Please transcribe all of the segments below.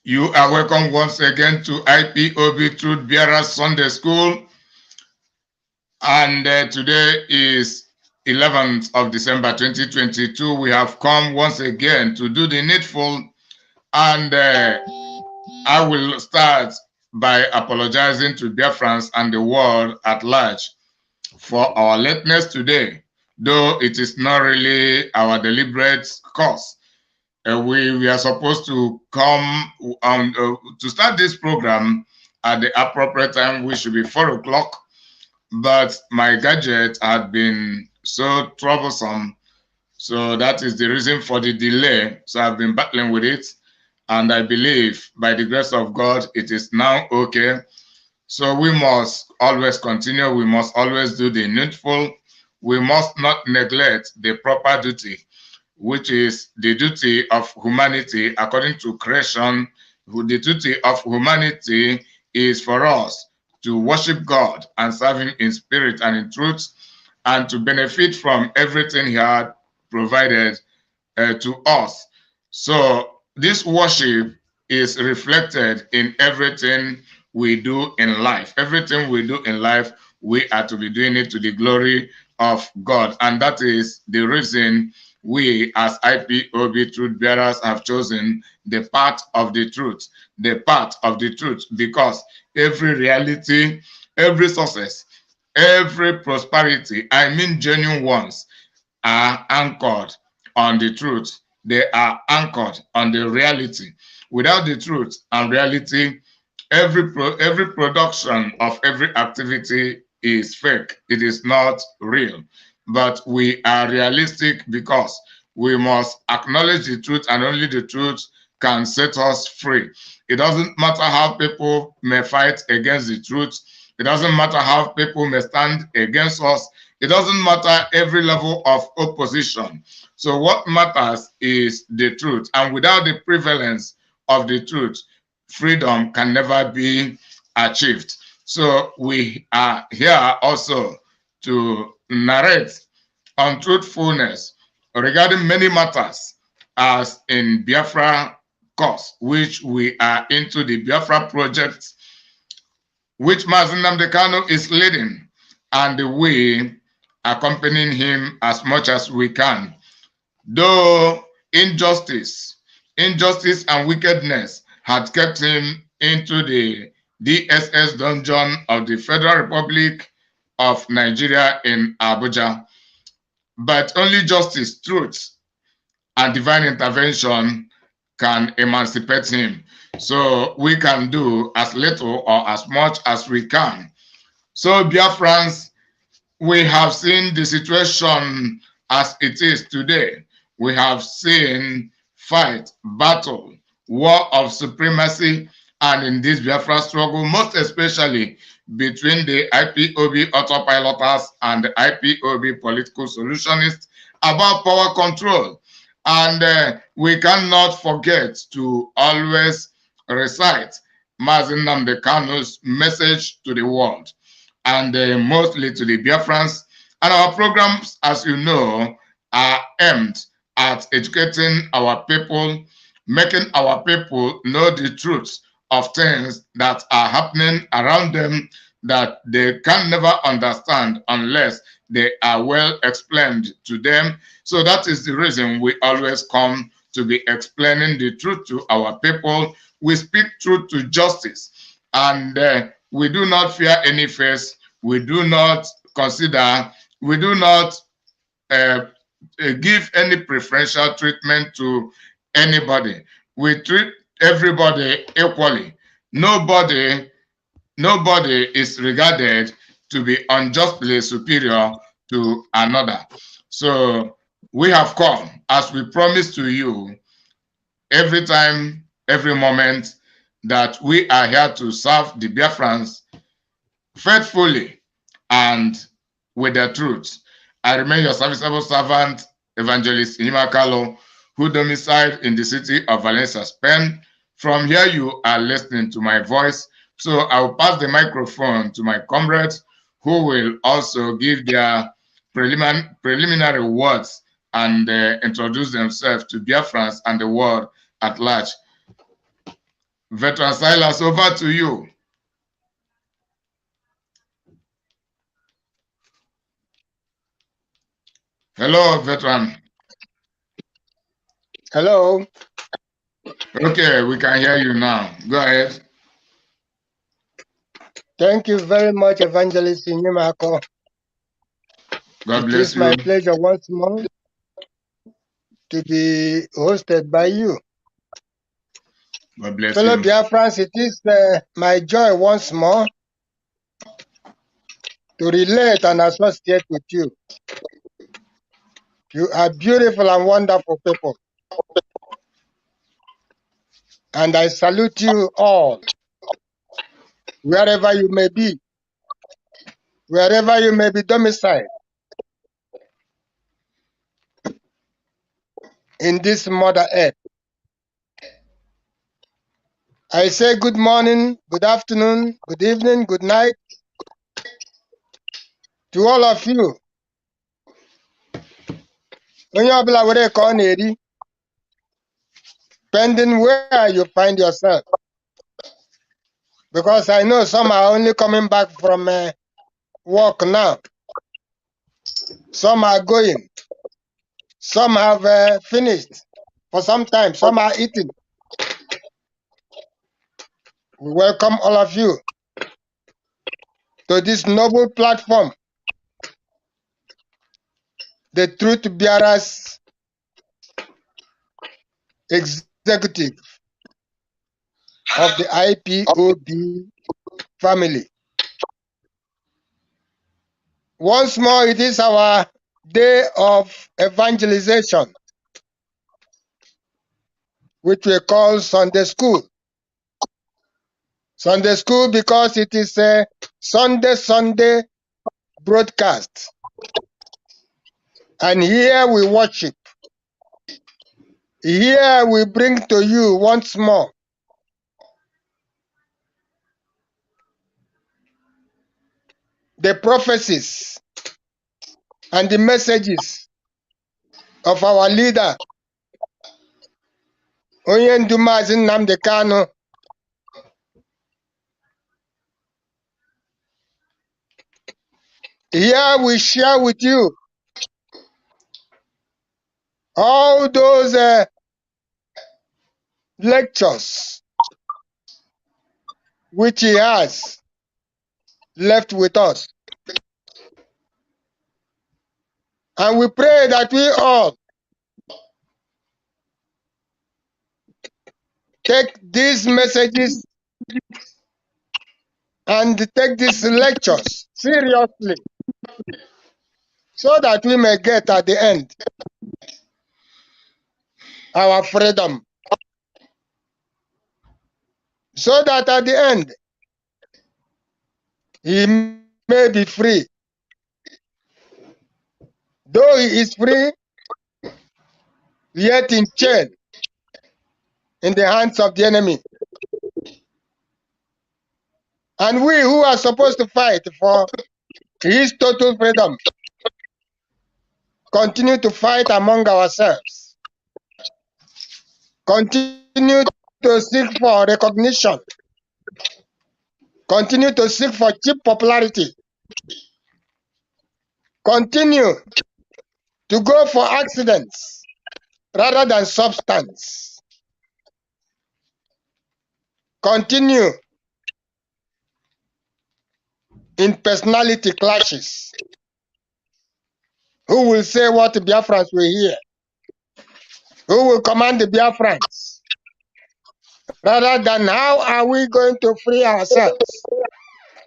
You are welcome once again to IPOB Truth Bearer Sunday School. And today is 11th of December 2022. We have come once again to do the needful. And I will start by apologizing to Biafrans and the world at large for our lateness today, though it is not really our deliberate cause. We are supposed to come to start this program at the appropriate time, which should be 4 o'clock. But my gadget had been so troublesome. So that is the reason for the delay. So I've been battling with it. And I believe by the grace of God, it is now okay. So we must always continue. We must always do the needful. We must not neglect the proper duty, which is the duty of humanity according to creation. The duty of humanity is for us to worship God and serve Him in spirit and in truth, and to benefit from everything He had provided to us. So this worship is reflected in everything we do in life. Everything we do in life, we are to be doing it to the glory of God. And that is the reason we as IPOB truth bearers have chosen the path of the truth, because every reality, every success, every prosperity, I mean genuine ones, are anchored on the truth. They are anchored on the reality. Without the truth and reality, every production of every activity is fake. It is not real. But we are realistic because we must acknowledge the truth, and only the truth can set us free. It doesn't matter how people may fight against the truth. It doesn't matter how people may stand against us. It doesn't matter every level of opposition. So what matters is the truth. And without the prevalence of the truth, freedom can never be achieved. So we are here also to narrate on truthfulness regarding many matters, as in Biafra course, which we are into the Biafra project, which Mazen Nnamdi Kanu is leading, and we accompanying him as much as we can. Though injustice and wickedness had kept him into the DSS dungeon of the Federal Republic of Nigeria in Abuja. But only justice, truth, and divine intervention can emancipate him. So we can do as little or as much as we can. So Biafrans, we have seen the situation as it is today. We have seen fight, battle, war of supremacy, and in this Biafra struggle, most especially between the IPOB autopiloters and the IPOB political solutionists about power control. And we cannot forget to always recite Mazen Nnamdi Kanu's message to the world, and mostly to the Biafrans. And our programs, as you know, are aimed at educating our people, making our people know the truth of things that are happening around them that they can never understand unless they are well explained to them. So that is the reason we always come to be explaining the truth to our people. We speak truth to justice, and we do not fear any face. We do not consider, we do not give any preferential treatment to anybody. We treat everybody equally. Nobody is regarded to be unjustly superior to another. So we have come, as we promised to you, every time, every moment, that we are here to serve the Biafrans faithfully and with the truth. I remain your serviceable servant, Evangelist Inimakalo, who domiciled in the city of Valencia, Spain. From here, you are listening to my voice. So I'll pass the microphone to my comrades, who will also give their preliminary words and introduce themselves to Biafrans and the world at large. Veteran Silas, over to you. Hello, veteran. Hello. Okay, we can hear you now. Go ahead. Thank you very much, Evangelist Inyemako. God It bless is you. my pleasure once more to be hosted by you. God bless Fellow you. Biafrans, it is my joy once more to relate and associate with you. You are beautiful and wonderful people. And I salute you all, wherever you may be, wherever you may be domiciled in this Mother Earth. I say good morning, good afternoon, good evening, good night to all of you. Onye ọbụla were ka ọ na-eri, depending where you find yourself. Because I know some are only coming back from work now. Some are going. Some have finished for some time. Some are eating. We welcome all of you to this noble platform, the Truth Bearers Executive of the IPOB family. Once more, it is our day of evangelization, which we call Sunday School. Sunday School because it is a Sunday broadcast. And here we worship. Here we bring to you once more the prophecies and the messages of our leader, Onyendu Mazi Nnamdi Kanu. Here we share with you all those lectures which he has left with us. And we pray that we all take these messages and take these lectures seriously so that we may get at the end our freedom. So that at the end he may be free. Though he is free, yet in chain in the hands of the enemy. And we who are supposed to fight for his total freedom continue to fight among ourselves. Continue to seek for recognition. Continue to seek for cheap popularity. Continue to go for accidents rather than substance. Continue in personality clashes. Who will say what the Biafrans will hear? Who will command the Biafrans? Rather than how are we going to free ourselves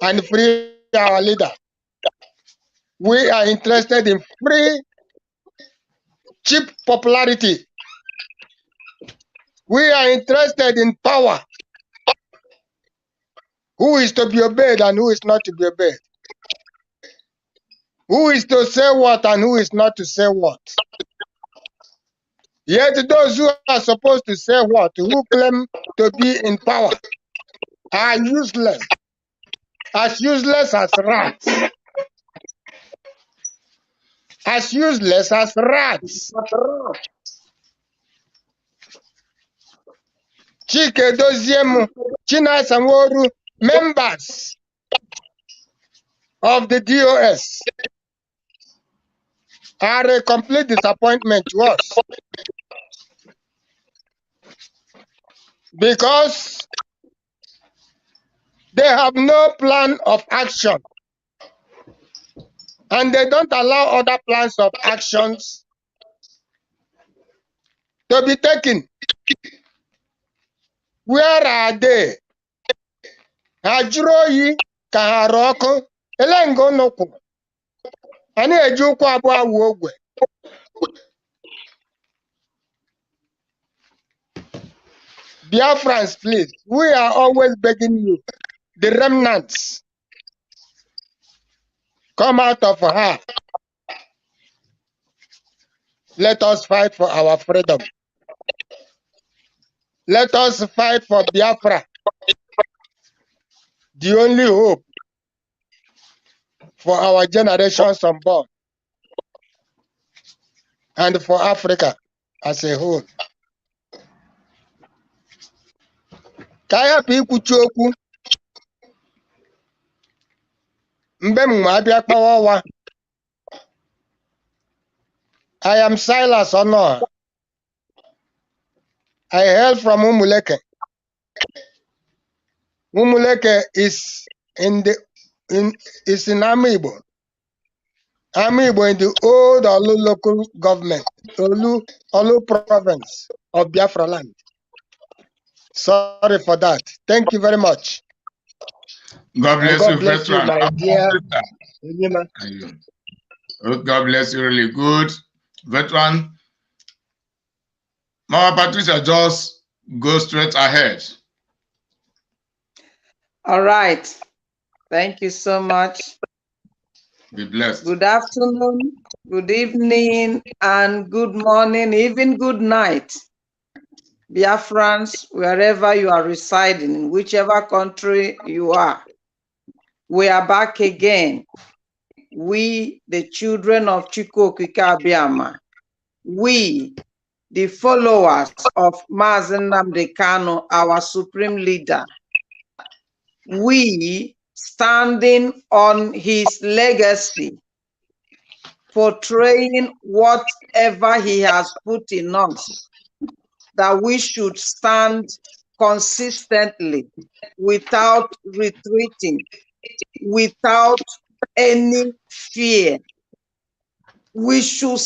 and free our leader? We are interested in free, cheap popularity. We are interested in power. Who is to be obeyed and who is not to be obeyed? Who is to say what and who is not to say what? Yet those who are supposed to say what, who claim to be in power, are useless as rats. As useless as rats. Chike Doziem, Chinasa Nworu, members of the DOS are a complete disappointment to us because they have no plan of action and they don't allow other plans of actions to be taken. Where are they? Hajuroyi Kaharoko Elengo Noko. Ani Ejuku Abua Wogwe. Biafrans, please. We are always begging you. The remnants. Come out of her. Let us fight for our freedom. Let us fight for Biafra. The only hope for our generations unborn and for Africa as a whole. Kaya Piku Choku Mbem Mabia Pawawa. I am Silas Honor. I hail from Umuleke. Umuleke is in Amibo. Amibo in the old Olu local government, Olu province of Biafra land. Sorry for that. Thank you very much. God bless God you, bless you, veteran. my dear. God bless you, really good. Veteran. Mama Patricia, just go straight ahead. All right. Thank you so much. Be blessed. Good afternoon, good evening, and good morning, even good night. Biafrans, wherever you are residing, in whichever country you are, we are back again. We, the children of Chukwuokike Abiama, we, the followers of Mazen Nnamdi Kanu, our supreme leader, we standing on his legacy, portraying whatever he has put in us, that we should stand consistently without retreating, without any fear. We should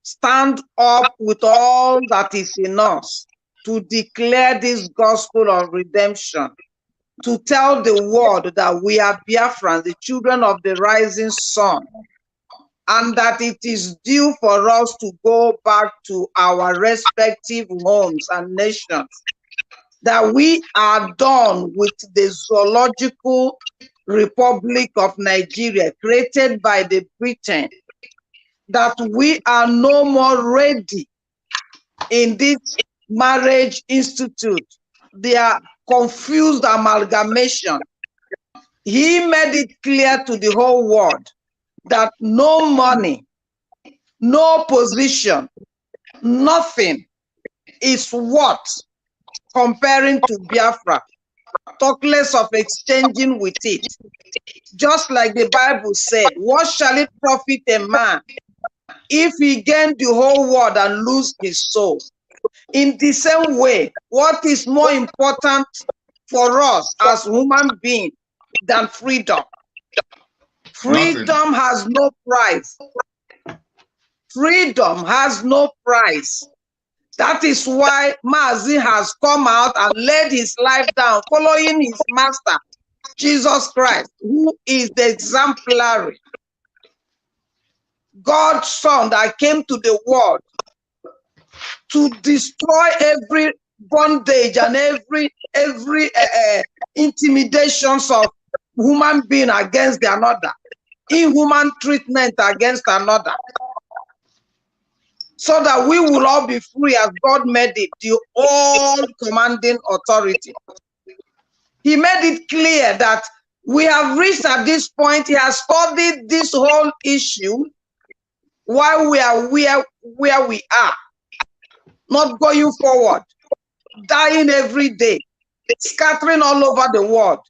stand up with all that is in us to declare this gospel of redemption, to tell the world that we are Biafrans, the children of the rising sun, and that it is due for us to go back to our respective homes and nations, that we are done with the zoological Republic of Nigeria created by the Britain, that we are no more ready in this marriage institute. They are confused amalgamation. He made it clear to the whole world that no money, no position, nothing is what comparing to Biafra, talk less of exchanging with it. Just like the Bible said, what shall it profit a man if he gain the whole world and lose his soul? In the same way, what is more important for us as human beings than freedom? Freedom has no price. Freedom has no price. That is why Mazi has come out and laid his life down, following his master, Jesus Christ, who is the exemplary God's son that came to the world to destroy every bondage and every intimidations of human being against the another, inhuman treatment against another, so that we will all be free as God made it, the all commanding authority. He made it clear that we have reached at this point. He has studied this whole issue while we are where we are, not going forward. dying every day, scattering all over the world.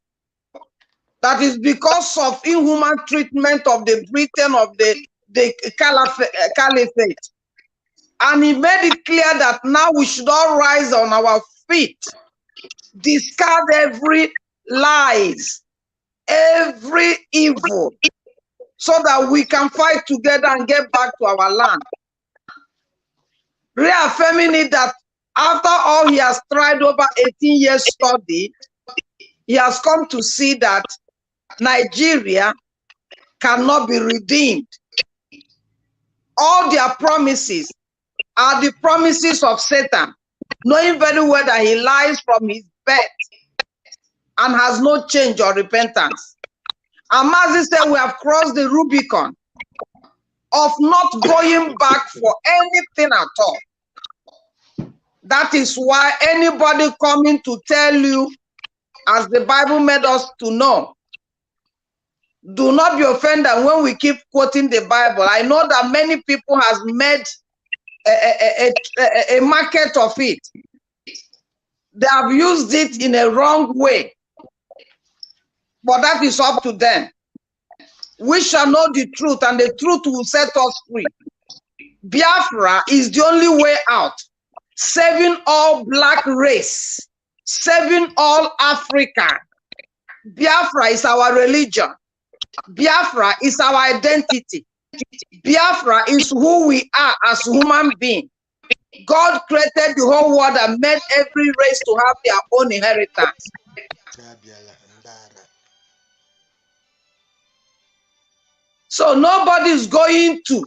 That is because of inhuman treatment of the Britain of the caliphate. And he made it clear that now we should all rise on our feet, discard every lies, every evil, so that we can fight together and get back to our land. Reaffirming it that after all he has tried over 18 years study, he has come to see that Nigeria cannot be redeemed. All their promises are the promises of Satan, knowing very well that he lies from his birth and has no change or repentance. And Mazi said we have crossed the Rubicon of not going back for anything at all. That is why anybody coming to tell you, as the Bible made us to know, do not be offended when we keep quoting the Bible. I know that many people has made a market of it. They have used it in a wrong way. But that is up to them. We shall know the truth, and the truth will set us free. Biafra is the only way out. Saving all black race. Saving all Africa. Biafra is our religion. Biafra is our identity. Biafra is who we are as human beings. God created the whole world and made every race to have their own inheritance. So nobody is going to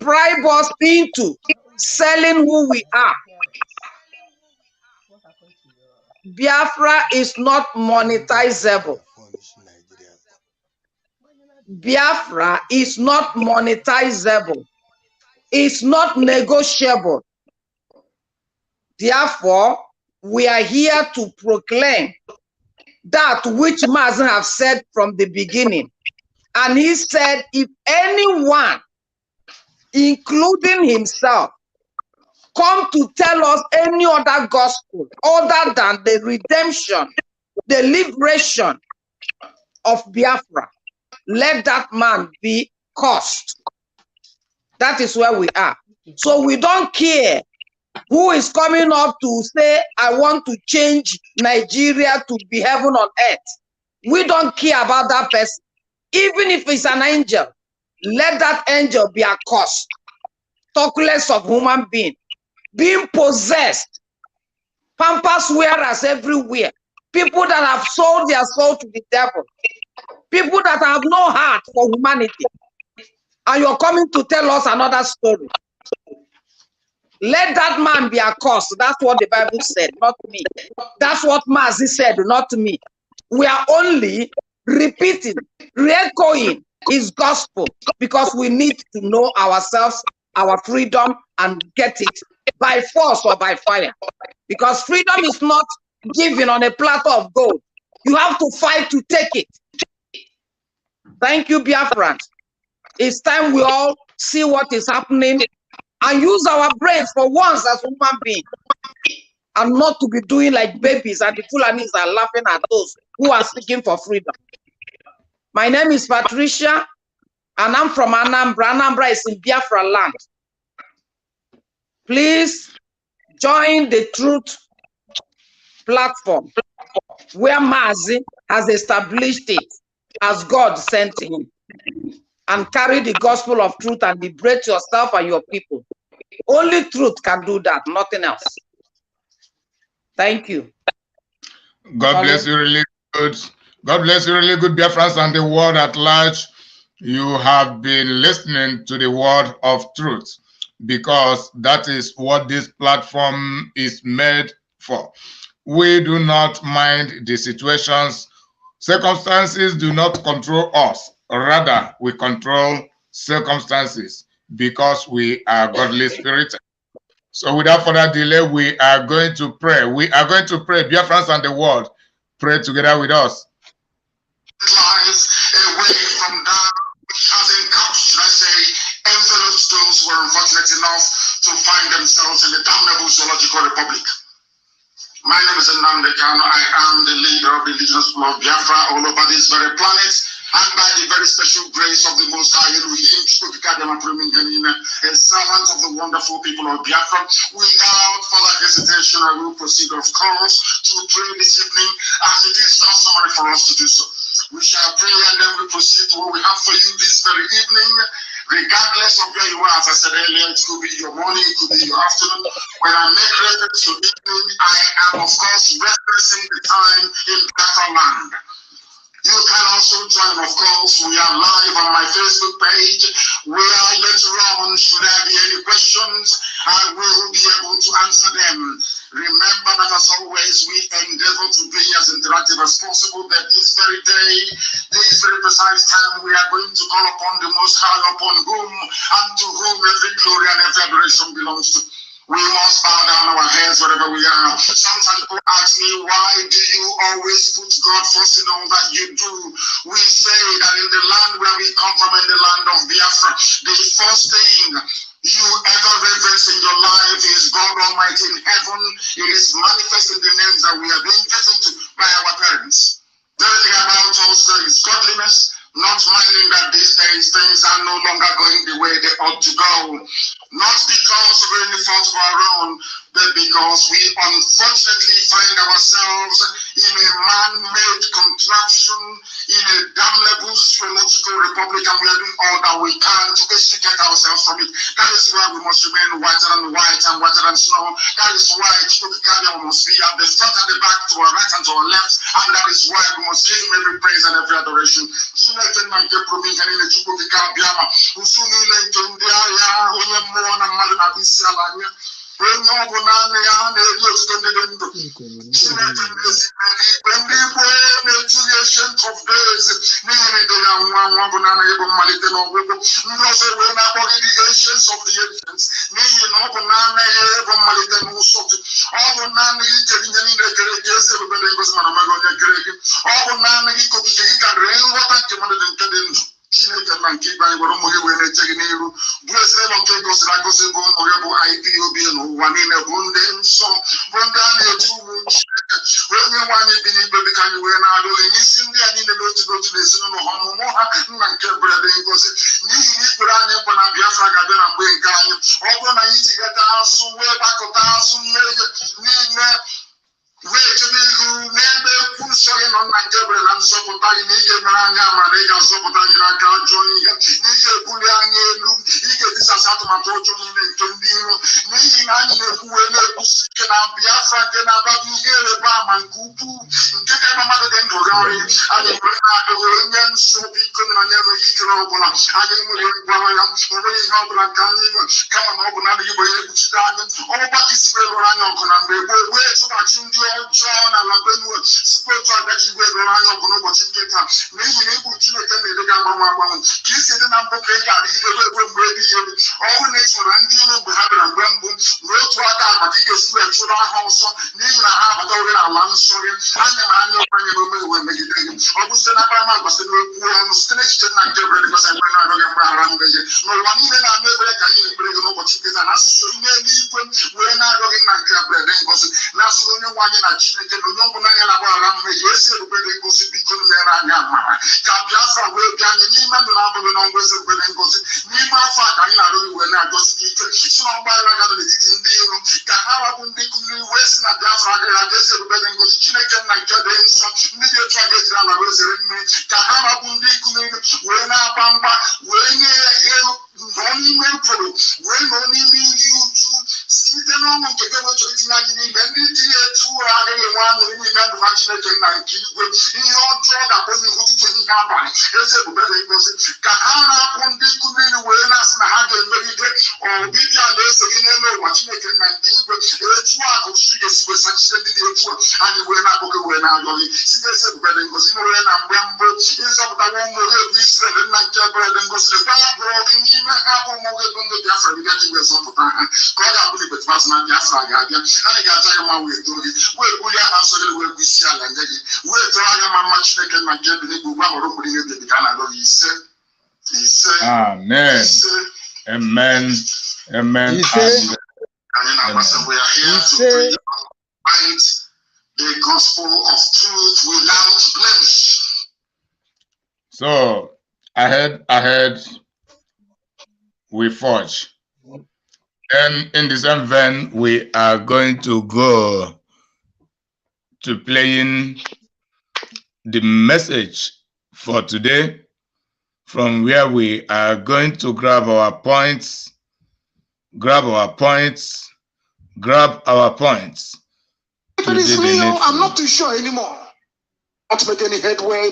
bribe us into selling who we are. Biafra is not monetizable. Biafra is not monetizable. It's not negotiable. Therefore, we are here to proclaim that which Mazen have said from the beginning. And he said, if anyone, including himself, come to tell us any other gospel other than the redemption, the liberation of Biafra, let that man be cursed. That is where we are. So we don't care who is coming up to say, I want to change Nigeria to be heaven on earth. We don't care about that person. Even if it's an angel, let that angel be accursed. Talk less of human being. Being possessed. Pampas wearers everywhere. People that have sold their soul to the devil. People that have no heart for humanity. And you're coming to tell us another story. Let that man be accursed. That's what the Bible said, not me. That's what Mazi said, not me. We are only repeating, re-echoing his gospel because we need to know ourselves, our freedom, and get it by force or by fire. Because freedom is not given on a platter of gold. You have to fight to take it. Thank you, Biafrans. It's time we all see what is happening and use our brains for once as human beings, and not to be doing like babies, and the Fulanis are laughing at those who are seeking for freedom. My name is Patricia, and I'm from Anambra. Anambra is in Biafra land. Please join the Truth platform where Mazi has established it as God sent him, and carry the gospel of truth and liberate yourself and your people. Only truth can do that, nothing else. Thank you. God bless you really good. God bless you really good, Biafrans, and the world at large. You have been listening to the word of truth, because that is what this platform is made for. We do not mind the situations. Circumstances do not control us. Rather, we control circumstances because we are godly spirited. So without further delay, we are going to pray. We are going to pray. Biafrans and the world, pray together with us. Lies away from that which has encouraged, should I say, enveloped those who are unfortunate enough to find themselves in the damnable zoological republic. My name is Nnamdi Kanu. I am the leader of the indigenous people of Biafra all over this very planet. And by the very special grace of the Most High Elohim, a servant of the wonderful people of Biafra, without further hesitation, I will proceed, of course, to pray this evening, as it is customary for us to do so. We shall pray and then we proceed to what we have for you this very evening. Regardless of where you are, as I said earlier, it could be your morning, it could be your afternoon. When I make reference to evening, I am, of course, referencing the time in Biafra land. You can also join, of course, we are live on my Facebook page, where later on, should there be any questions, I will be able to answer them. Remember that, as always, we endeavor to be as interactive as possible, that this very day, this very precise time, we are going to call upon the Most High, upon whom and to whom every glory and every adoration belongs to. We must bow down our heads wherever we are. Sometimes people ask me, why do you always put God first in all that you do? We say that in the land where we come from, in the land of Biafra, the first thing you ever reverence in your life is God Almighty in heaven. It is manifest in the names that we are being given to by our parents. Everything about us is godliness, not minding that these days things are no longer going the way they ought to go. Not because of any fault of our own, but because we unfortunately find ourselves in a man-made contraption, in a damnable zoological republic, and we are doing all that we can to extricate ourselves from it. That is why we must remain whiter than white and whiter than snow. That is why Chukwukadia must be at the front and the back, to our right and to our left, and that is why we must give him every praise and every adoration. Onye ọbụla nne ya na-eri otuto ndị dị ndụ Chineke mgbe ndị Igbo na-etughị ancient of days n'ihi na ịdị ya nwa nwa bụ naanị ịbụ mmalite na ọgwụgwụ ndị ọzọ wee na-akpọghị the ancients of the ancients n'ihi na ọ bụ naanị ya ịbụ mmalite n'ụsọ gị ọ bụ naanị gị kere ihe niile kere eke esi ebubere ngozi mana omega onye kere gị ọ bụ naanị gị ka okike gị karịrị nghọta nke mmadụ dị nke dị ndụ Chineke na nke igwe anyị gwara ụmụ gị wee na-eche gị n'iru bụ ezinụlọ nke gosiri agosi bụ ụmụ gị bụ IPOB n'ụwa niile bụ ndị nsọ bụ ndị a na-etu ụmụ Chineke onye nwe anyị bi n'igwe dị ka anyị wee na-alụ n'isi ndị a niile n'otu n'otu na ezinụlọ ha ọmụmụ ha nna nke bụrụ dị ngozi n'ihi na ikpere anyị nkwa na Biafra ga-abịa na mgbe nke anyị ọ bụrụ na anyị tighata azụ wee gbakọta azụ mmehie niile wee chebe ihu n'ebe ekwu nsọ gị nọ nna nke bere na nzọpụta gị na ị ga-emere anyị amara ị ga-azọpụta gị n'aka ajọ ihe na ị ga-ebuli anyị elu ị ga-etisasị atụmatụ ọjọọ niile nke ndị iro n'ihi na anyị na-ekwu wee na-ekwusi ike na Biafra nke na-ababụ ihe ịrịba ama nke ukwuu nke ka ebe mmadụ dị ndụ gharị anyị nwere na-adịghị onye nsọ biko na anyị enweghị ikere ọbụla anyị nwere gwara ya o nweghị ihe ọbụla nke anyị nwe kama na ọ bụ na adịghị bụ ihe ekpuchite anyị ọgbụgba ka isi wee lụrụ anyị ọgụ na mgbe gboo wee chụghachi ndị ọjọọ na ala Benue sikwa otu agaji igwe lụrụ anyị ọgụ n'ụbọchị nke taa n'ihi na ịbụ Chineke na-ede ga agbanwe agbanwe ka isi dị na mbụ ka ị ga-adịgide ruo mgbe ebighị ebi ọ bụrụ na ị chụrụ ndị iro mgbe ha bịara mgbe mbụ n'otu aka akpa ka ị ga-esi wee chụrụ aha ọsọ n'ihi na ha abatawere n'ala nsọ gị anya ma anya ọkwanye n'ome wee megide gị ọ bụ site na akparamagwa site n'okwu ọnụ site n'echiche nna nke bere dịgosi ekpere na-arịọ gị mgbaghara mmehie n'ụwa niile na-anụ ekpere ka anyị na-ekpere gị n'ụbọchị nke taa na asụsụ onye eluigwe wee na-arịọ gị nna nke bere dị ngozi na asụsụ onye nwe anyị na Chineke na onye ọbụla anya na-agbaghara mmehie ezi ebube dị ngozi biko mere anyị amara ka Biafra wee bịa anyị n'ime ndụ na-abụghị na ngwa ezi ebube dị ngozi n'ime afọ a ka anyị na-arịọ gị wee na-agosi gị ike si na ọgbaghara ga n'etiti ndị iro ka ha rabụ ndị kụziri wee si na Biafra agaghị aga ezi ebube dị ngozi Chineke nna nke dị nsọ ndị dị otu a ga-ejiri ala wee zere mmiri ka ha rabụ ndị kụziri wee na-agba mgba wee nye nọ n'ime mkpụrụ wee nọ n'ime iri uju site n'ọnwụ nke gị nwechọrọ itinye anyị n'ime ndị dị etu ụra agaghị enwe aṅụrị n'ime ndụ ha Chineke nna nke igwe ihe ọjọọ ga-akpọzi ihu tutu ihe abalị ezi ebube dị ngozi ka ha rapụ ndị kụziri wee na-asị na ha ga-emegide ọbịbịa alaeze gị n'elu ụwa Chineke nna nke igwe etu a ka ọchịchị ga-esi wee sachite ndị dị etu a anyị wee na-akpọ gị wee na-arịọ gị site ezi ebube dị ngozi mere na mgbe mbụ ịzọpụtawa ụmụ gị bụ Israel nna nke ebere dị ngozi lekwa ya bụrụ gị n'ime ha bụ ụmụ gị bụ ndị Biafra gị gaji wee zọpụta ha ka ọ ga-abụ na ibetụmasị na Biafra ga-abịa anyị ga-aja gị ma wee too gị wee bulie aha nsọ gị wee bụ isi ala nye gị wee too anya ma mma Chineke nna nke bi n'igwe ugbu a hụrụ mgbiri ihe dị ka a na-arịọ gị ise Amen. Amen. Amen. And then I must say we are here to pray right the gospel of truth without blemish. So ahead we forge. Then in the same vein, we are going to go to playing the message for today, from where we are going to grab our points. If it is real, I'm not too sure anymore. Not to make any headway,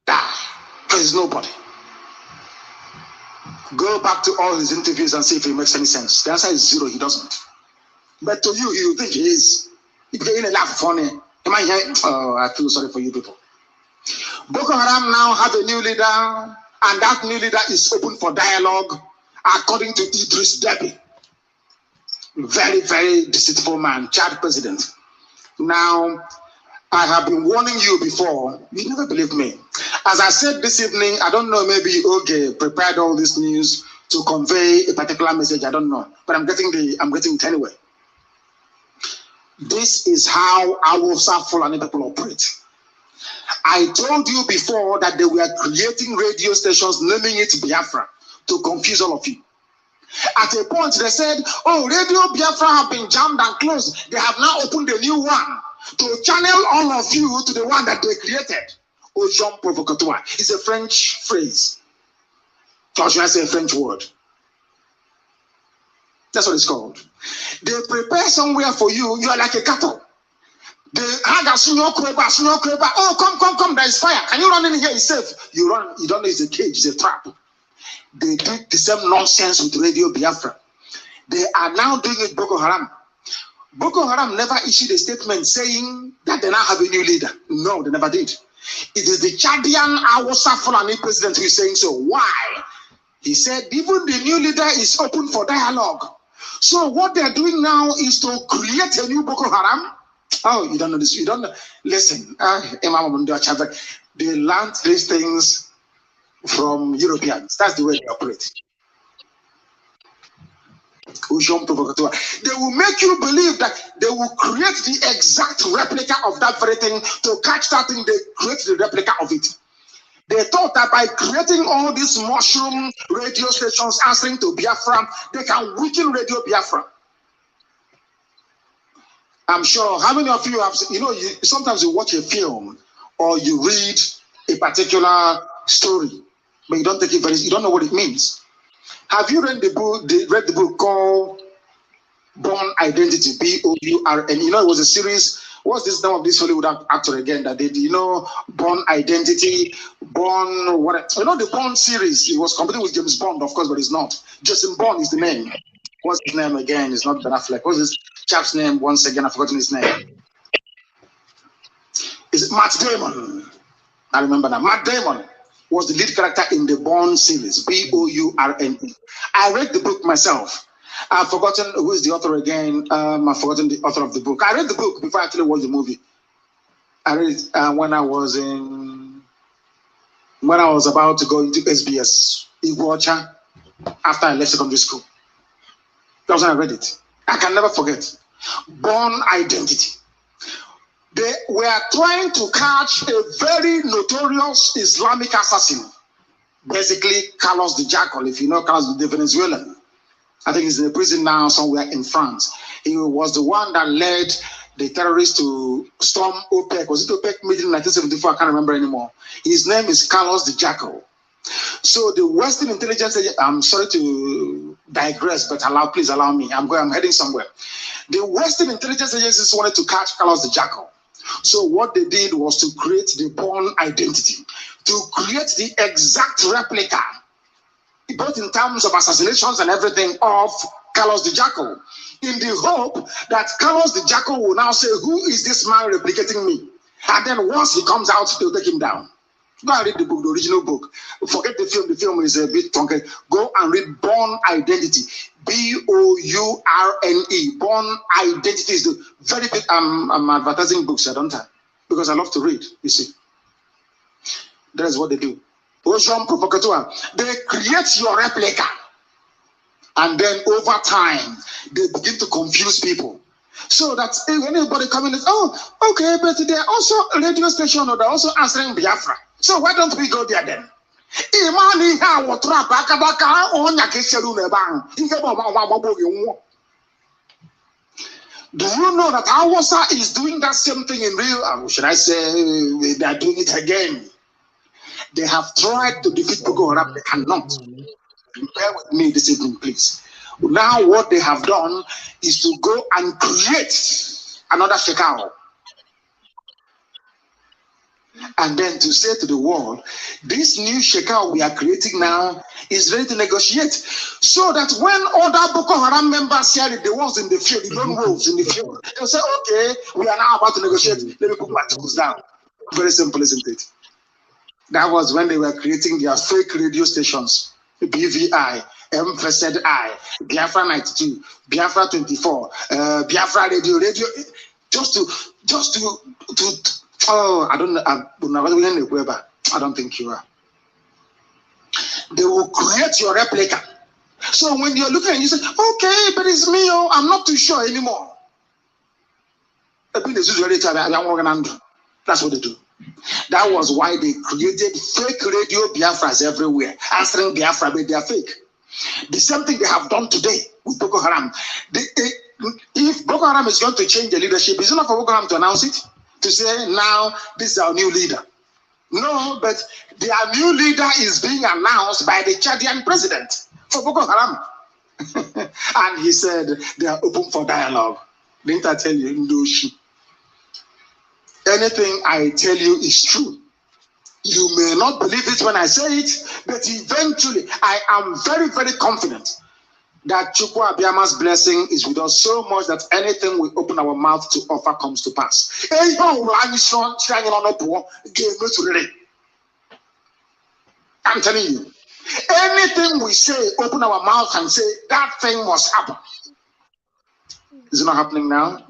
there is nobody. Go back to all his interviews and see if it makes any sense. The answer is zero, he doesn't. But to you, you think he is. You begin to laugh funny. Am I here? Oh, I feel sorry for you people. Boko Haram now have a new leader, and that new leader is open for dialogue, according to Idris Deby. Very, very deceitful man, Chad president. Now, I have been warning you before. You never believed me. As I said this evening, I don't know, maybe Oge prepared all this news to convey a particular message. I don't know, but I'm getting it anyway. This is how our Fulani people operate. I told you before that they were creating radio stations, naming it Biafra, to confuse all of you. At a point, they said, oh, Radio Biafra have been jammed and closed. They have now opened a new one to channel all of you to the one that they created. Ojon provocateur is a French phrase. Or should I say a French word? That's what it's called. They prepare somewhere for you. You are like a cattle. They had a senior crab. Oh, come, there is fire. Can you run in here? It's safe. You run, you don't know it's a cage, it's a trap. They did the same nonsense with Radio Biafra. They are now doing it with Boko Haram. Boko Haram never issued a statement saying that they now have a new leader. No, they never did. It is the Chadian Awasa Fulani president who is saying so. Why? He said even the new leader is open for dialogue. So what they're doing now is to create a new Boko Haram. Oh, you don't know this. You don't know. Listen, they learned these things from Europeans. That's the way they operate. They will make you believe that they will create the exact replica of that very thing. To catch that thing, they create the replica of it. They thought that by creating all these mushroom radio stations answering to Biafra, they can weaken Radio Biafra. I'm sure, how many of you have, sometimes you watch a film or you read a particular story, but you don't take it very, you don't know what it means. Have you read the book called Born Identity, B-O-U-R-N? You know, it was a series. What's this name of this Hollywood actor again that did, Born Identity, Born, what? The Born series. It was competing with James Bond, of course, but it's not. Jason Bond is the name. What's his name again? It's not Ben Affleck. What's this chap's name? Once again, I've forgotten his name. Is it Matt Damon? I remember now. Matt Damon was the lead character in the Born series, B-O-U-R-N-E. I read the book myself. I've forgotten who is the author again. I've forgotten the author of the book. I read the book before I actually watched the movie. I read it when I was about to go into SBS, Iguacha, after I left secondary school. That was when I read it. I can never forget. Born Identity. They were trying to catch a very notorious Islamic assassin. Basically, Carlos the Jackal, if you know Carlos the Venezuelan. I think he's in a prison now somewhere in France. He was the one that led the terrorists to storm OPEC. Was it OPEC meeting in 1974? I can't remember anymore. His name is Carlos the Jackal. So the Western intelligence, I'm sorry to digress, but please allow me. I'm heading somewhere. The Western intelligence agencies wanted to catch Carlos the Jackal. So what they did was to create the Born Identity, to create the exact replica, both in terms of assassinations and everything, of Carlos the Jackal, in the hope that Carlos the Jackal will now say, who is this man replicating me? And then once he comes out, they'll take him down. Go and read the book, the original book. Forget the film. The film is a bit funky. Go and read Born Identity. B-O-U-R-N-E. Born Identity is the very big. I'm advertising books, I don't have, because I love to read, you see. That is what they do. Ocean provocateur. They create your replica. And then over time, they begin to confuse people. So that if anybody coming, oh, okay, but they're also a radio station or they're also answering Biafra. So why don't we go there then? Imani ha wotra baka onya keselu ne bang. Ike bo. Do you know that Awasa is doing that same thing in real? Should I say they are doing it again? They have tried to defeat Boko Haram. They cannot. Bear with me this evening, please. Now what they have done is to go and create another Shekau. And then to say to the world, this new Shekau we are creating now is ready to negotiate. So that when other Boko Haram members hear it, the ones in the field, the lone wolves in the field, they'll say, okay, we are now about to negotiate. Let me put my tools down. Very simple, isn't it? That was when they were creating their fake radio stations. BVI, MFSED I, Biafra 92, Biafra 24, Biafra radio, just to oh, I don't know, I don't think you are. They will create your replica. So when you're looking and you say, okay, but it's me, oh, I'm not too sure anymore. That's what they do. That was why they created fake radio Biafras everywhere, answering Biafra, but they are fake. The same thing they have done today with Boko Haram. If Boko Haram is going to change the leadership, it's not for Boko Haram to announce it, to say, now, this is our new leader. No, but their new leader is being announced by the Chadian president for Boko Haram. And he said, they are open for dialogue. Didn't I tell you, Ndoshi? Anything I tell you is true. You may not believe it when I say it, but eventually I am very, very confident that Chukwu Abiyama's blessing is with us so much that anything we open our mouth to offer comes to pass. I'm telling you, anything we say, open our mouth and say, that thing must happen. Is it not happening now?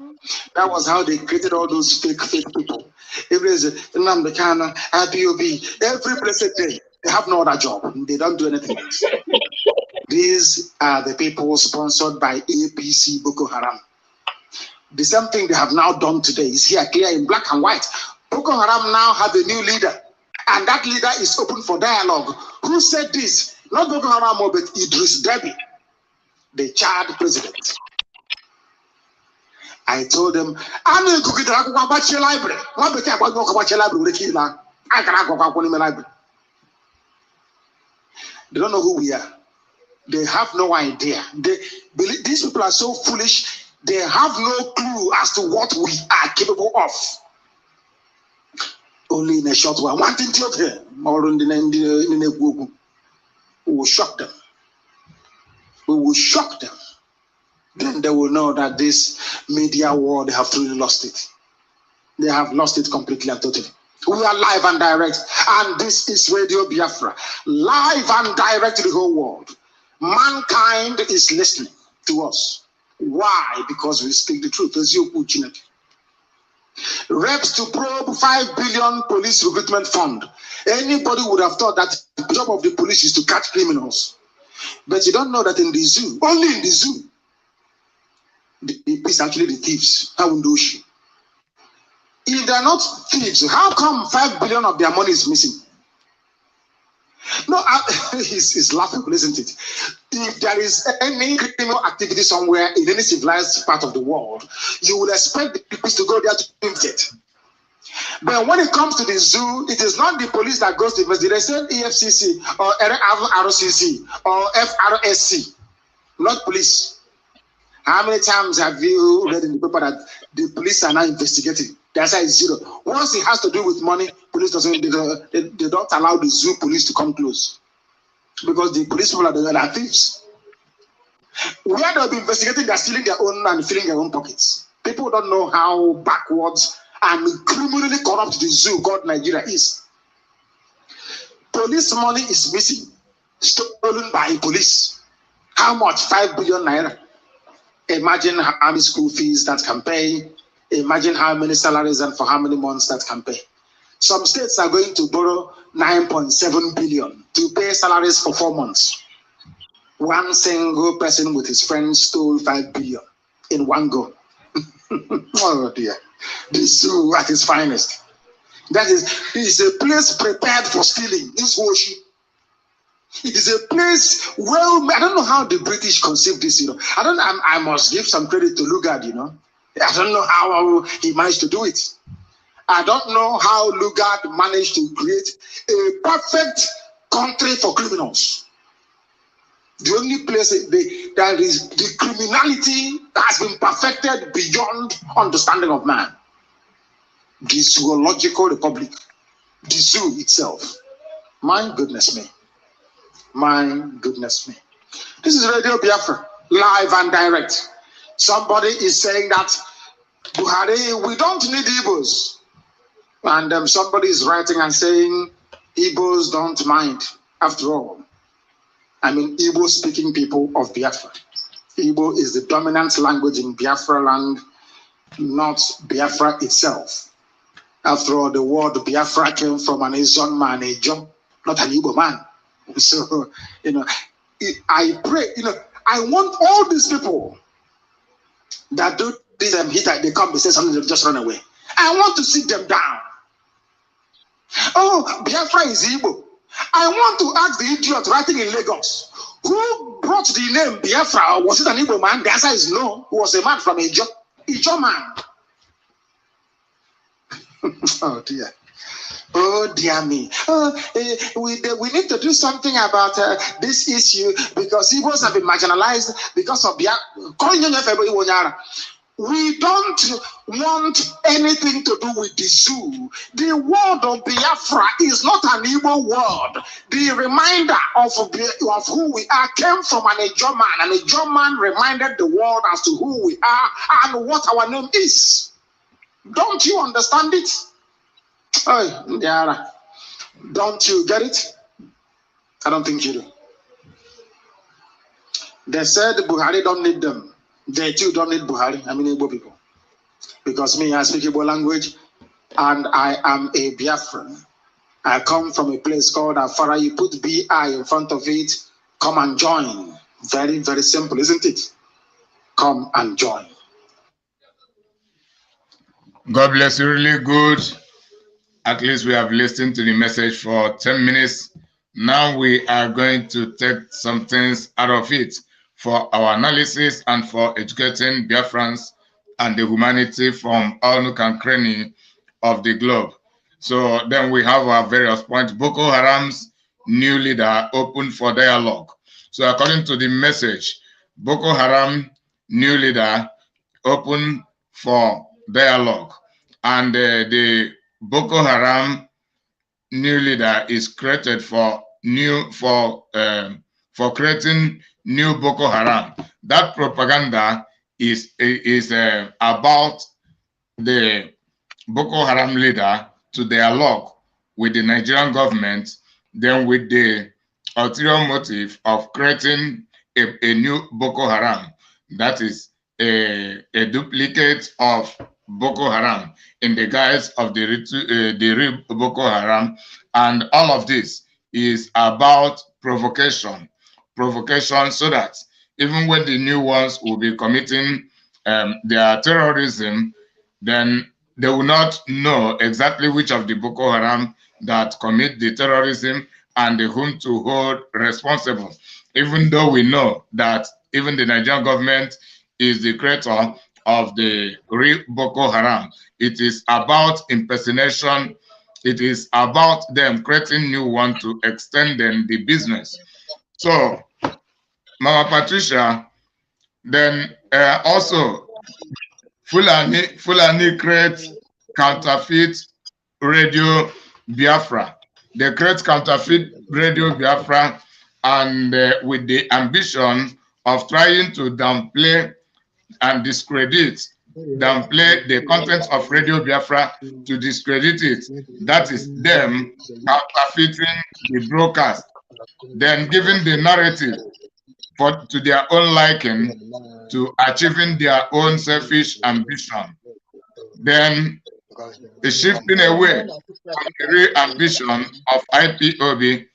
That was how they created all those fake people. Every Namdekana, IPOB, every blessed day, they have no other job. They don't do anything else. These are the people sponsored by APC Boko Haram. The same thing they have now done today is here, clear in black and white. Boko Haram now have a new leader, and that leader is open for dialogue. Who said this? Not Boko Haram, but Idris Deby, the Chad president. I told them, I'm going to go to the library. They don't know who we are. They have no idea. These people are so foolish. They have no clue as to what we are capable of. Only in a short while. One thing to okay. We will shock them. We will shock them. Then they will know that this media war, they have truly lost it. They have lost it completely and totally. We are live and direct, and this is Radio Biafra, live and direct to the whole world. Mankind is listening to us. Why? Because we speak the truth. Reps to probe 5 billion police recruitment fund. Anybody would have thought that the job of the police is to catch criminals. But you don't know that in the zoo, only in the zoo, it's actually the thieves. How do she? If they're not thieves, how come 5 billion of their money is missing? No, it's laughable, isn't it? If there is any criminal activity somewhere in any civilized part of the world, you will expect the people to go there to investigate. But when it comes to the zoo, it is not the police that goes to investigate. They send EFCC or RCC or FRSC, not police. How many times have you read in the paper that the police are now investigating? The answer is zero. Once it has to do with money, police doesn't. They don't allow the zoo police to come close because the police people are thieves. Where they'll be investigating, they're stealing their own and filling their own pockets. People don't know how backwards and criminally corrupt the zoo called Nigeria is. Police money is missing, stolen by police. How much? 5 billion naira. Imagine how many school fees that can pay. Imagine how many salaries and for how many months that can pay. Some states are going to borrow 9.7 billion to pay salaries for 4 months. One single person with his friends stole 5 billion in one go. Oh dear. The zoo at its finest. That is a place prepared for stealing. This worship. It is a place well. I don't know how the British conceived this. I must give some credit to Lugard. I don't know how he managed to do it. I don't know how Lugard managed to create a perfect country for criminals. The only place that is the criminality that has been perfected beyond understanding of man. The zoological republic, the zoo itself. My goodness me. My goodness me. This is Radio Biafra, live and direct. Somebody is saying that Buhari, we don't need Igbos. And somebody is writing and saying Igbos don't mind. After all, I mean, Igbo speaking people of Biafra. Igbo is the dominant language in Biafra land, not Biafra itself. After all, the word Biafra came from an Azon man, a John, not an Igbo man. So, I pray, I want all these people that do this hit, they come, they say something, they just run away. I want to sit them down. Oh, Biafra is Igbo. I want to ask the idiot writing in Lagos, who brought the name Biafra, or was it an Igbo man? The answer is no. It was a man from Ijo man. Oh dear. Oh dear me. We need to do something about this issue because Igbos have been marginalized because of Biafra. We don't want anything to do with the zoo. The word of Biafra is not an Igbo word. The reminder of who we are came from an Ijo man. An Ijo man reminded the world as to who we are and what our name is. Don't you understand it? Oh, Indiana. Don't you get it? I don't think you do. They said Buhari don't need them. They too don't need Buhari. I mean Igbo people. Because me, I speak Igbo language and I am a Biafran. I come from a place called Afara. You put BI in front of it. Come and join. Very, very simple, isn't it? Come and join. God bless you. Really good. At least we have listened to the message for 10 minutes. Now we are going to take some things out of it for our analysis and for educating Biafrans and the humanity from all nook and cranny of the globe. So then we have our various points. Boko Haram's new leader open for dialogue. So according to the message, Boko Haram new leader open for dialogue. And the Boko Haram new leader is created for creating new Boko Haram. That propaganda is about the Boko Haram leader to dialogue with the Nigerian government, then with the ulterior motive of creating a new Boko Haram. That is a duplicate of Boko Haram in the guise of the real Boko Haram. And all of this is about provocation so that even when the new ones will be committing their terrorism, then they will not know exactly which of the Boko Haram that commit the terrorism and whom to hold responsible. Even though we know that even the Nigerian government is the creator of the real Boko Haram. It is about impersonation. It is about them creating new one to extend them the business. So, Mama Patricia, then also Fulani create counterfeit Radio Biafra. They create counterfeit Radio Biafra and with the ambition of trying to downplay and downplay the contents of Radio Biafra to discredit it. That is them counterfeiting the broadcast, then giving the narrative to their own liking, to achieving their own selfish ambition. Then shifting away from the real ambition of IPOB.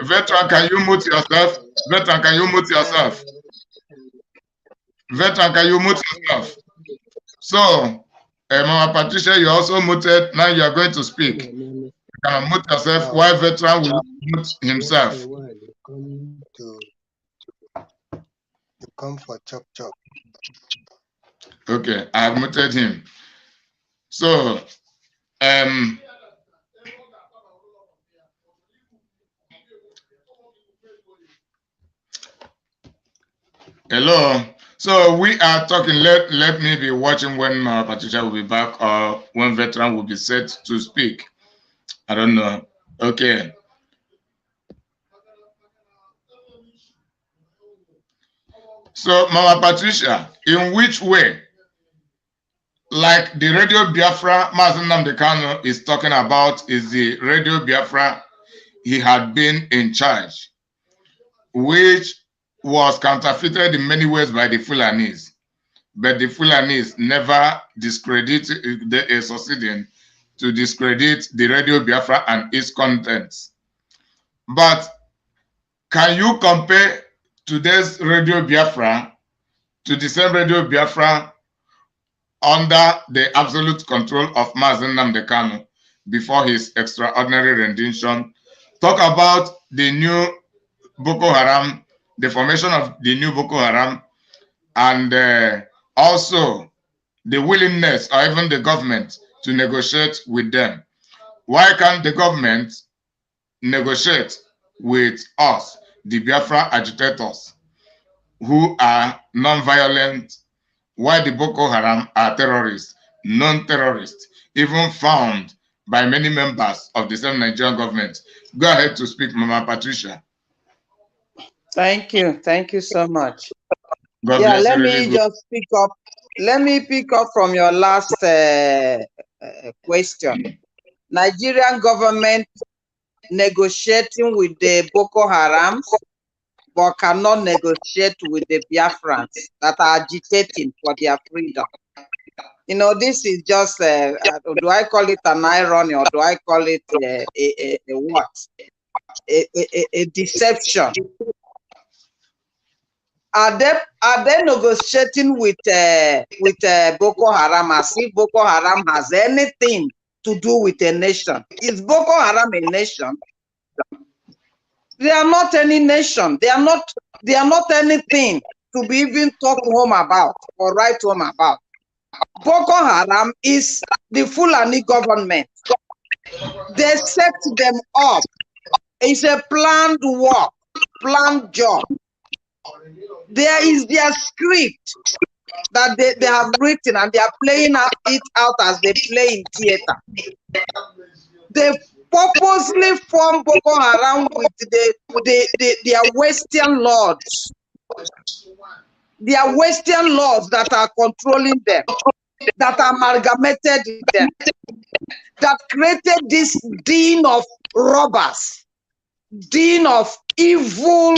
Veteran, can you mute yourself? Veteran, can you mute yourself? Veteran, can you mute yourself? So, Mama Patricia, you also muted. Now you are going to speak. You can mute yourself while veteran will mute himself. To come for chop. Okay, I have muted him. So, hello. So we are talking. Let me be watching when Mama Patricia will be back or when veteran will be set to speak. I don't know. Okay. So Mama Patricia, in which way, like the Radio Biafra Mazen Nnamdi Kanu is talking about, is the Radio Biafra he had been in charge, which was counterfeited in many ways by the Fulanis, but the Fulanis never succeeding to discredit the Radio Biafra and its contents. But can you compare today's Radio Biafra to the same Radio Biafra under the absolute control of Mazen Nnamdi Kanu before his extraordinary rendition? Talk about the new Boko Haram, the formation of the new Boko Haram, and also the willingness or even the government to negotiate with them. Why can't the government negotiate with us, the Biafra agitators, who are non-violent, while the Boko Haram are terrorists, non-terrorists, even found by many members of the same Nigerian government? Go ahead to speak, Mama Patricia. Thank you so much. God yeah, bless let you, me really just pick up. Let me pick up from your last question. Nigerian government negotiating with the Boko Haram, but cannot negotiate with the Biafrans that are agitating for their freedom. You know, this is just, do I call it an irony or do I call it a what? A deception. Are they negotiating with Boko Haram as if Boko Haram has anything to do with a nation? Is Boko Haram a nation? They are not any nation. They are not anything to be even talk home about or write home about. Boko Haram is the Fulani government. They set them up. It's a planned work, planned job. There is their script that they have written and they are playing it out as they play in theater. They purposely form Boko Haram with their Western lords. Their Western lords that are controlling them, that amalgamated them, that created this den of robbers, den of evil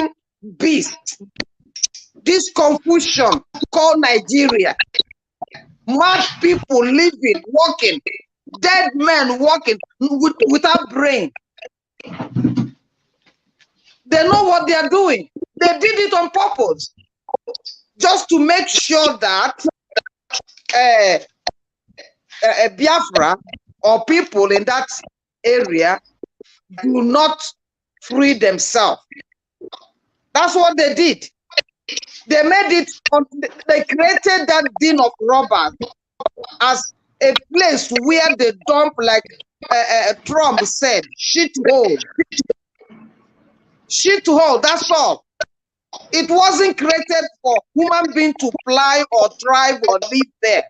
beasts, this confusion called Nigeria. Mad people living, walking, dead men walking without brain. They know what they are doing. They did it on purpose, just to make sure that Biafra or people in that area do not free themselves. That's what they did. They made it, they created that den of robbers as a place where they dump, like Trump said, shit hole. Shit hole, that's all. It wasn't created for human beings to fly or drive or live there.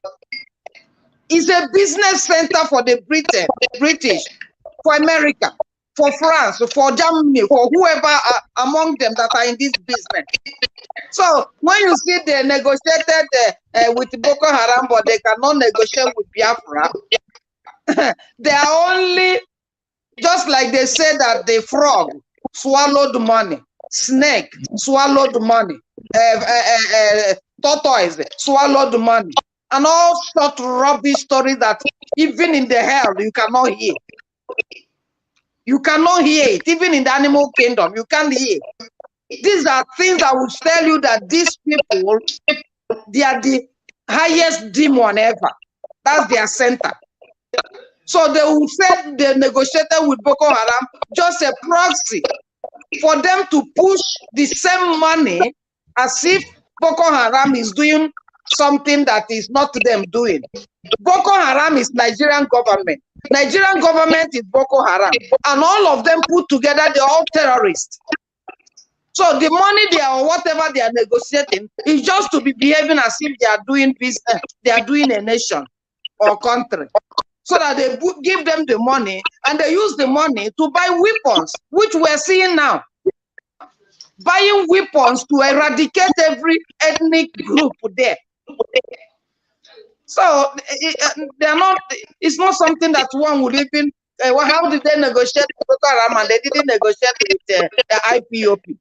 It's a business center for the British, for America, for France, for Germany, for whoever among them that are in this business. So when you see they negotiated with Boko Haram, but they cannot negotiate with Biafra, they are only, just like they say that the frog swallowed money, snake swallowed money, tortoise swallowed money, and all sorts of rubbish stories that even in the hell you cannot hear. You cannot hear it. Even in the animal kingdom, you can't hear. These are things that will tell you that these people, they are the highest demon ever. That's their center. So they will say they negotiated with Boko Haram, just a proxy for them to push the same money as if Boko Haram is doing something that is not them doing. Boko Haram is Nigerian government. Nigerian government is Boko Haram. And all of them put together, they're all terrorists. So the money they are, or whatever they are negotiating, is just to be behaving as if they are doing business, they are doing a nation or country. So that they give them the money and they use the money to buy weapons, which we're seeing now. Buying weapons to eradicate every ethnic group there. So they're not, it's not something that one would even, how did they negotiate with Boko Haram and they didn't negotiate with the IPOB?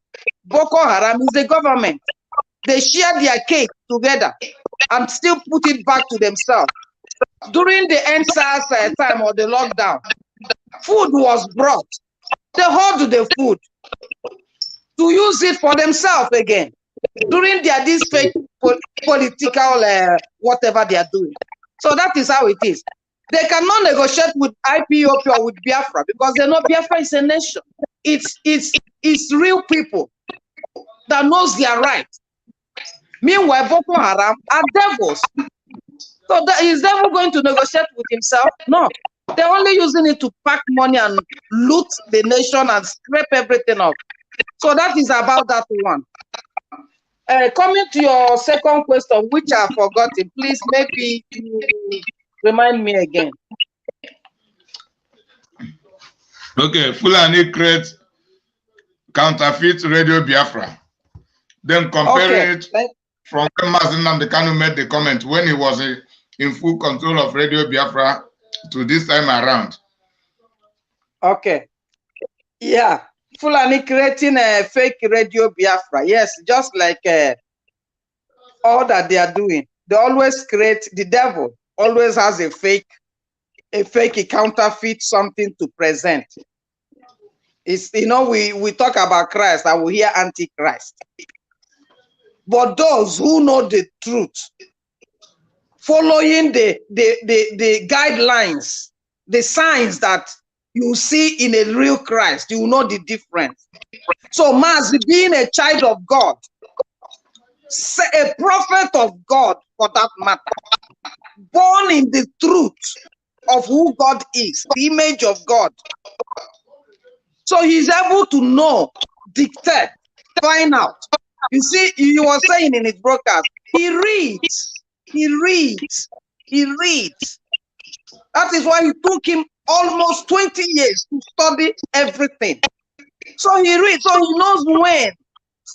Boko Haram is the government. They share their cake together and still put it back to themselves. During the NSAS time or the lockdown, food was brought. They hoard the food to use it for themselves again. During this fake political whatever they are doing. So that is how it is. They cannot negotiate with IPOB or with Biafra because they know Biafra is a nation. It's real people that knows their right. Meanwhile, Boko Haram are devils. So is devil going to negotiate with himself? No. They're only using it to pack money and loot the nation and scrape everything up. So that is about that one. Coming to your second question, which I forgot, please maybe you remind me again. Okay, Fulani create counterfeit Radio Biafra. Then compare it from when Mazi Nnamdi Kanu made the comment when he was in full control of Radio Biafra to this time around. Okay. Yeah. Fulani creating a fake Radio Biafra. Yes, just like all that they are doing. They always create, the devil always has a fake, counterfeit something to present. It's, you know, we talk about Christ and we hear Antichrist. But those who know the truth, following the guidelines, the signs that you see in a real Christ, you know the difference. So Mazi, being a child of God, a prophet of God for that matter, born in the truth of who God is, the image of God. So he's able to know, dictate, find out. You see, he was saying in his broadcast, he reads. That is why it took him almost 20 years to study everything. So he reads, so he knows when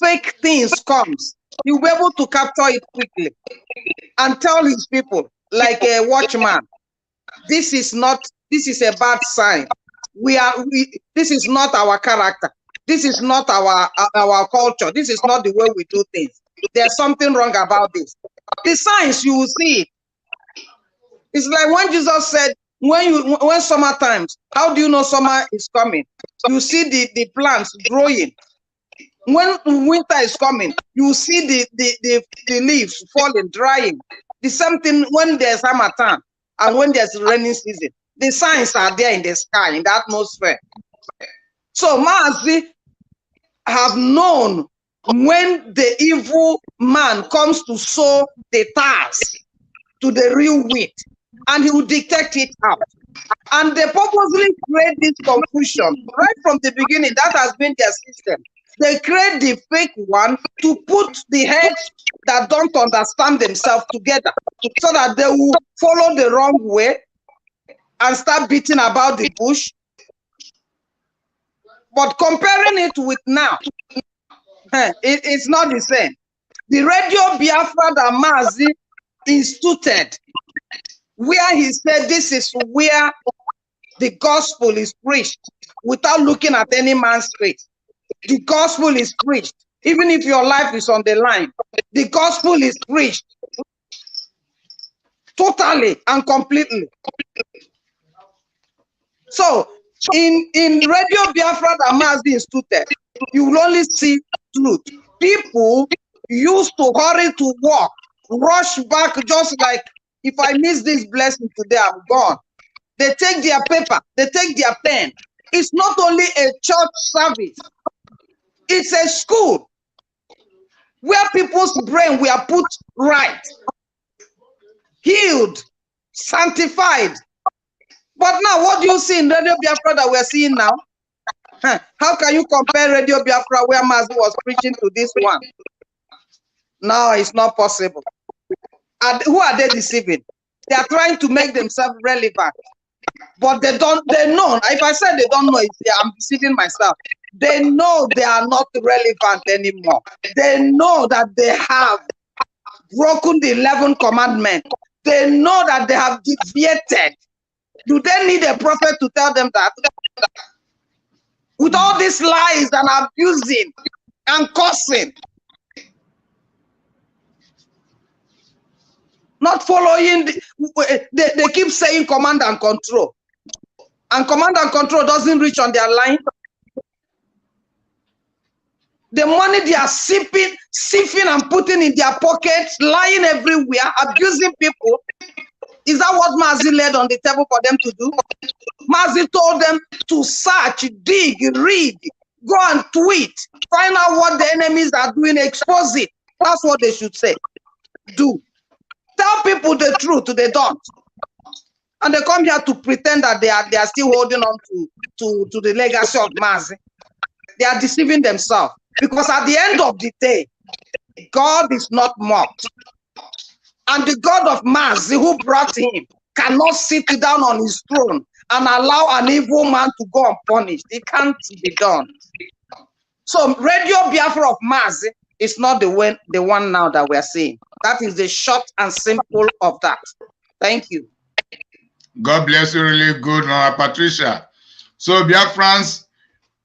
fake things comes. He'll be able to capture it quickly and tell his people, like a watchman, this is a bad sign. This is not our character. This is not our culture. This is not the way we do things. There's something wrong about this. The signs, you will see it. It's like when Jesus said, when summer times, how do you know summer is coming? You see the plants growing. When winter is coming, you see the leaves falling, drying. The same thing when there's summertime and when there's rainy season. The signs are there in the sky, in the atmosphere. So Mazi have known when the evil man comes to sow the tares to the real wheat, and he will detect it out. And they purposely create this confusion right from the beginning. That has been their system. They create the fake one to put the heads that don't understand themselves together so that they will follow the wrong way and start beating about the bush. But comparing it with now, it's not the same. The Radio Biafra that Mazi instituted, where he said this is where the gospel is preached without looking at any man's face. The gospel is preached, even if your life is on the line. The gospel is preached totally and completely. So in Radio Biafra that Mazi instituted, you will only see truth. People used to hurry to work rush back just like, if I miss this blessing today, I'm gone. They take their paper, they take their pen. It's not only a church service, it's a school where people's brain were put right, healed, sanctified. But now, what do you see in Radio Biafra that we're seeing now? How can you compare Radio Biafra where Mazi was preaching to this one? No, it's not possible. And who are they deceiving? They are trying to make themselves relevant. But they know. If I said they don't know, I'm deceiving myself. They know they are not relevant anymore. They know that they have broken the 11th commandment. They know that they have deviated. Do they need a prophet to tell them that? With all these lies and abusing and cursing, not following, they keep saying command and control. And command and control doesn't reach on their line. The money they are siphing and putting in their pockets, lying everywhere, abusing people. Is that what Mazi laid on the table for them to do? Mazi told them to search, dig, read, go and tweet, find out what the enemies are doing, expose it. That's what they should say. Do. Tell people the truth, they don't. And they come here to pretend that they are still holding on to the legacy of Mazi. They are deceiving themselves. Because at the end of the day, God is not mocked. And the God of Mazi who brought him cannot sit down on his throne and allow an evil man to go unpunished. It can't be done. So Radio Biafra of Mazi is not the one now that we're seeing. That is the short and simple of that. Thank you. God bless you, really good, Mama Patricia. So Biafrans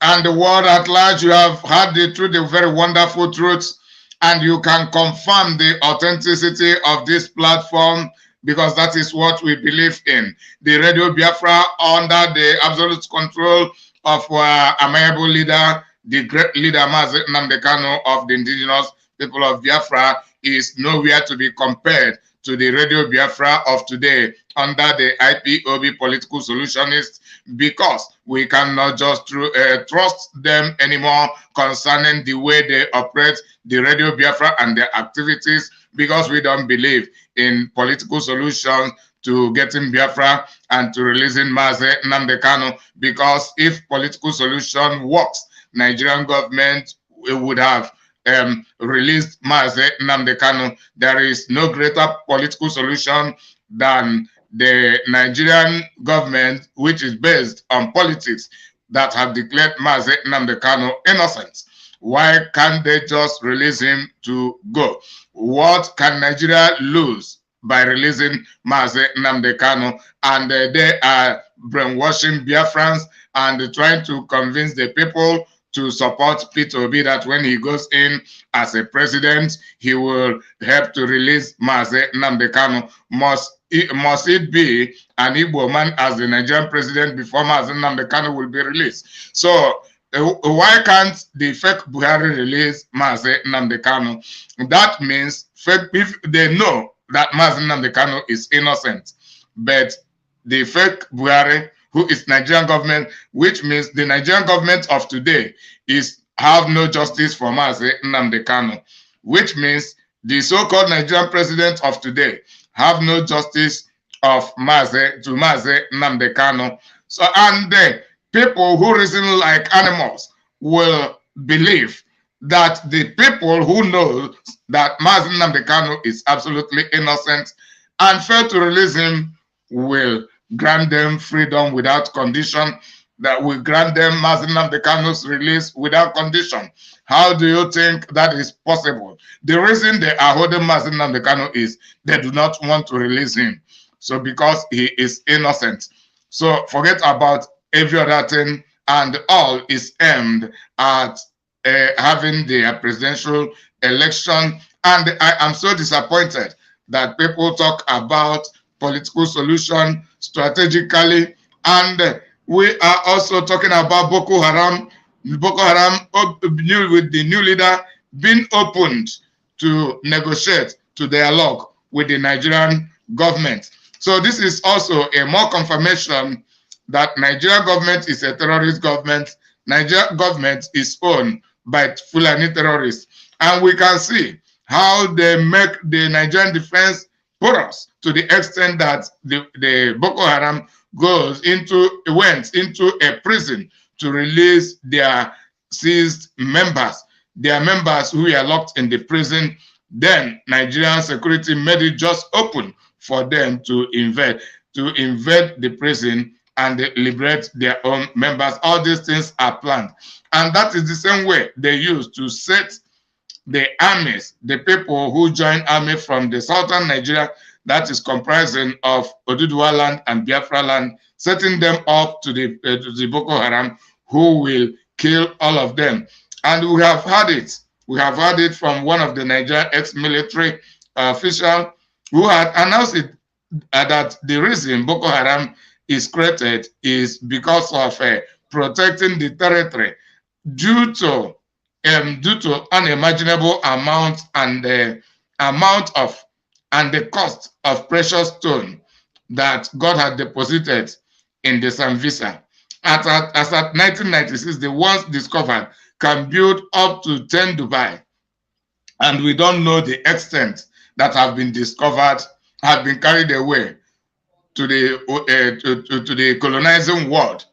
and the world at large, you have heard the truth, the very wonderful truths, and you can confirm the authenticity of this platform because that is what we believe in. The Radio Biafra, under the absolute control of our amiable leader, the great leader Mazi Nnamdi Kanu of the indigenous people of Biafra, is nowhere to be compared to the Radio Biafra of today under the IPOB political solutionists, because we cannot just trust them anymore concerning the way they operate the Radio Biafra and their activities, because we don't believe in political solutions to getting Biafra and to releasing Mazi Nnamdi Kanu, because if political solution works, Nigerian government would have released Mazi Nnamdi Kanu. There is no greater political solution than the Nigerian government, which is based on politics, that have declared Mazi Nnamdi Kanu innocent. Why can't they just release him to go? What can Nigeria lose by releasing Mazi Nnamdi Kanu? And they are brainwashing Biafrans and trying to convince the people to support Peter Obi, that when he goes in as a president, he will help to release Mazi Nnamdi Kanu. Must it be an Igbo man as the Nigerian president before Mazi Nnamdi Kanu will be released? So why can't the fake Buhari release Mazi Nnamdi Kanu? That means if they know that Mazi Nnamdi Kanu is innocent, but the fake Buhari, who is Nigerian government, which means the Nigerian government of today have no justice for Mazi Nnamdi Kanu, which means the so-called Nigerian president of today have no justice of Mazi Nnamdi Kanu. So, and the people who reason like animals will believe that the people who know that Mazi Nnamdi Kanu is absolutely innocent and fail to release him will grant them freedom without condition, that will grant them Mazi Nnamdi Kanu's release without condition. How do you think that is possible? The reason they are holding Mazi Nnamdi Kanu is they do not want to release him. So because he is innocent. So forget about every other thing, and all is aimed at having the presidential election. And I am so disappointed that people talk about political solution strategically, and we are also talking about Boko Haram. Boko Haram, with the new leader, being opened to negotiate to dialogue with the Nigerian government. So this is also a more confirmation that Nigeria government is a terrorist government. Nigeria government is owned by Fulani terrorists. And we can see how they make the Nigerian defense porous to the extent that the Boko Haram went into a prison to release their seized members, their members who were locked in the prison. Then Nigerian security made it just open for them to invade the prison and liberate their own members. All these things are planned. And that is the same way they use to set the armies, the people who join army from the southern Nigeria, that is comprising of Oduduwa land and Biafra land, setting them up to the Boko Haram, who will kill all of them. And we have had it. We have heard it from one of the Nigerian ex-military officials who had announced it, that the reason Boko Haram is created is because of protecting the territory due to unimaginable amount and the cost of precious stone that God had deposited in the Sambisa. As at 1996, the ones discovered can build up to 10 Dubai, and we don't know the extent that have been discovered, have been carried away to the colonizing world.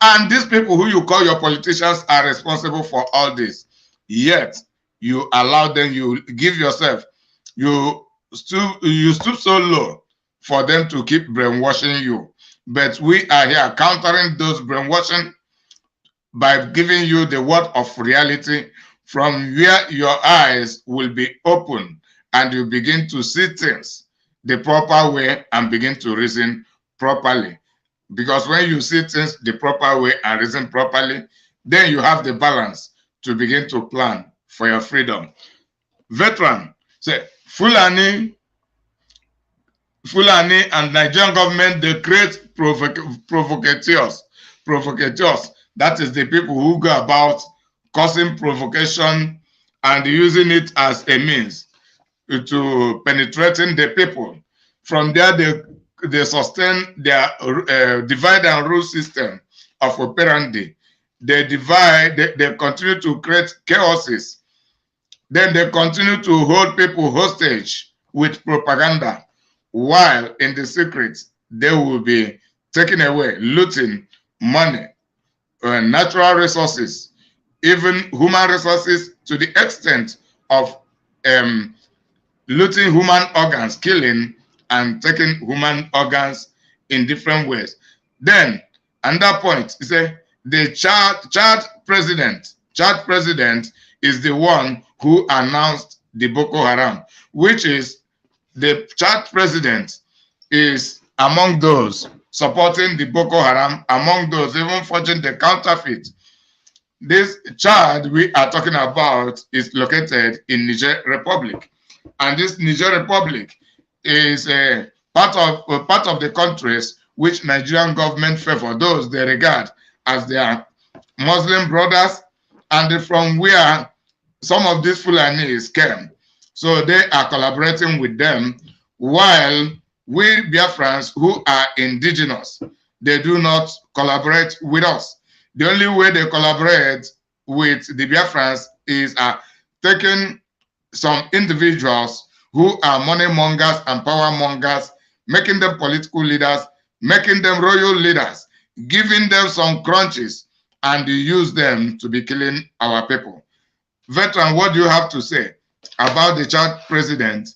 And these people who you call your politicians are responsible for all this. Yet you allow them, you give yourself, you stoop so low for them to keep brainwashing you. But we are here countering those brainwashing by giving you the word of reality, from where your eyes will be open and you begin to see things the proper way and begin to reason properly. Because when you see things the proper way and reason properly, then you have the balance to begin to plan for your freedom. Veteran say Fulani and Nigerian government, they create provocateurs. That is the people who go about causing provocation and using it as a means to penetrating the people. From there, they sustain their divide and rule system of operandi. They continue to create chaoses. Then they continue to hold people hostage with propaganda, while in the secret, they will be taking away, looting money, natural resources, even human resources, to the extent of looting human organs, killing and taking human organs in different ways. Then, another point is the Chad president is the one who announced the Boko Haram, which is the Chad president is among those supporting the Boko Haram, among those even forging the counterfeit. This Chad we are talking about is located in Niger Republic, and this Niger Republic is a part of the countries which Nigerian government favor, those they regard as their Muslim brothers, and from where some of these Fulanis came. So they are collaborating with them, while we Biafrans who are indigenous, they do not collaborate with us. The only way they collaborate with the Biafrans is taking some individuals who are money mongers and power mongers, making them political leaders, making them royal leaders, giving them some crunches, and use them to be killing our people. Veteran, what do you have to say about the Chad president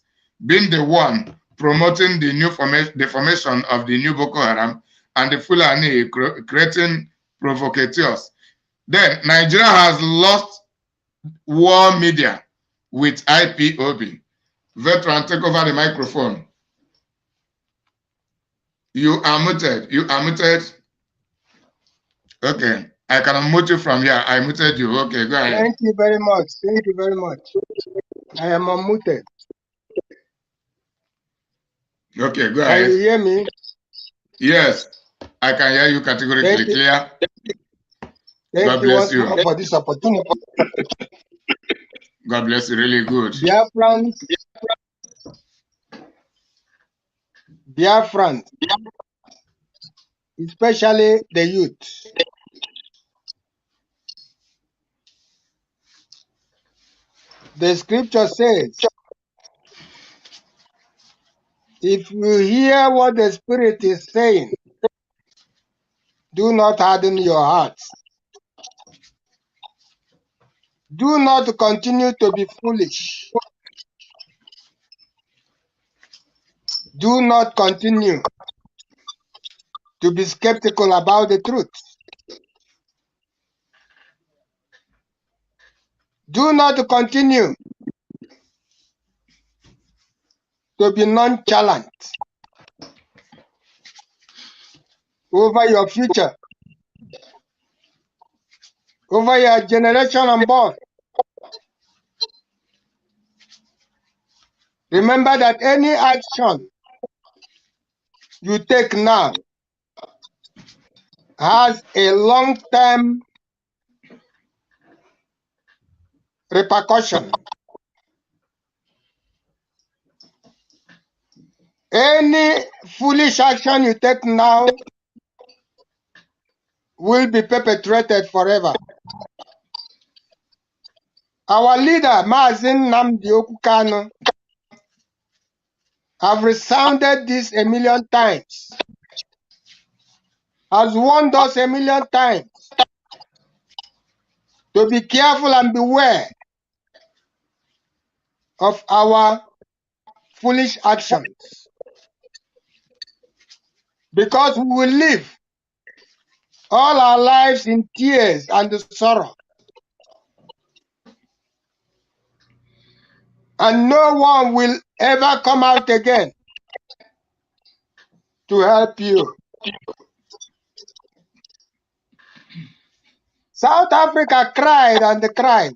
being the one promoting the formation of the new Boko Haram and the Fulani creating provocateurs? Then Nigeria has lost war media with IPOB. Veteran, take over the microphone. You are muted. You are muted. Okay. I can unmute you from here. I muted you. Okay, go ahead. Thank you very much. Thank you very much. I am unmuted. Okay, go ahead. Can you hear me? Yes, I can hear you categorically clear. God bless you for this opportunity. God bless you. Really good. Biafrans Biafrans, especially the youth. The scripture says, if you hear what the Spirit is saying, do not harden your hearts. Do not continue to be foolish. Do not continue to be skeptical about the truth. Do not continue to be nonchalant over your future, over your generation unborn. Remember that any action you take now has a long-term repercussion. Any foolish action you take now will be perpetrated forever. Our leader, Maazin Nnamdi Okukano, have resounded this a million times, has warned us a million times to be careful and beware of our foolish actions, because we will live all our lives in tears and sorrow, and no one will ever come out again to help you. South Africa cried and cried.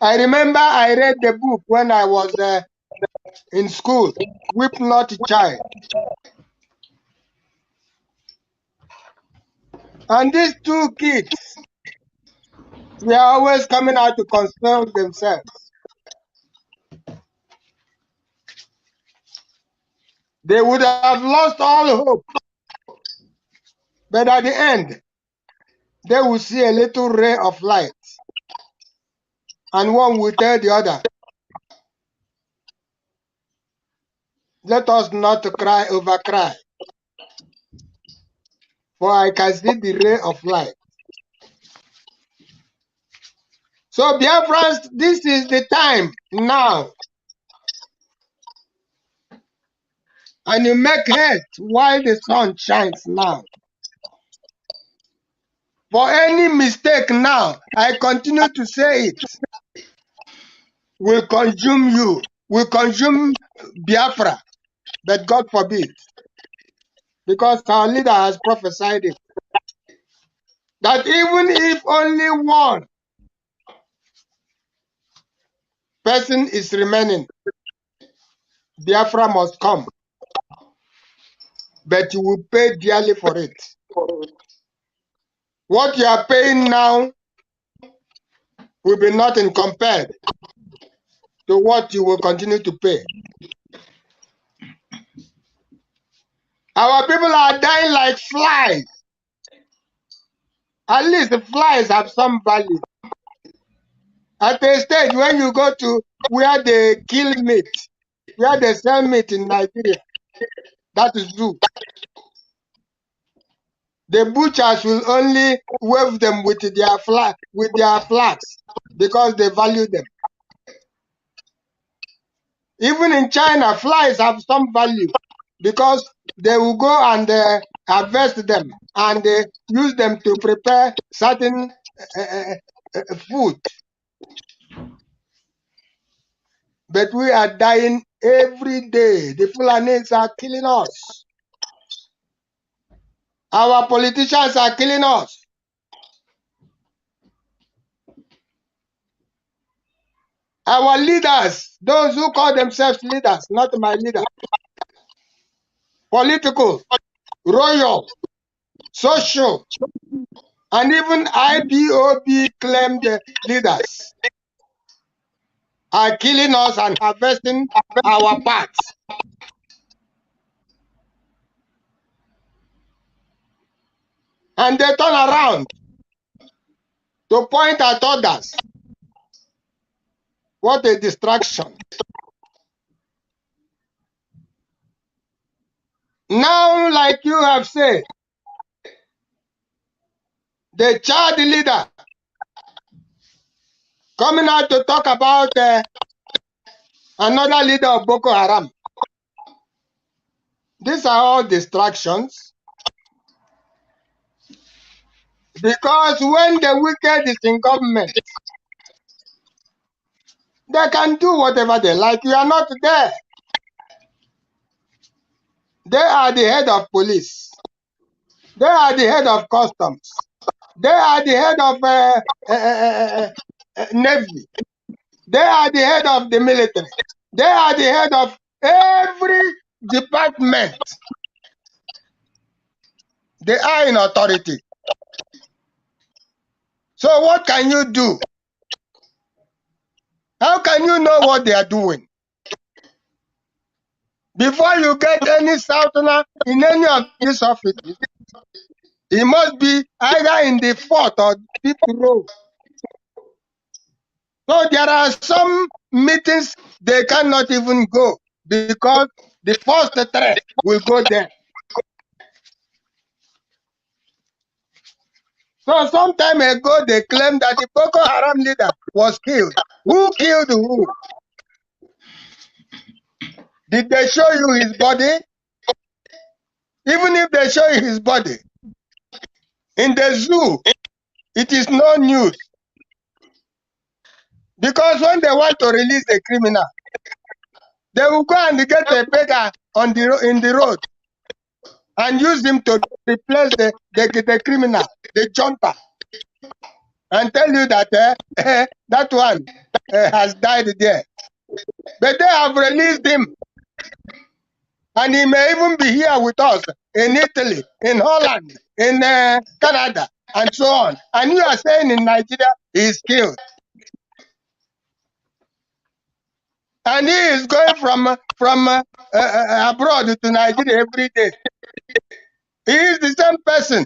I remember I read the book when I was in school, Weep Not Child. And these two kids were always coming out to console themselves. They would have lost all hope, but at the end, they will see a little ray of light, and one will tell the other, let us not cry over cry, for I can see the ray of light. So, dear friends, this is the time now. And you make haste while the sun shines now. For any mistake now, I continue to say it, will consume you, will consume Biafra, but God forbid, because our leader has prophesied it, that even if only one person is remaining, Biafra must come, but you will pay dearly for it. What you are paying now will be nothing compared to what you will continue to pay. Our people are dying like flies. At least the flies have some value. At a stage when you go to where they kill meat, where they sell meat in Nigeria, that is zoo. The butchers will only wave them with their flags because they value them. Even in China, flies have some value because they will go and harvest them and use them to prepare certain food. But we are dying every day. The Fulanis are killing us. Our politicians are killing us. Our leaders, those who call themselves leaders, not my leader, political, royal, social, and even IPOB claimed leaders are killing us and harvesting our parts. and they turn around to point at others. What a distraction. Now, like you have said, the child leader coming out to talk about another leader of Boko Haram. These are all distractions. Because when the wicked is in government, they can do whatever they like. You are not there. They are the head of police. They are the head of customs. They are the head of navy. They are the head of the military. They are the head of every department. They are in authority. So what can you do? How can you know what they are doing? Before you get any southerner in any of these offices, he must be either in the 4th or 5th row. So there are some meetings they cannot even go because the first threat will go there. So some time ago they claimed that the Boko Haram leader was killed. Who killed who? Did they show you his body? Even if they show you his body, in the zoo, it is no news. Because when they want to release a criminal, they will go and get a beggar in the road and use him to replace the criminal, the junta, and tell you that that one has died there. But they have released him. And he may even be here with us in Italy, in Holland, in Canada, and so on. And you are saying in Nigeria, he is killed. And he is going from abroad to Nigeria every day. He is the same person.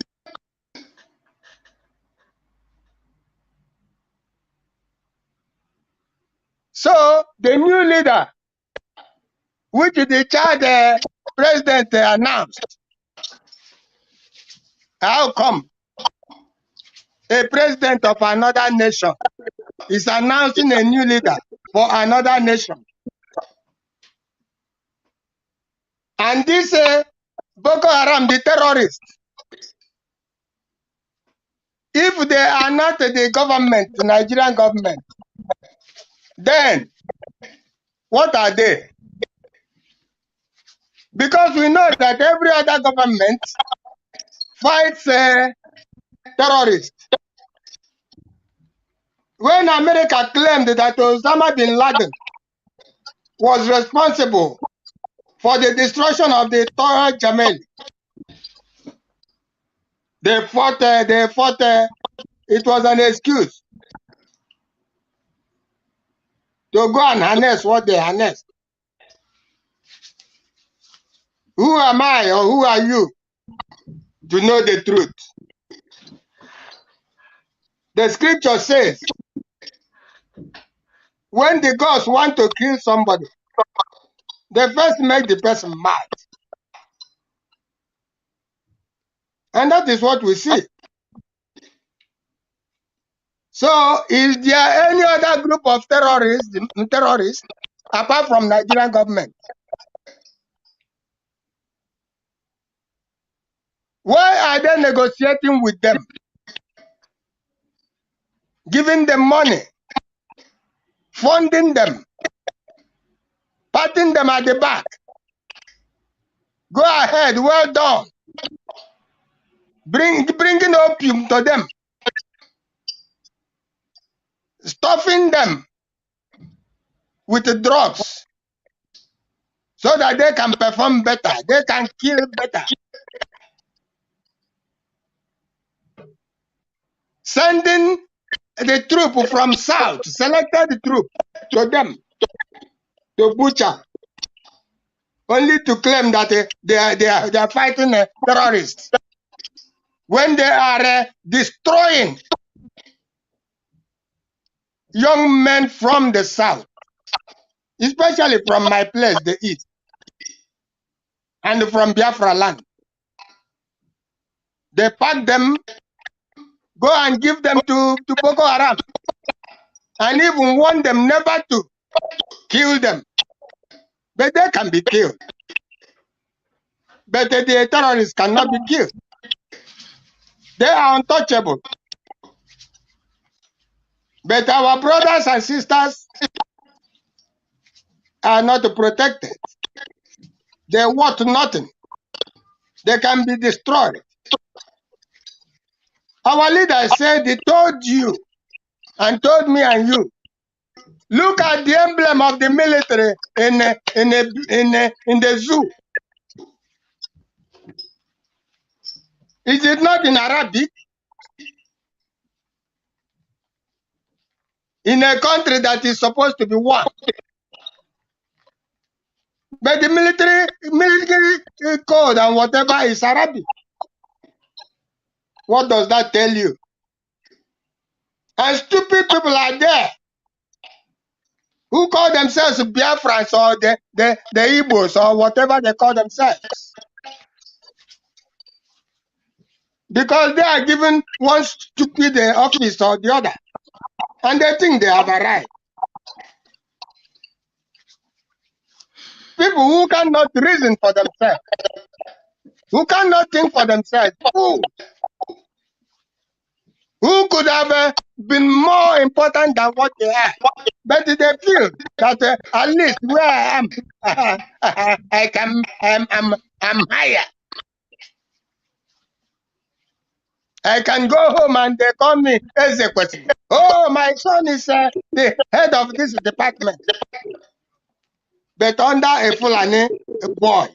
So the new leader, which the Chad president announced, how come a president of another nation is announcing a new leader for another nation? And this Boko Haram, the terrorists, if they are not the government, the Nigerian government, then what are they? Because we know that every other government fights terrorists. When America claimed that Osama bin Laden was responsible for the destruction of the Torah Jamel, they fought, it was an excuse to go and harness what they harnessed. Who am I or who are you to know the truth? The scripture says, when the gods want to kill somebody, they first make the person mad. And that is what we see. So is there any other group of terrorists apart from Nigerian government? Why are they negotiating with them? Giving them money, funding them, patting them at the back. Go ahead, well done. Bringing opium to them. Stuffing them with the drugs so that they can perform better, they can kill better. Sending the troop from south, selected troop to them, to butcher, only to claim that they are fighting terrorists. when they are destroying young men from the south, especially from my place, the east, and from Biafra land. They pack them, go and give them to Boko Haram, and even warn them never to kill them. But they can be killed. But the terrorists cannot be killed. They are untouchable. But our brothers and sisters are not protected. They want nothing. They can be destroyed. Our leaders said they told you and told me and you, look at the emblem of the military in the zoo. Is it not in Arabic? In a country that is supposed to be one. But the military code and whatever is Arabic. What does that tell you? And stupid people are there who call themselves Biafrans or the Igbos or whatever they call themselves. Because they are given one stupid office or the other. And they think they have arrived. People who cannot reason for themselves, who cannot think for themselves, who could have been more important than what they are. But they feel that at least where I am, I'm higher. I can go home and they call me Ezekwesi. Oh, my son is the head of this department. But under a Fulani boy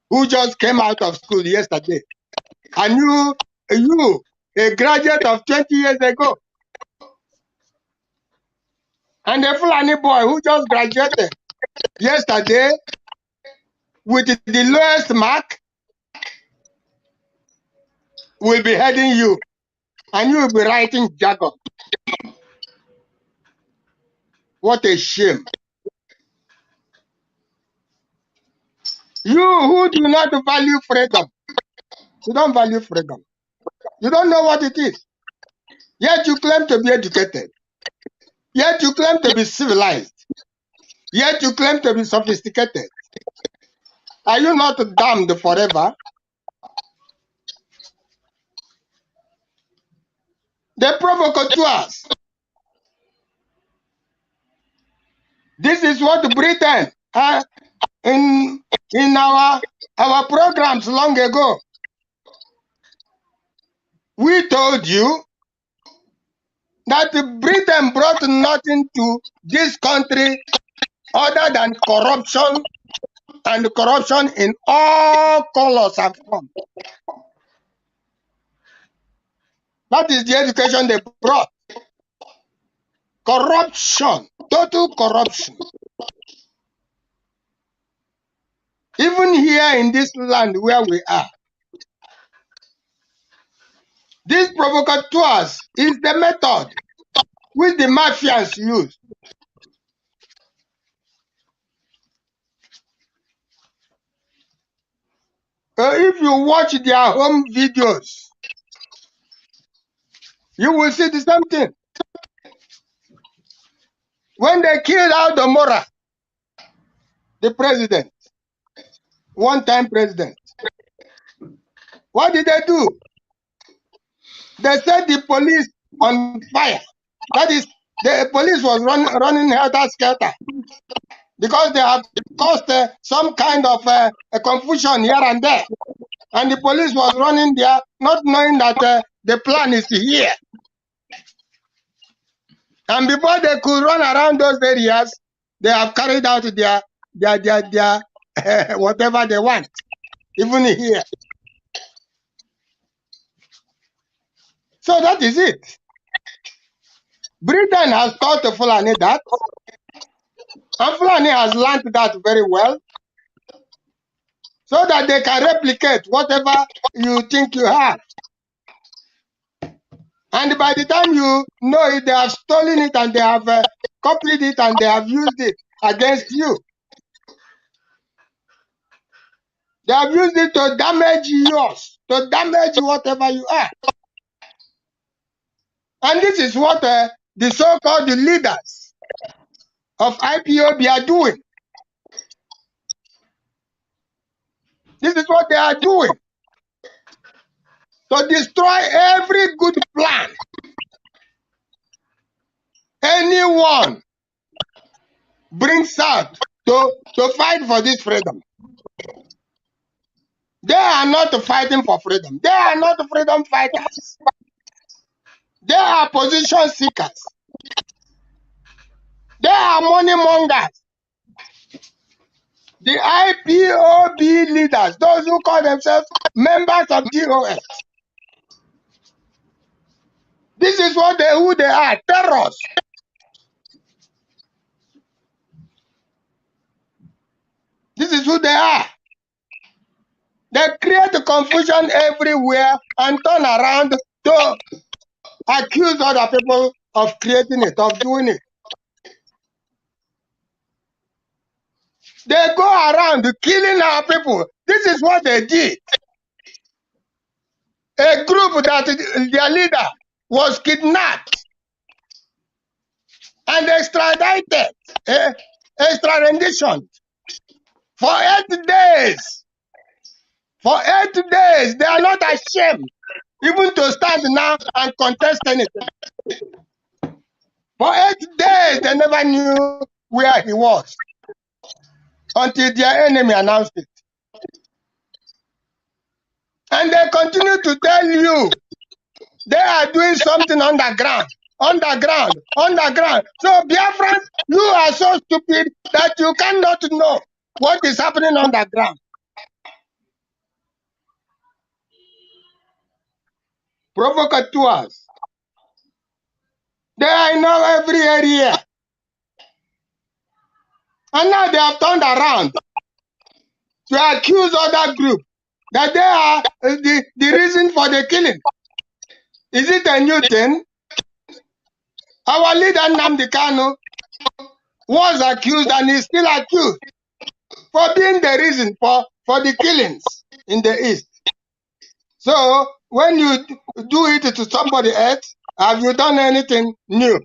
who just came out of school yesterday, and you, a graduate of 20 years ago, and a Fulani boy who just graduated yesterday with the lowest mark will be heading you, and you will be writing jargon. What a shame. You who do not value freedom, you don't value freedom. You don't know what it is. Yet you claim to be educated. Yet you claim to be civilized. Yet you claim to be sophisticated. Are you not damned forever? The provocateurs. This is what Britain, in our programs long ago, we told you that Britain brought nothing to this country other than corruption, and corruption in all colors and forms. That is the education they brought. Corruption, total corruption. Even here in this land where we are, these provocateurs is the method which the mafias use. If you watch their home videos, you will see the same thing. When they killed Aldo Mora, the president, one-time president, what did they do? They set the police on fire. That is, the police was running helter-skelter because they have caused some kind of a confusion here and there. And the police was running there, not knowing that the plan is here. And before they could run around those areas, they have carried out their whatever they want, even here. So that is it. Britain has taught Fulani that, and Fulani has learned that very well, so that they can replicate whatever you think you have. And by the time you know it, they have stolen it and they have copied it and they have used it against you. They have used it to damage yours, to damage whatever you are. And this is what the so-called leaders of IPOB are doing. This is what they are doing. To destroy every good plan. Anyone brings out to fight for this freedom. They are not fighting for freedom. They are not freedom fighters. They are position seekers. They are money mongers. The IPOB leaders, those who call themselves members of DOS. This is who they are, terrorists. This is who they are. They create confusion everywhere and turn around to accuse other people of creating it, of doing it. They go around killing our people. This is what they did. A group that their leader was kidnapped and extradited, extradition for 8 days. For 8 days, they are not ashamed even to stand now and contest anything. For 8 days, they never knew where he was until their enemy announced it. And they continue to tell you they are doing something underground. Underground. So, Biafrans, you are so stupid that you cannot know what is happening underground. Provocateurs. They are in every area. And now they have turned around to accuse other groups that they are the reason for the killing. Is it a new thing? Our leader Nnamdi Kanu was accused and is still accused for being the reason for the killings in the East. So when you do it to somebody else, have you done anything new?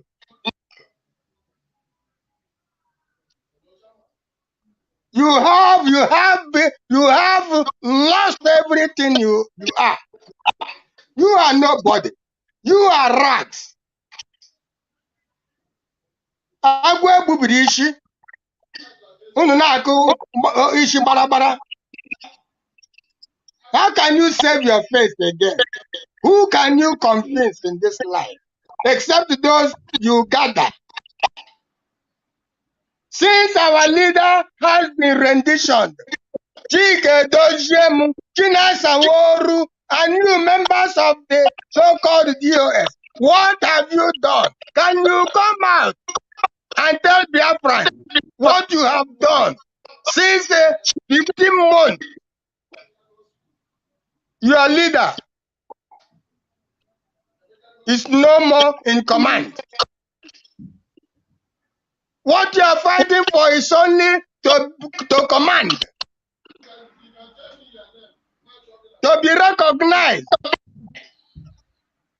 You have lost everything you are. You are nobody. You are rags. Agwa gbubiri ishi. Unu na-akụ ishi barabara. How can you save your face again? Who can you convince in this life? Except those you gather. Since our leader has been renditioned, Chike Doziem, Chinasa Woru, and you members of the so-called DOS, what have you done? Can you come out and tell Biafran what you have done since 15 months? Your leader is no more in command. What you are fighting for is only to command, to be recognized.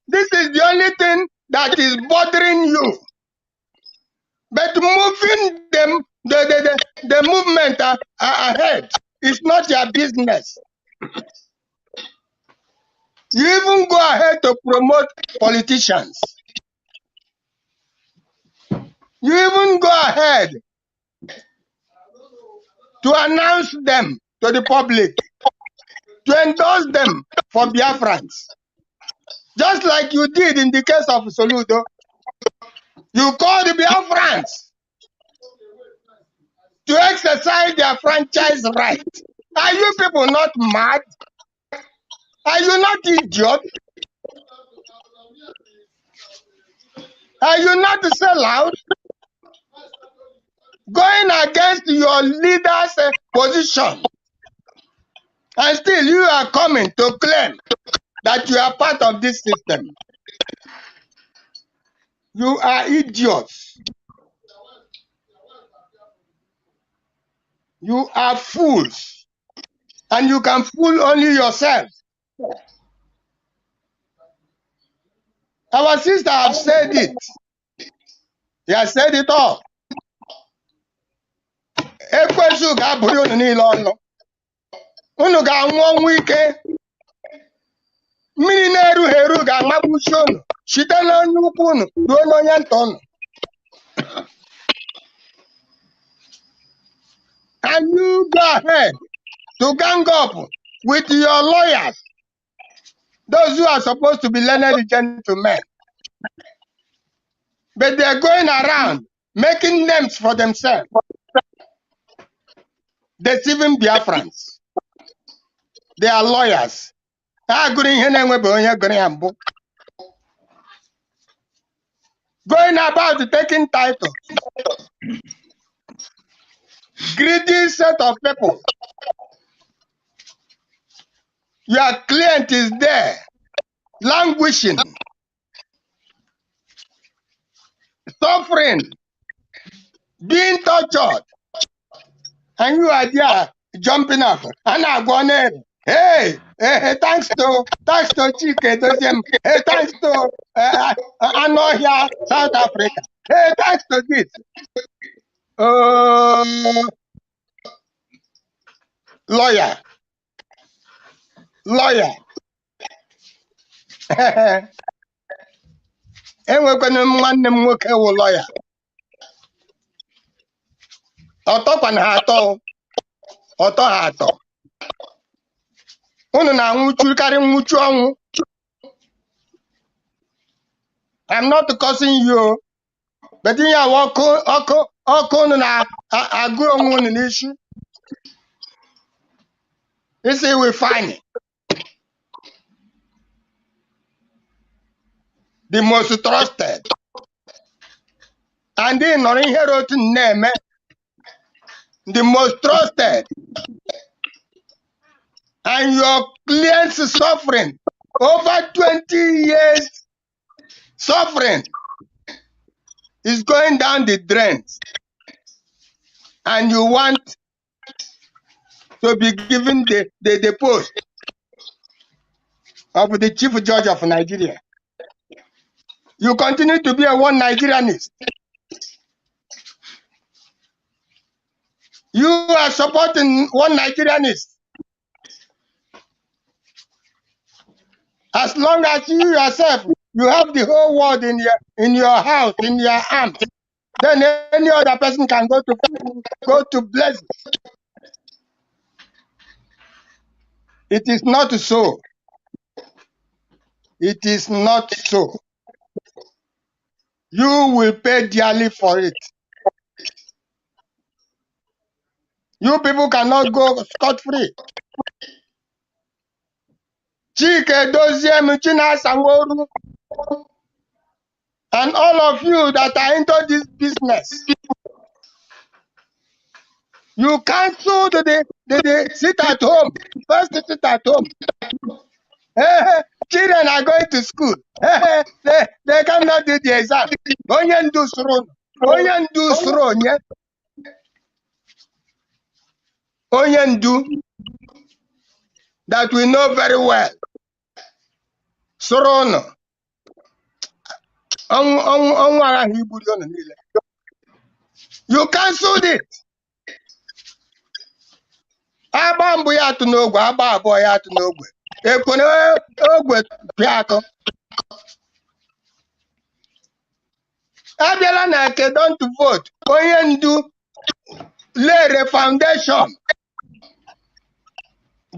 This is the only thing that is bothering you. But moving the movement ahead is not your business. You even go ahead to promote politicians. You even go ahead to announce them to the public, to endorse them for Biafrans. Just like you did in the case of Soludo. You called the Biafrans to exercise their franchise right. Are you people not mad? Are you not idiots? Are you not sellout? Going against your leader's position. And still you are coming to claim that you are part of this system. You are idiots. You are fools. And you can fool only yourself. Our sister have said it. He has said it all. Ekwensu ga-abụrụ unu niile ọnụ. Unu ga-anwụ ọnwụ ike. Mmiri na-erughị eru ga-amagbuchi unu site n'onye ukwu unu ruo n'onye nta unu. And you go ahead to gang up with your lawyers, those who are supposed to be learned gentlemen. But they're going around making names for themselves, deceiving Biafrans. They are lawyers. Going about taking titles. Greedy set of people. Your client is there, languishing, suffering, being tortured, and you are there jumping up and are going, hey, thanks to Chike Doziem, hey, thanks to Anohia, South Africa, hey, thanks to this. Lawyer. Enwekwana m nwanne m nwoke wụ lawyer. Ọtọkwana ha atọ. Ọtọ ha atọ. Unu na-anwụchu karị nwụchu ọnwụ. I'm not cursing you. But ihe a ọkụ unu na-agụ onwe unu n'isi. Isi we fine. The most trusted. And then nọrọ ihe otu name. The most trusted. And your clients suffering. Over 20 years suffering is going down the drains. And you want to be given the post of the Chief Judge of Nigeria. You continue to be a one Nigerianist. You are supporting one Nigerianist. As long as you yourself, you have the whole world in your house, in your arms, then any other person can go to blessings. It is not so. It is not so. You will pay dearly for it. You people cannot go scot-free. Chike Doziem, China Sanworu, and all of you that are into this business, you cancel the sit at home. First sit at home. Children are going to school. They cannot do the exam. Onyendu sron. Onyendu that we know very well. Sorono. You cancelled it. Abambu ya tu n'ogwe, aba abụọ ya tu n'ogwe. Ekwene ogwe piako. Abịala na nke don't vote. Onyendu Lere Foundation.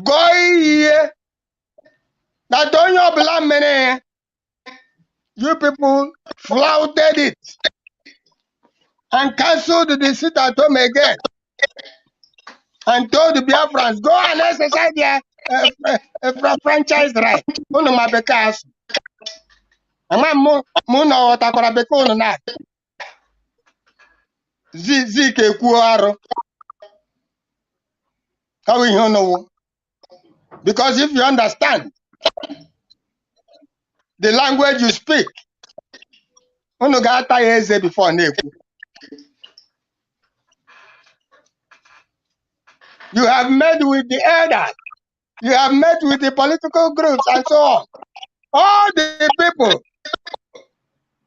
Go here. That onye ọbụla mere. You people flouted it and cancelled the sit at home again and told the Biafrans, go and exercise their franchise right. Unu ma bekee asụ. Ama mụ na ọtakwara bekee unu na Zik ekwuo arụ. How we ihe unu. Because if you understand the language you speak, Unu ga-ata ya eze before na-ekwu. You have met with the elders. You have met with the political groups and so on. All the people.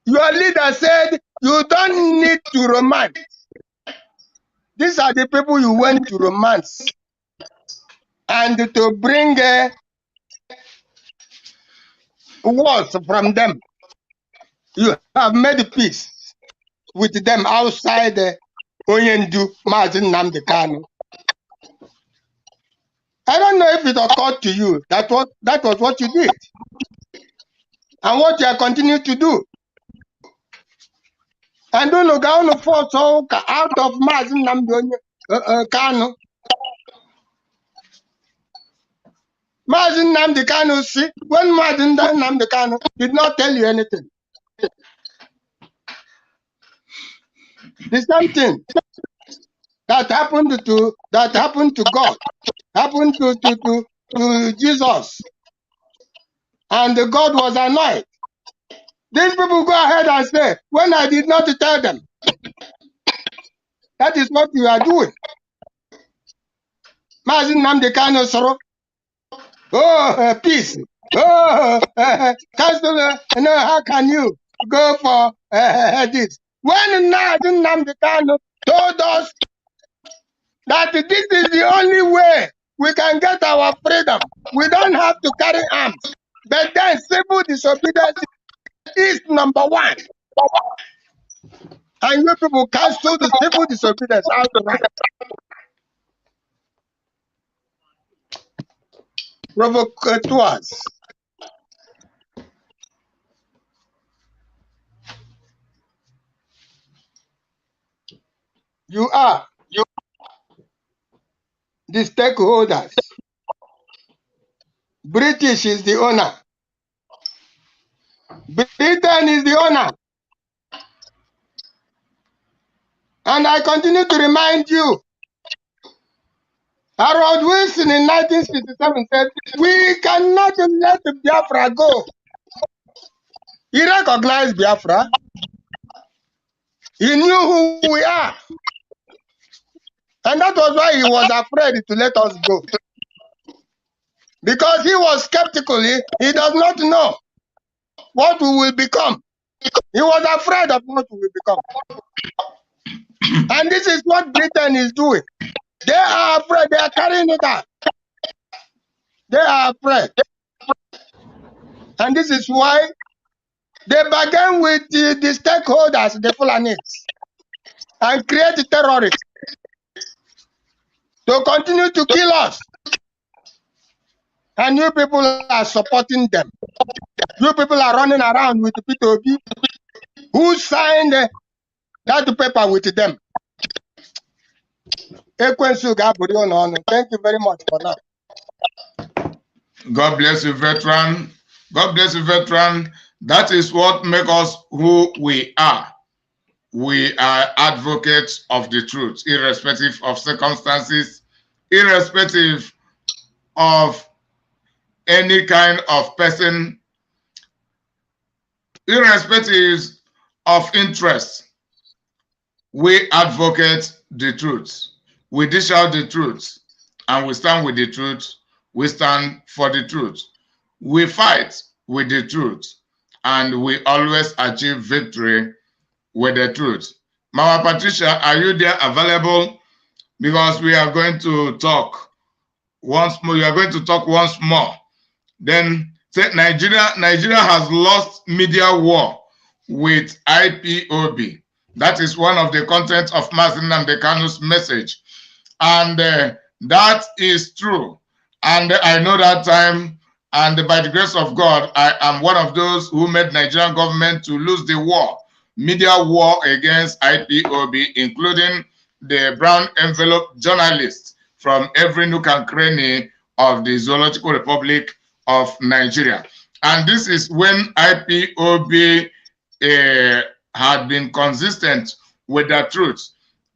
Your leader said you don't need to romance. These are the people you went to romance and to bring words from them. You have made peace with them outside Onyendu Mazin Nnamdi Kanu. I don't know if it occurred to you that was what you did and what you are continuing to do. And don't look down the force out of Mazin Nnamdi Kanu. Mazin Nnamdi Kanu, see, when Mazin Nnamdi Kanu did not tell you anything. The same thing that happened to God, happened to Jesus, and God was annoyed. These people go ahead and say, when I did not tell them. That is what you are doing. Mazin Nnamdi Kanu sorrow. Oh, peace. Oh, Councillor, how can you go for this? When Mazin Nnamdi Kanu told us that this is the only way we can get our freedom, we don't have to carry arms. But then civil disobedience is number one. And you people cancel the civil disobedience outright. Provocateurs. You are the stakeholders. British is the owner. Britain is the owner. And I continue to remind you, Harold Wilson in 1967 said, we cannot let Biafra go. He recognized Biafra. He knew who we are. And that was why he was afraid to let us go. Because he was skeptical. He does not know what we will become. He was afraid of what we will become. And this is what Britain is doing. They are afraid. They are carrying it out. They are afraid. And this is why they bargain with the stakeholders, the Fulanis, and create terrorists to continue to kill us. And you people are supporting them. You people are running around with the IPOB who signed that paper with them. Thank you very much for now. God bless you, veteran. God bless you, veteran. That is what makes us who we are. We are advocates of the truth, irrespective of circumstances, irrespective of any kind of person, irrespective of interest. We advocate the truth. We dish out the truth, and we stand with the truth. We stand for the truth. We fight with the truth, and we always achieve victory with the truth. Mama Patricia, are you there available? Because we are going to talk once more. You are going to talk once more. Then say Nigeria has lost media war with IPOB. That is one of the contents of Mazin Nnamdi Kanu's message. And that is true. And I know that time, and by the grace of God, I am one of those who made Nigerian government to lose the war, media war against IPOB, including the brown envelope journalists from every nook and cranny of the Zoological Republic of Nigeria. And this is when IPOB had been consistent with the truth.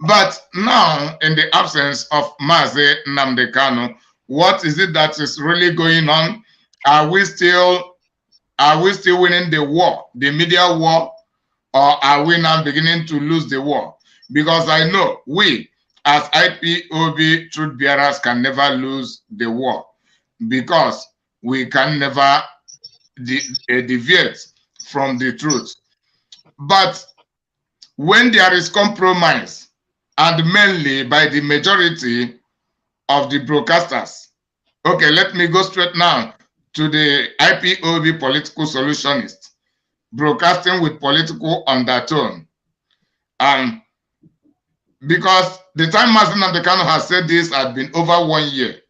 But now, in the absence of Mazin Nnamdi Kanu, what is it that is really going on? Are we still winning the war, the media war? Or are we now beginning to lose the war? Because I know we, as IPOB truth bearers, can never lose the war, because we can never deviate from the truth. But when there is compromise, and mainly by the majority of the broadcasters, okay, let me go straight now to the IPOB political solutionist, broadcasting with political undertone. Because the time Mazi Nnamdi Kanu has said this had been over 1 year,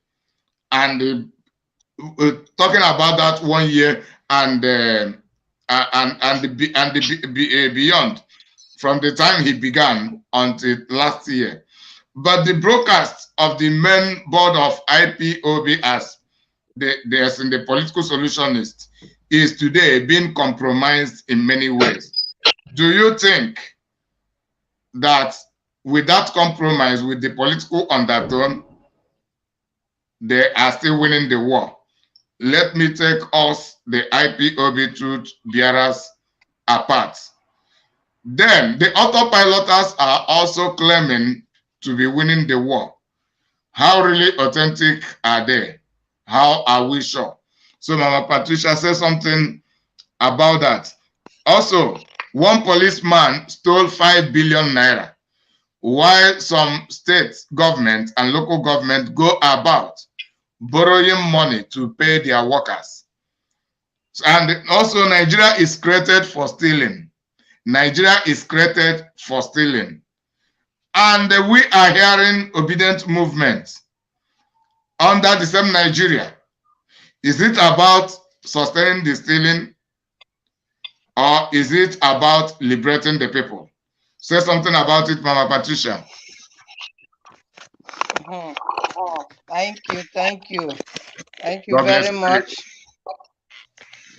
and talking about that 1 year and beyond, from the time he began until last year. But the broadcast of the main board of IPOB, as there's in the political solutionist, is today being compromised in many ways. Do you think that with that compromise, with the political undertone, they are still winning the war? Let me take us, the IPOB truth bearers, apart. Then the autopiloters are also claiming to be winning the war. How really authentic are they? How are we sure? So Mama Patricia said something about that. Also, one policeman stole 5 billion naira, while some state government and local government go about borrowing money to pay their workers. And also, Nigeria is created for stealing. Nigeria is created for stealing. And we are hearing obedient movement under the same Nigeria. Is it about sustaining the stealing, or is it about liberating the people? Say something about it, Mama Patricia. Thank you, thank you. Thank you God bless very you. much.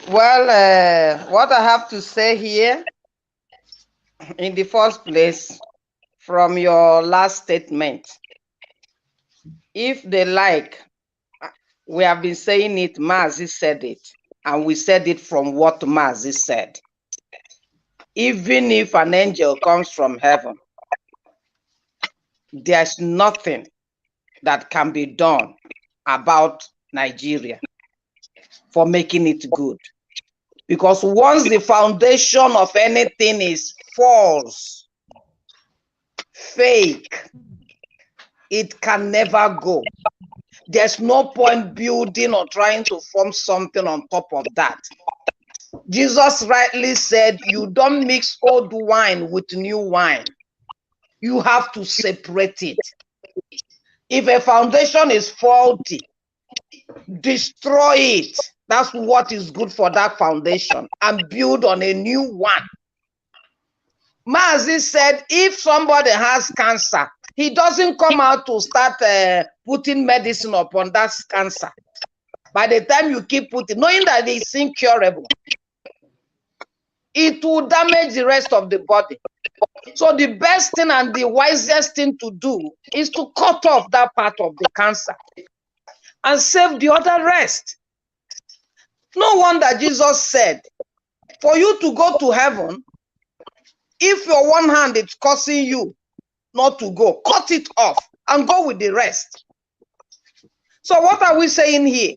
Well, what I have to say here, in the first place, from your last statement, if they like, we have been saying it, Mazi said it, and we said it from what Mazi said. Even if an angel comes from heaven, there's nothing that can be done about Nigeria for making it good. Because once the foundation of anything is false, fake, it can never go. There's no point building or trying to form something on top of that. Jesus rightly said, you don't mix old wine with new wine. You have to separate it. If a foundation is faulty, destroy it. That's what is good for that foundation, and build on a new one. Mazi said, if somebody has cancer, he doesn't come out to start putting medicine upon that cancer. By the time you keep putting, knowing that it's incurable, it will damage the rest of the body. So the best thing and the wisest thing to do is to cut off that part of the cancer and save the other rest. No wonder Jesus said, for you to go to heaven, if your one hand is causing you not to go, cut it off and go with the rest. So what are we saying here?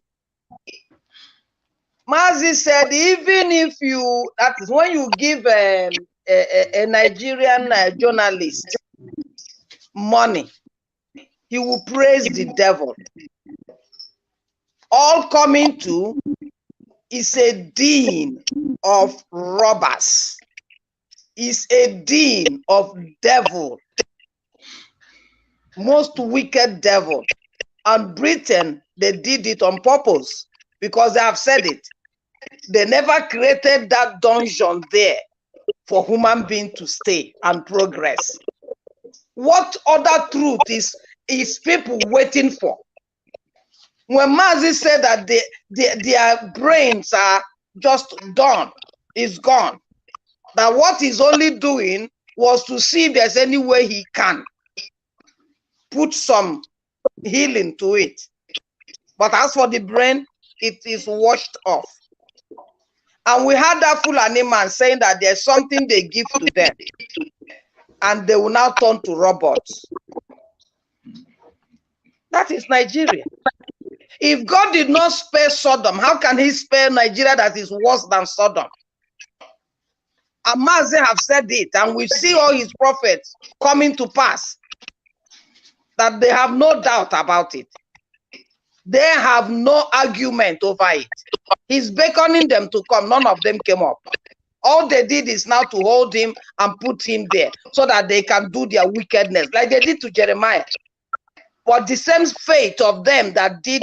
Mazi said, even if you, that is when you give a Nigerian journalist money, he will praise the devil. All coming to is a den of robbers, is a den of devil, most wicked devil. And Britain, they did it on purpose because they have said it. They never created that dungeon there for human being to stay and progress. What other truth is people waiting for? When Mazi said that their brains are just done, is gone, that what he's only doing was to see if there's any way he can put some healing to it. But as for the brain, it is washed off. And we had that Fulani man saying that there's something they give to them and they will now turn to robots. That is Nigeria. If God did not spare Sodom, how can he spare Nigeria that is worse than Sodom? Amaze have said it, and we see all his prophets coming to pass, that they have no doubt about it. They have no argument over it. He's beckoning them to come. None of them came up. All they did is now to hold him and put him there so that they can do their wickedness, like they did to Jeremiah. But the same fate of them that did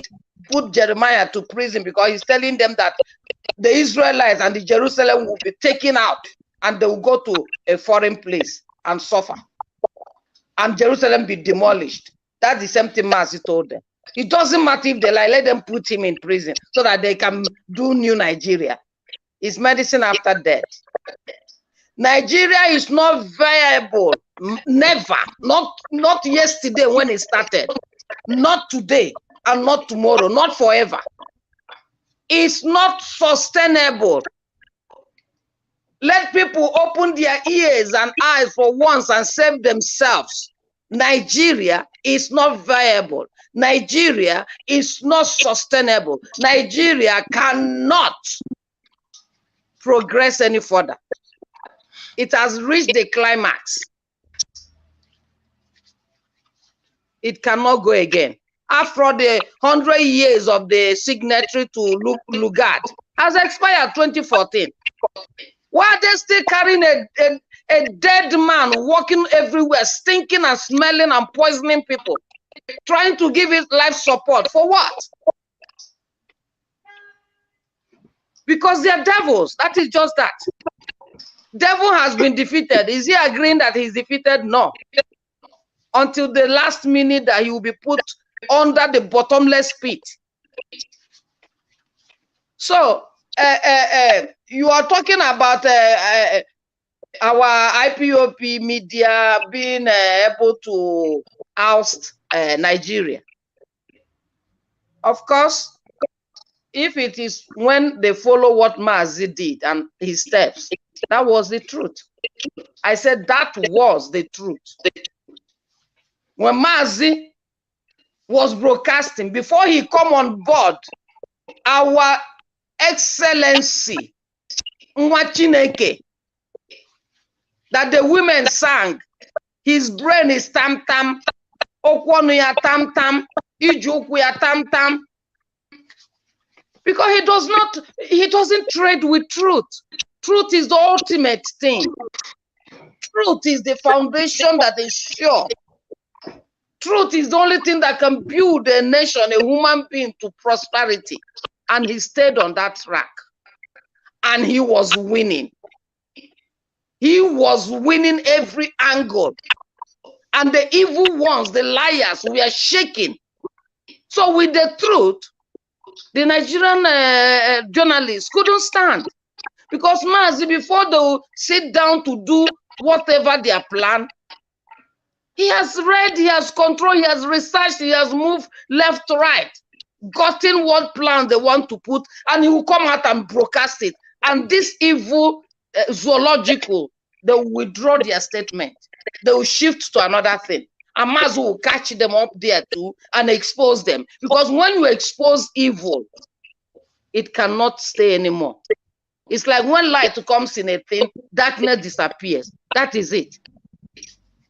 put Jeremiah to prison, because he's telling them that the Israelites and the Jerusalem will be taken out and they will go to a foreign place and suffer. And Jerusalem be demolished. That's the same thing Mazi told them. It doesn't matter if they lie, let them put him in prison so that they can do new Nigeria. It's medicine after death. Nigeria is not viable. Never. Not yesterday when it started. Not today and not tomorrow. Not forever. It's not sustainable. Let people open their ears and eyes for once and save themselves. Nigeria is not viable. Nigeria is not sustainable. Nigeria cannot progress any further. It has reached the climax. It cannot go again. After the 100 years of the signatory to Lugard has expired 2014. Why are they still carrying a dead man walking everywhere, stinking and smelling and poisoning people, trying to give it life support? For what? Because they are devils. That is just that. Devil has been defeated. Is he agreeing that he's defeated? No. Until the last minute that he will be put under the bottomless pit. So, you are talking about our IPOB media being able to oust Nigeria. Of course, if it is when they follow what Mazi did and his steps, that was the truth. I said that was the truth. When Mazi was broadcasting, before he come on board, our Excellency Nwachineke, that the women sang, his brain is tam tam, okwonu ya tam tam, ijuku ya tam tam, because he doesn't trade with truth. Truth is the ultimate thing. Truth is the foundation that is sure. Truth is the only thing that can build a nation, a human being, to prosperity. And he stayed on that track. And he was winning. He was winning every angle. And the evil ones, the liars, were shaking. So with the truth, the Nigerian journalists couldn't stand. Because Mazi, before they will sit down to do whatever their plan, he has read, he has controlled, he has researched, he has moved left to right, gotten what plan they want to put, and he will come out and broadcast it. And this evil zoological, they will withdraw their statement. They will shift to another thing. And Mazi will catch them up there too and expose them. Because when you expose evil, it cannot stay anymore. It's like when light comes in a thing, darkness disappears. That is it.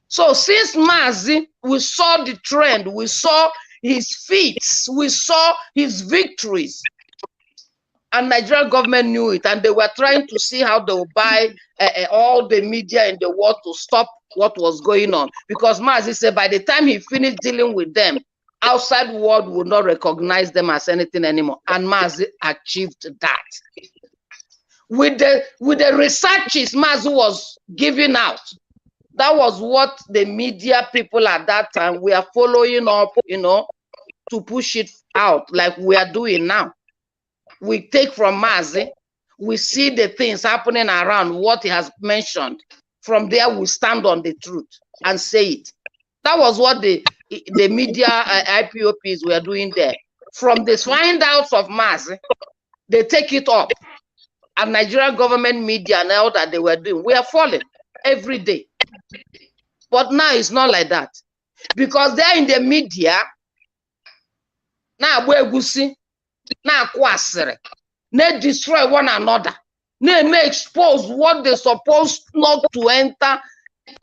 So since Mazi, we saw the trend, we saw his feats, we saw his victories, and Nigerian government knew it, and they were trying to see how they would buy all the media in the world to stop what was going on. Because Mazi said by the time he finished dealing with them, outside world would not recognize them as anything anymore. And Mazi achieved that. With the researches Mazi was giving out, that was what the media people at that time were following up, to push it out like we are doing now. We take from Mazi, we see the things happening around what he has mentioned. From there, we stand on the truth and say it. That was what the media IPOPs were doing there. From the find outs of Mazi, they take it up and Nigerian government media and all that they were doing, we are falling every day. But now it's not like that. Because they're in the media, now we're gussy, now kwasere, they destroy one another. They may expose what they're supposed not to enter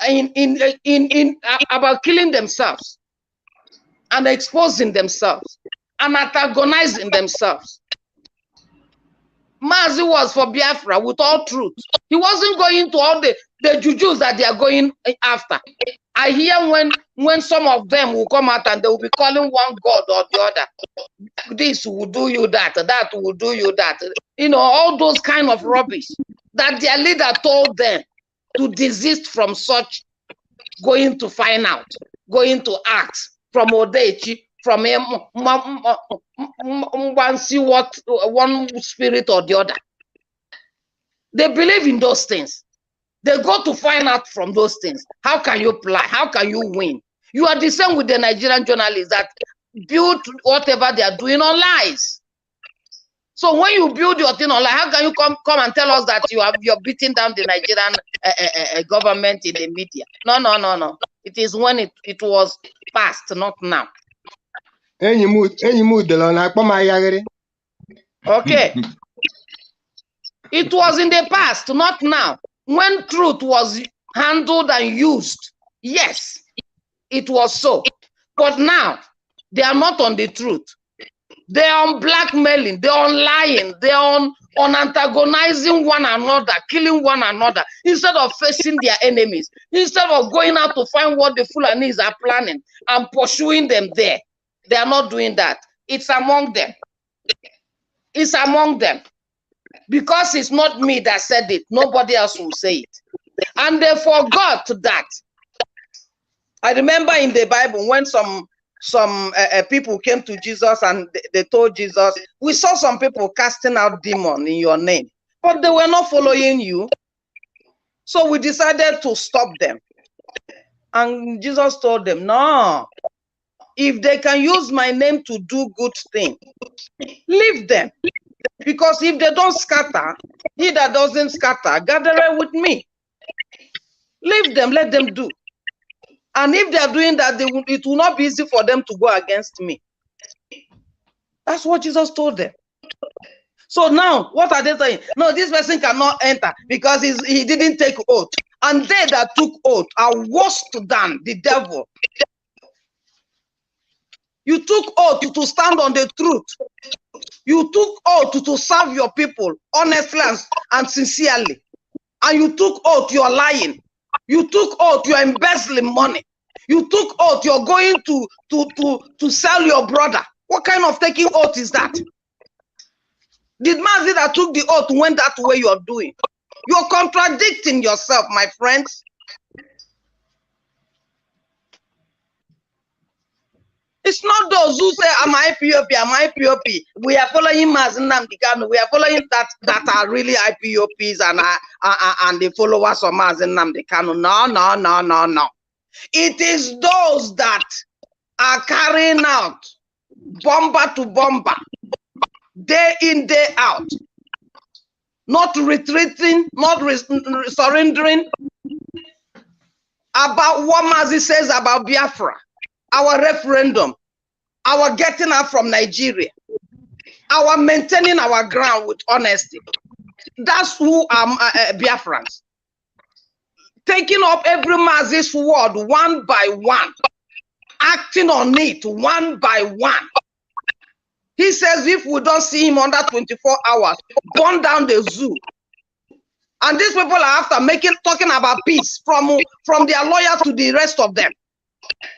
in about killing themselves and exposing themselves and antagonizing themselves. Mazi was for Biafra with all truth. He wasn't going to all the jujus that they are going after. I hear when some of them will come out and they will be calling one god or the other. This will do you that, that will do you that. You know, all those kind of rubbish that their leader told them to desist from such going to find out, going to ask from Odechi, from one see what one spirit or the other. They believe in those things. They go to find out from those things. How can you play? How can you win? You are the same with the Nigerian journalists that build whatever they are doing on lies. So when you build your thing on lies, how can you come and tell us that you're beating down the Nigerian government in the media? No. It is when it was past, not now. Okay. It was in the past, not now. When truth was handled and used, yes, it was so. But now, they are not on the truth. They are on blackmailing, they are on lying, they are on antagonizing one another, killing one another, instead of facing their enemies, instead of going out to find what the Fulanis are planning and pursuing them there. They are not doing that. It's among them. It's among them. Because it's not me that said it, nobody else will say it. And they forgot that. I remember in the Bible when some people came to Jesus and they told Jesus, we saw some people casting out demons in your name, but they were not following you. So we decided to stop them. And Jesus told them, no, if they can use my name to do good things, leave them. Because if they don't scatter, he that doesn't scatter, gather with me. Leave them, let them do. And if they are doing that, it will not be easy for them to go against me. That's what Jesus told them. So now, what are they saying? No, this person cannot enter because he didn't take oath. And they that took oath are worse than the devil. You took oath to stand on the truth. You took oath to serve your people honestly and sincerely. And you took oath you're lying. You took oath you're embezzling money. You took oath you're going to sell your brother. What kind of taking oath is that? Did Mazi that took the oath went that way you're doing? You're contradicting yourself, my friends. It's not those who say, am IPOB, am IPOB. We are following Mazi Nnamdi Kanu. We are following that are really IPOBs and the followers of Mazi Nnamdi Kanu. No. It is those that are carrying out bomber to bomber, day in, day out, not retreating, not surrendering. About what Mazi says about Biafra, our referendum, our getting out from Nigeria, our maintaining our ground with honesty. That's who are Biafrans. Taking up every Mazi's word one by one, acting on it one by one. He says if we don't see him under 24 hours, burn down the zoo. And these people are after talking about peace from their lawyer to the rest of them.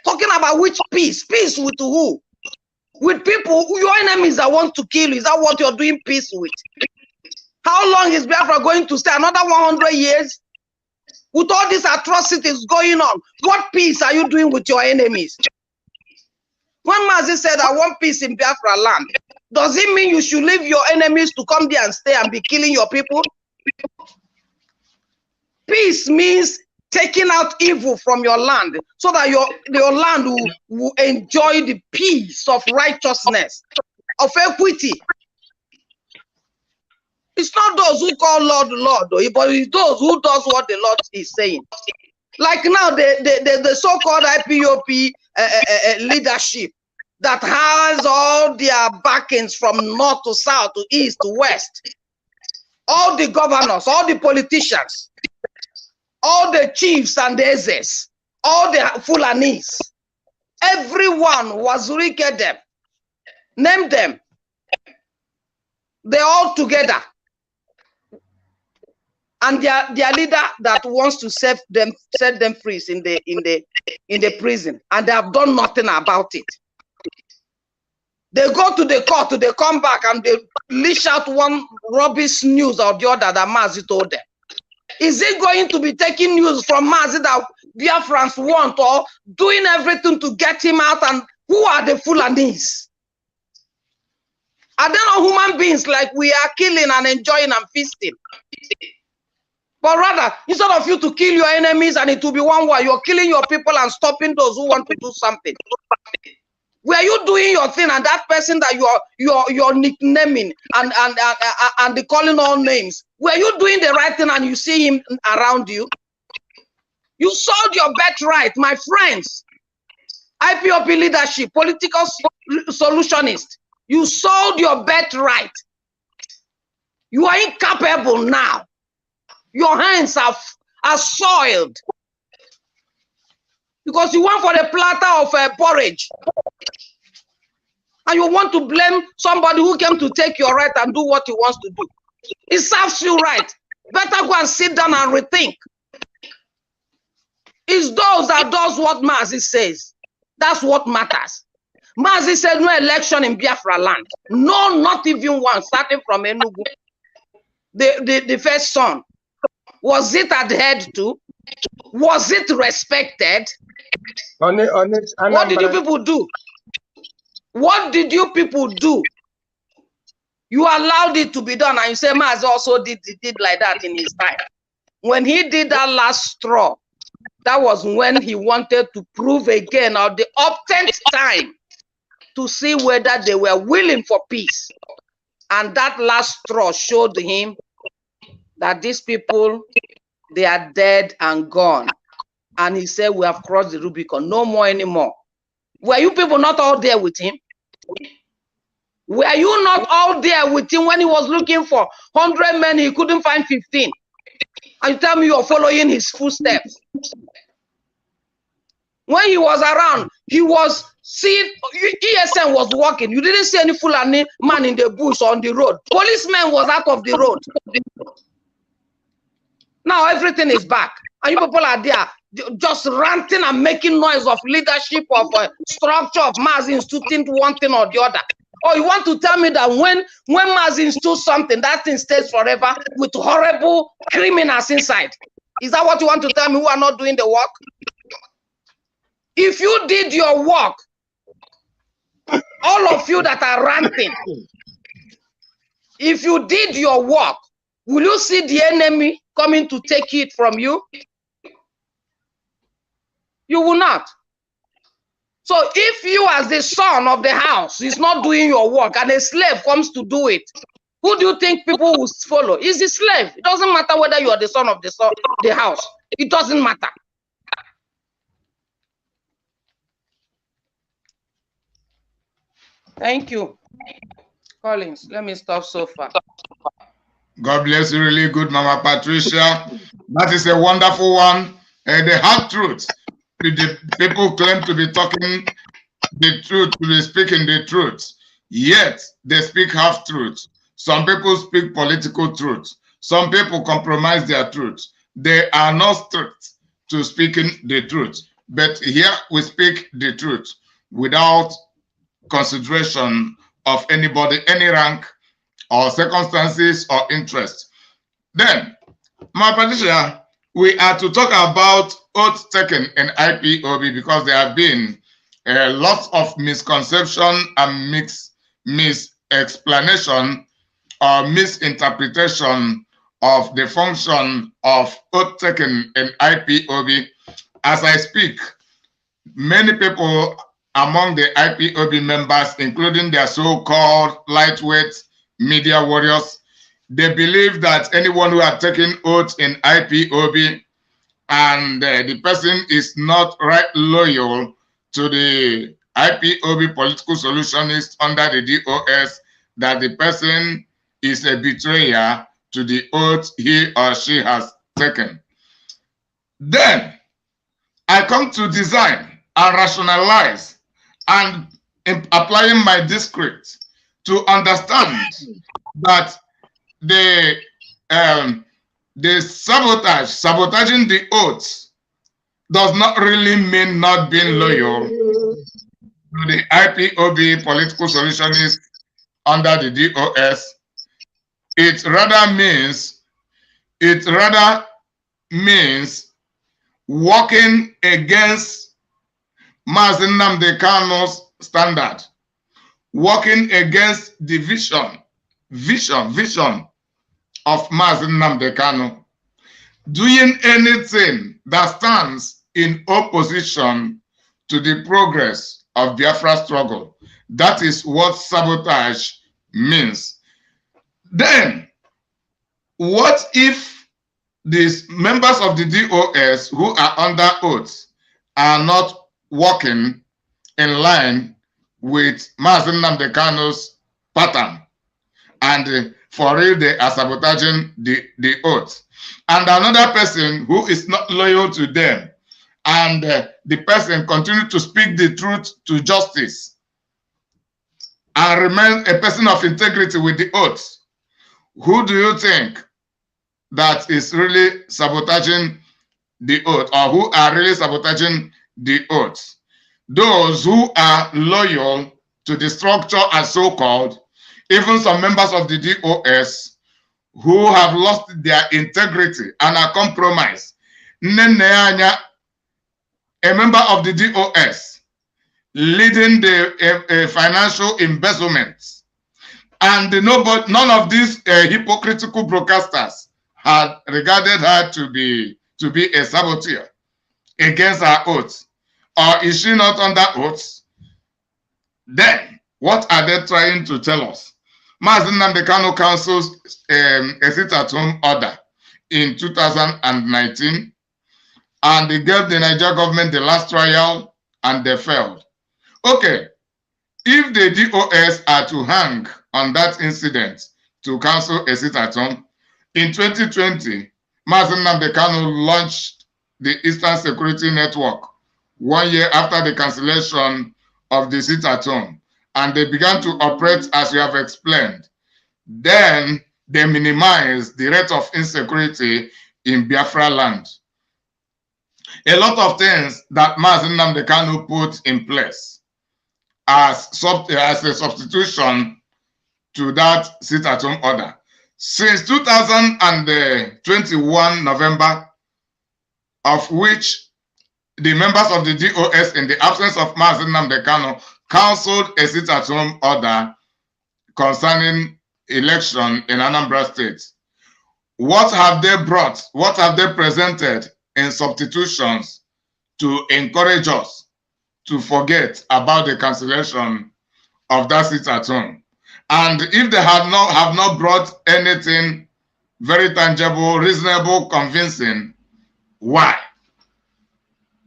Talking about which peace? Peace with who? With people, your enemies that want to kill you. Is that what you're doing peace with? How long is Biafra going to stay? Another 100 years? With all these atrocities going on, what peace are you doing with your enemies? When Mazi said, I want peace in Biafra land, does it mean you should leave your enemies to come there and stay and be killing your people? Peace means taking out evil from your land so that your land will enjoy the peace of righteousness, of equity. It's not those who call Lord, Lord, but it's those who does what the Lord is saying. Like now, the so-called IPOB leadership that has all their backings from north to south to east to west, all the governors, all the politicians, all the chiefs and the Ezes, all the Fulanis, everyone was wicked them. Name them. They're all together. And their leader that wants to set them free in the prison, and they have done nothing about it. They go to the court, they come back and they leash out one rubbish news or the other that Mazi told them. Is it going to be taking news from Mazi that Biafrans want, or doing everything to get him out? And who are the Fulanis? Are they not human beings like we are, killing and enjoying and feasting? But rather, instead of you to kill your enemies and it will be one war, you're killing your people and stopping those who want to do something. Were you doing your thing, and that person that you're nicknaming and calling all names, were you doing the right thing and you see him around you? You sold your birthright, my friends. IPOB leadership, political solutionist. You sold your birthright. You are incapable now. Your hands are soiled because you went for the platter of porridge, and you want to blame somebody who came to take your right and do what he wants to do. It serves you right. Better go and sit down and rethink. It's those that does what Mazi says. That's what matters. Mazi said no election in Biafra land. No, not even one, starting from Enugu. The first son. Was it adhered to? Was it respected? What did you people do? What did you people do? You allowed it to be done, and you say Mazi also did like that in his time. When he did that last straw, that was when he wanted to prove again, or the uptenth time, to see whether they were willing for peace. And that last straw showed him that these people, they are dead and gone. And he said, we have crossed the Rubicon, no more anymore. Were you people not all there with him? Were you not all there with him when he was looking for 100 men, he couldn't find 15? And you tell me you're following his footsteps. When he was around, he was seeing, ESN was walking. You didn't see any Fulani man in the bush or on the road. Policeman was out of the road. Now everything is back, and you people are there just ranting and making noise of leadership, of structure, of Mazi instituting one thing or the other. Or you want to tell me that when Mazi institutes something, that thing stays forever with horrible criminals inside? Is that what you want to tell me, who are not doing the work? If you did your work, all of you that are ranting, if you did your work, will you see the enemy coming to take it from you? You will not. So if you, as the son of the house, is not doing your work and a slave comes to do it, who do you think people will follow? Is the slave. It doesn't matter whether you are the son of the house. It doesn't matter. Thank you. Collins, let me stop so far. God bless you, really good, Mama Patricia. That is a wonderful one. The hard truth. The people claim to be talking the truth, to be speaking the truth. Yet, they speak half truth. Some people speak political truth. Some people compromise their truth. They are not strict to speaking the truth. But here we speak the truth without consideration of anybody, any rank, or circumstances, or interest. Then, my Patricia, we are to talk about oath taken in IPOB, because there have been lots of misconception and mis-explanation or misinterpretation of the function of oath taken in IPOB. As I speak, many people among the IPOB members, including their so-called lightweight media warriors, they believe that anyone who had taken oath in IPOB and the person is not loyal to the IPOB political solutionist under the DOS, that the person is a betrayer to the oath he or she has taken. Then I come to design and rationalize and applying my discrete to understand that the sabotaging the oath does not really mean not being loyal to the IPOB political solutionist under the DOS. It rather means working against Mazi Nnamdi Kanu's standard, working against the vision of Mazi Nnamdi Kanu, doing anything that stands in opposition to the progress of Biafra struggle. That is what sabotage means. Then, what if these members of the DOS who are under oath are not working in line with Mazi Nnamdi Kanu's pattern, and for real they are sabotaging the oath, and another person who is not loyal to them, and the person continue to speak the truth to justice and remain a person of integrity with the oath? Who do you think that is really sabotaging the oath, or who are really sabotaging the oath? Those who are loyal to the structure as so-called, even some members of the DOS who have lost their integrity and are compromised. A member of the DOS leading the financial embezzlement, and none of these hypocritical broadcasters had regarded her to be a saboteur against her oath. Or is she not under oath? Then what are they trying to tell us? Mazi Nnamdi Kanu cancels a sit-at-home order in 2019, and they gave the Nigeria government the last trial and they failed. Okay, if the DOS are to hang on that incident to cancel a sit-at-home, in 2020, Mazi Nnamdi Kanu launched the Eastern Security Network 1 year after the cancellation of the sit-at-home, and they began to operate as we have explained. Then they minimized the rate of insecurity in Biafra land. A lot of things that Mazi Nnamdi Kanu put in place as a substitution to that sit-at-home order. Since 2021 November, of which the members of the DOS, in the absence of Mazi Nnamdi Kanu, cancelled a sit-at-home order concerning election in Anambra State. What have they brought? What have they presented in substitutions to encourage us to forget about the cancellation of that sit-at-home? And if they have not brought anything very tangible, reasonable, convincing, why?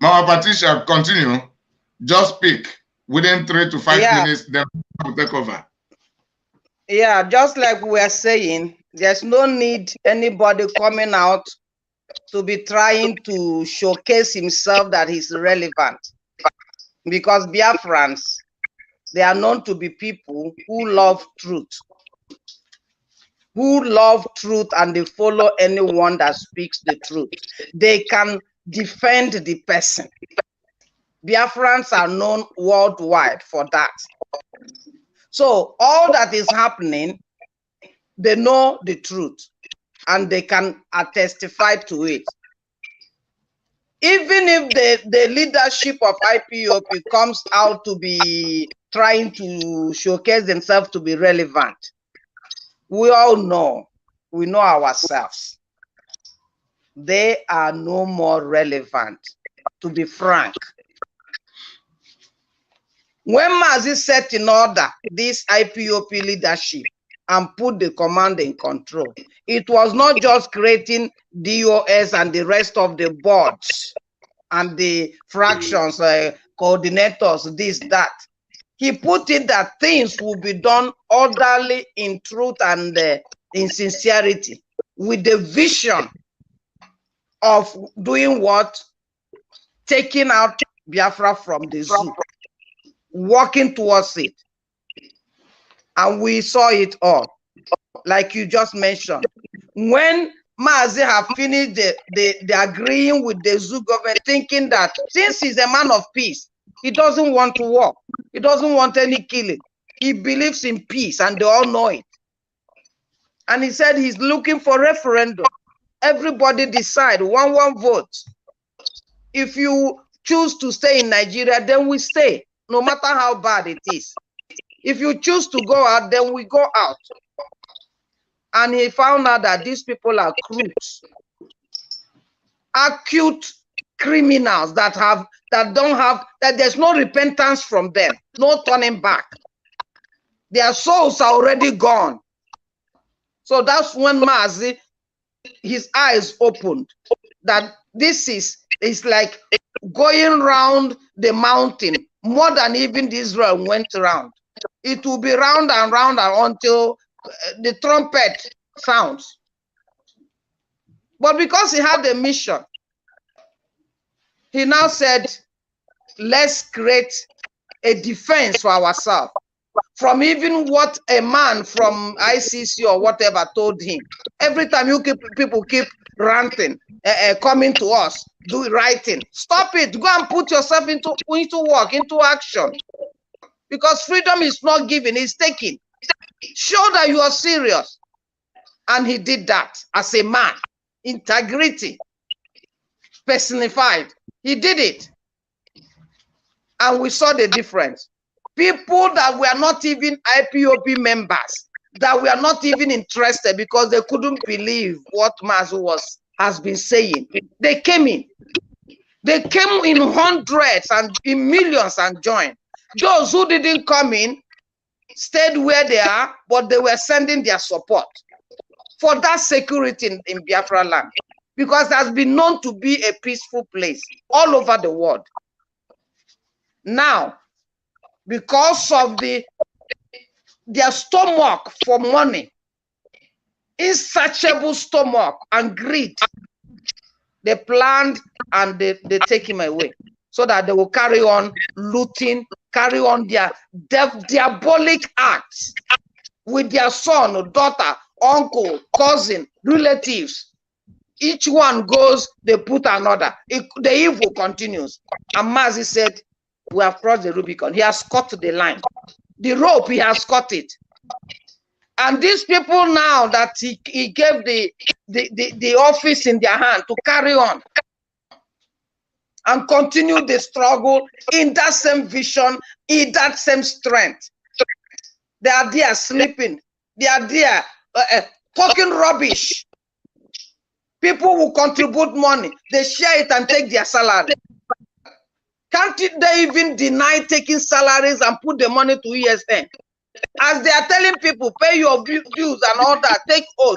Mama Patricia, continue. Just speak. Within 3 to 5 minutes, then we'll take over. Yeah, just like we were saying, there's no need anybody coming out to be trying to showcase himself that he's relevant. Because Biafrans, they are known to be people who love truth. Who love truth, and they follow anyone that speaks the truth. They can defend the person. Biafrans are known worldwide for that. So all that is happening, they know the truth and they can testify to it. Even if the leadership of IPOB comes out to be trying to showcase themselves to be relevant, we all know, we know ourselves. They are no more relevant, to be frank. When Mazi set in order this IPOB leadership, and put the command and control. It was not just creating DOS and the rest of the boards and the fractions, coordinators, this, that. He put it that things will be done orderly, in truth, and in sincerity, with the vision of doing what? Taking out Biafra from the zoo, working towards it. And we saw it all, like you just mentioned. When Mazi have finished the agreeing with the zoo government, thinking that since he's a man of peace, he doesn't want to war. He doesn't want any killing. He believes in peace, and they all know it. And he said he's looking for referendum. Everybody decide, one vote. If you choose to stay in Nigeria, then we stay, no matter how bad it is. If you choose to go out, then we go out. And he found out that these people are crooks, acute criminals that there's no repentance from them, no turning back. Their souls are already gone. So that's when Mazi, his eyes opened, that this is like going round the mountain more than even Israel went around. It will be round and round until the trumpet sounds. But because he had a mission, he now said, let's create a defense for ourselves from even what a man from ICC or whatever told him. Every time people keep ranting, coming to us, writing, stop it, go and put yourself into work, into action. Because freedom is not given, it's taken. Show that you are serious. And he did that as a man. Integrity personified. He did it. And we saw the difference. People that were not even IPOB members, that were not even interested because they couldn't believe what Mazi has been saying. They came in. They came in hundreds and in millions and joined. Those who didn't come in stayed where they are, but they were sending their support for that security in Biafra land, because it has been known to be a peaceful place all over the world. Now, because of their stomach for money, insatiable stomach and greed, they planned and they take him away so that they will carry on looting, carry on their diabolic acts with their son, daughter, uncle, cousin, relatives. Each one goes, they put another. The evil continues. And Mazi said, we have crossed the Rubicon. He has cut the line. The rope, he has cut it. And these people now that he gave the office in their hand to carry on and continue the struggle in that same vision, in that same strength. They are there sleeping. They are there talking rubbish. People will contribute money. They share it and take their salary. Can't they even deny taking salaries and put the money to ESN? As they are telling people, pay your dues and all that, take oath.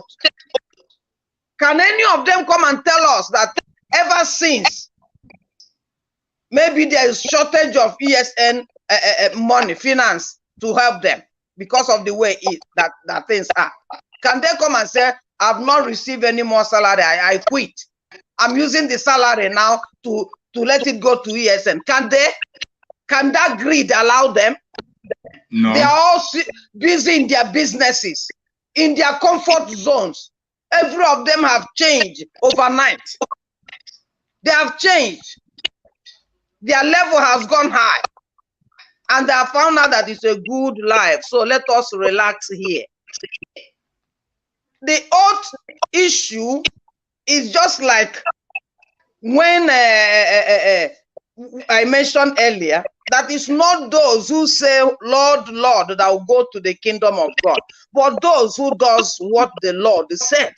Can any of them come and tell us that ever since, maybe there is shortage of ESN money, finance to help them because of the way that things are? Can they come and say, I've not received any more salary, I quit. I'm using the salary now to let it go to ESN. Can they? Can that greed allow them? No. They are all busy in their businesses, in their comfort zones. Every of them have changed overnight. They have changed. Their level has gone high. And they have found out that it's a good life. So let us relax here. The oath issue is just like when I mentioned earlier, that is not those who say, Lord, Lord, that will go to the kingdom of God, but those who does what the Lord said.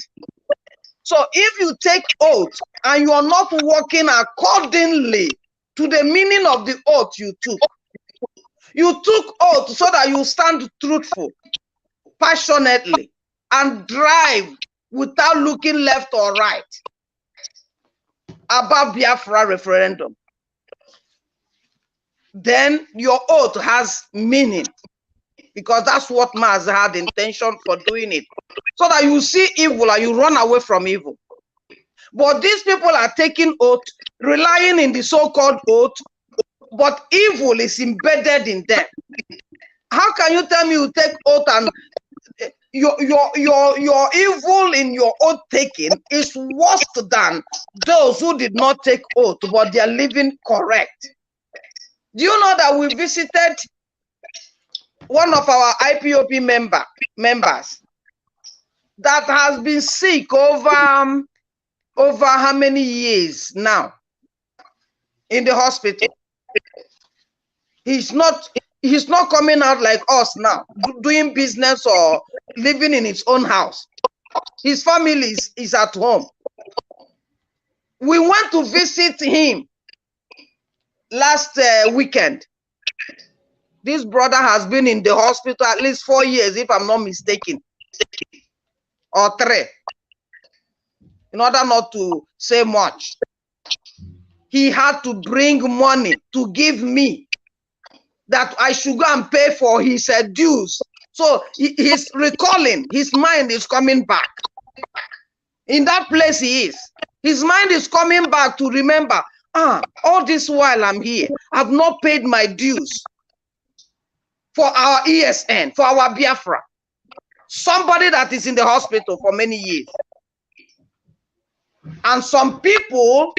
So if you take oath and you are not working accordingly to the meaning of the oath you took oath so that you stand truthful. passionately and drive without looking left or right about Biafra referendum, then your oath has meaning, because that's what Mazi had intention for doing it, so that you see evil and you run away from evil. But these people are taking oath, relying in the so-called oath, but evil is embedded in them. How can you tell me you take oath and your evil in your oath taking is worse than those who did not take oath, but they are living correct? Do you know that we visited one of our IPOB members that has been sick over how many years now in the hospital? He's not coming out like us now, doing business or living in his own house. His family is at home. We went to visit him last weekend. This brother has been in the hospital at least 4 years, if I'm not mistaken, or 3, in order not to say much. He had to bring money to give me that I should go and pay for his dues. So he's recalling, his mind is coming back. In that place he is. His mind is coming back to remember, all this while I'm here, I've not paid my dues for our ESN, for our Biafra. Somebody that is in the hospital for many years. And some people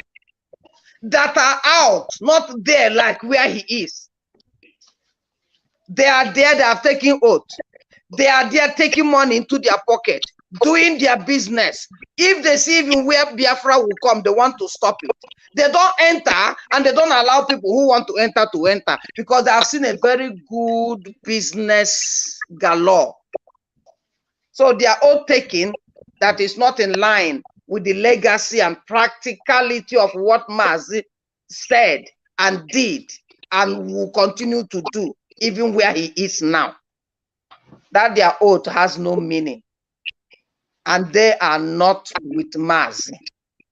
that are out, not there like where he is. They are there, they have taken oath. They are there taking money into their pocket, doing their business. If they see even where Biafra will come, they want to stop it. They don't enter, and they don't allow people who want to enter, because they have seen a very good business galore. So their oath taking that is not in line with the legacy and practicality of what Mazi said and did and will continue to do, even where he is now. That their oath has no meaning. And they are not with Mazi.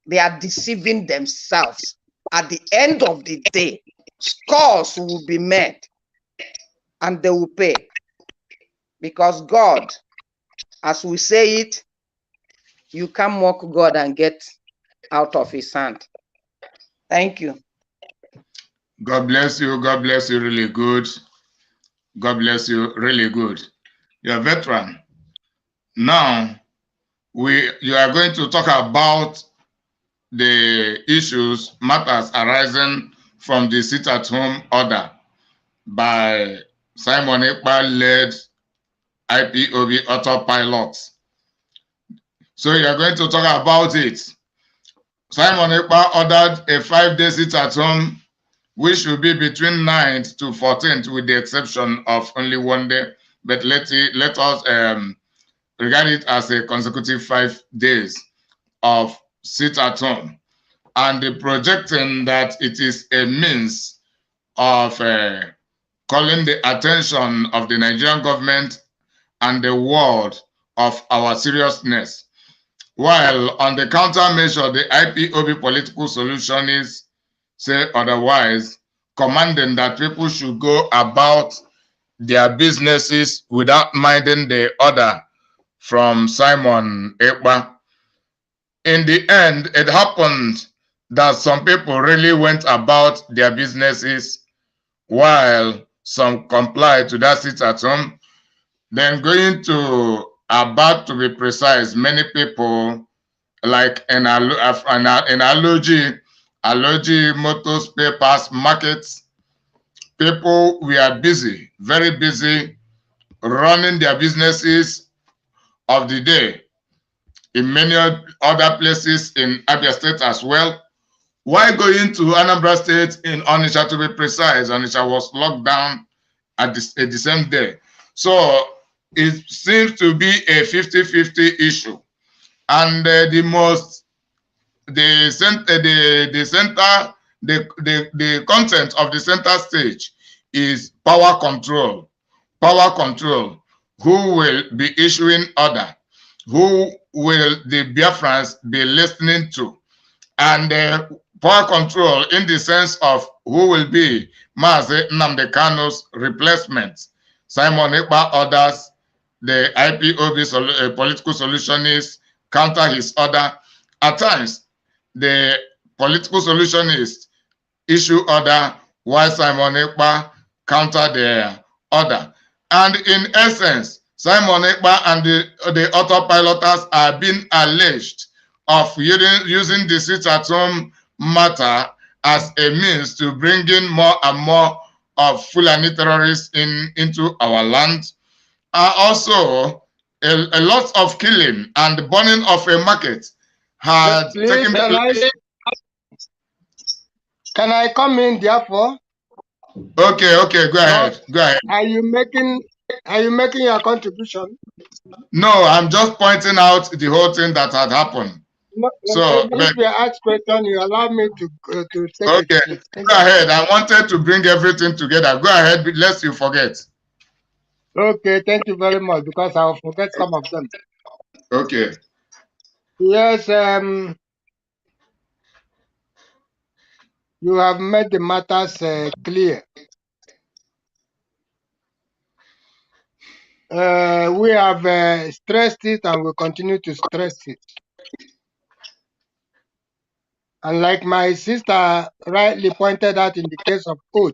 They are deceiving themselves. At the end of the day, scores will be made and they will pay. Because God, as we say it, you can't mock God and get out of his hand. Thank you. God bless you. God bless you. Really good. God bless you. Really good. You're a veteran. Now, you are going to talk about the issues, matters arising from the sit-at-home order by Simon Ekpa-led IPOB autopilot. So you are going to talk about it. Simon Ekpa ordered a 5-day sit-at-home, which will be between 9th to 14th, with the exception of only 1 day. But let us regard it as a consecutive 5 days of sit-at-home. And the projecting that it is a means of calling the attention of the Nigerian government and the world of our seriousness. While on the countermeasure, the IPOB political solutionists say otherwise, commanding that people should go about their businesses without minding the order from Simon Ekpa. In the end, it happened that some people really went about their businesses while some complied to that sit-at-home. Then going to about, to be precise, many people, like in Aloji, Motors, Papers, Markets, people were busy, very busy, running their businesses of the day. In many other places in Abia State as well. Why going to Anambra State, in Onitsha to be precise? Onitsha was locked down at the same day. So it seems to be a 50-50 issue. And the content of the center stage is power control. Power control. who will be issuing order, who will the Biafrans be listening to, and power control in the sense of who will be Mazi Nnamdi Kanu's replacement. Simon Ekpa orders, the IPOB political solutionist counter his order. At times, the political solutionist issue order while Simon Ekpa counter their order. And in essence, Simon Ekpa and the autopiloters are being alleged of using the sit-at-home matter as a means to bring in more and more of Fulani terrorists into our land. Also, a lot of killing and burning of a market had taken place. Can I come in, therefore? Okay, go ahead. Go ahead. Are you making your contribution? No, I'm just pointing out the whole thing that had happened. No, So, if you ask question, you allow me to take okay, it. Go ahead. I wanted to bring everything together. Go ahead, lest you forget. Okay, thank you very much, because I'll forget some of them. Okay. Yes, you have made the matters clear. We have stressed it and we continue to stress it. And like my sister rightly pointed out in the case of oath,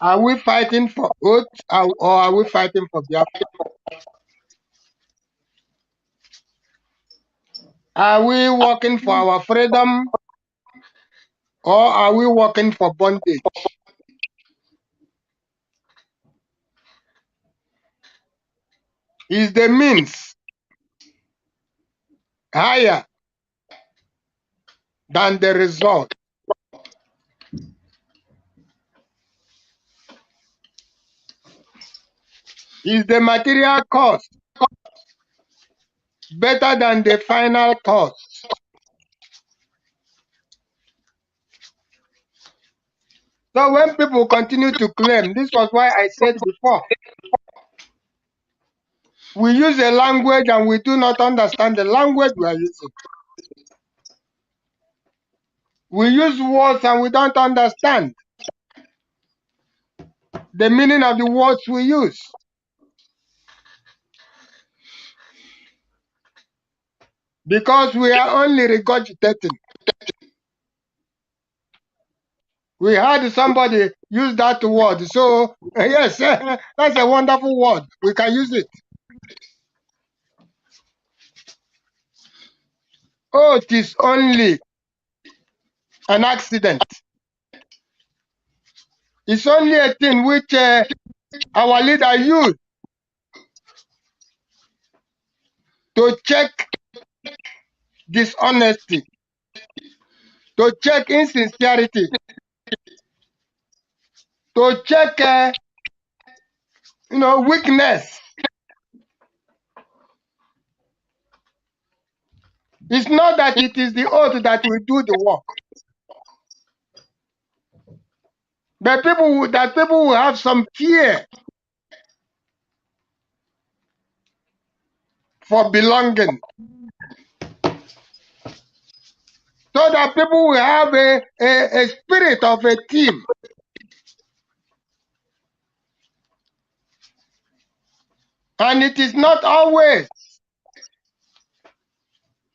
are we fighting for oath or are we fighting for Biafra? Are we working for our freedom or are we working for bondage? Is the means higher than the result? Is the material cost better than the final cost? So when people continue to claim, this was why I said before, we use a language and we do not understand the language we are using. We use words and we don't understand the meaning of the words we use. Because we are only regurgitating. We heard somebody use that word. So, yes, that's a wonderful word. We can use it. Oh, it is only an accident. It's only a thing which our leader used to check dishonesty, to check insincerity, to check, weakness. It's not that it is the oath that will do the work. But people will have some fear for belonging. So that people will have a spirit of a team. And it is not always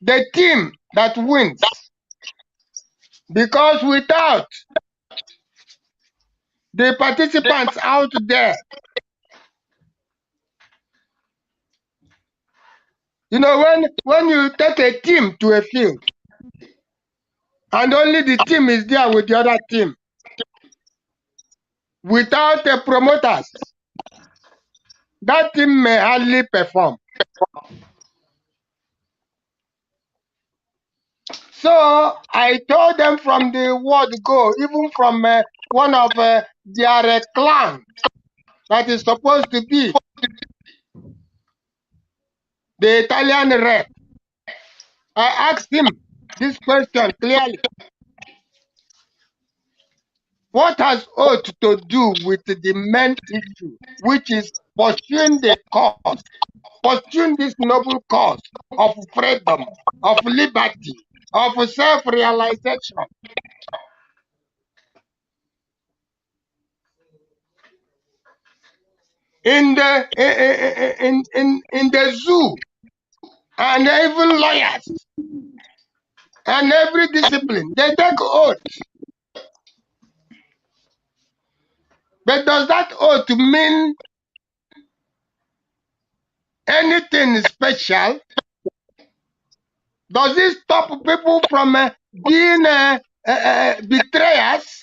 the team that wins. Because without the participants out there, when you take a team to a field, and only the team is there with the other team, without the promoters, that team may hardly perform. So I told them from the word go, even from one of their clan that is supposed to be the Italian rep. I asked him this question clearly. What has oath to do with the main issue, which is pursuing the cause, pursuing this noble cause of freedom, of liberty, of self-realization? In the zoo, and even lawyers, and every discipline, they take oath. But does that oath mean anything special? Does it stop people from being betrayers?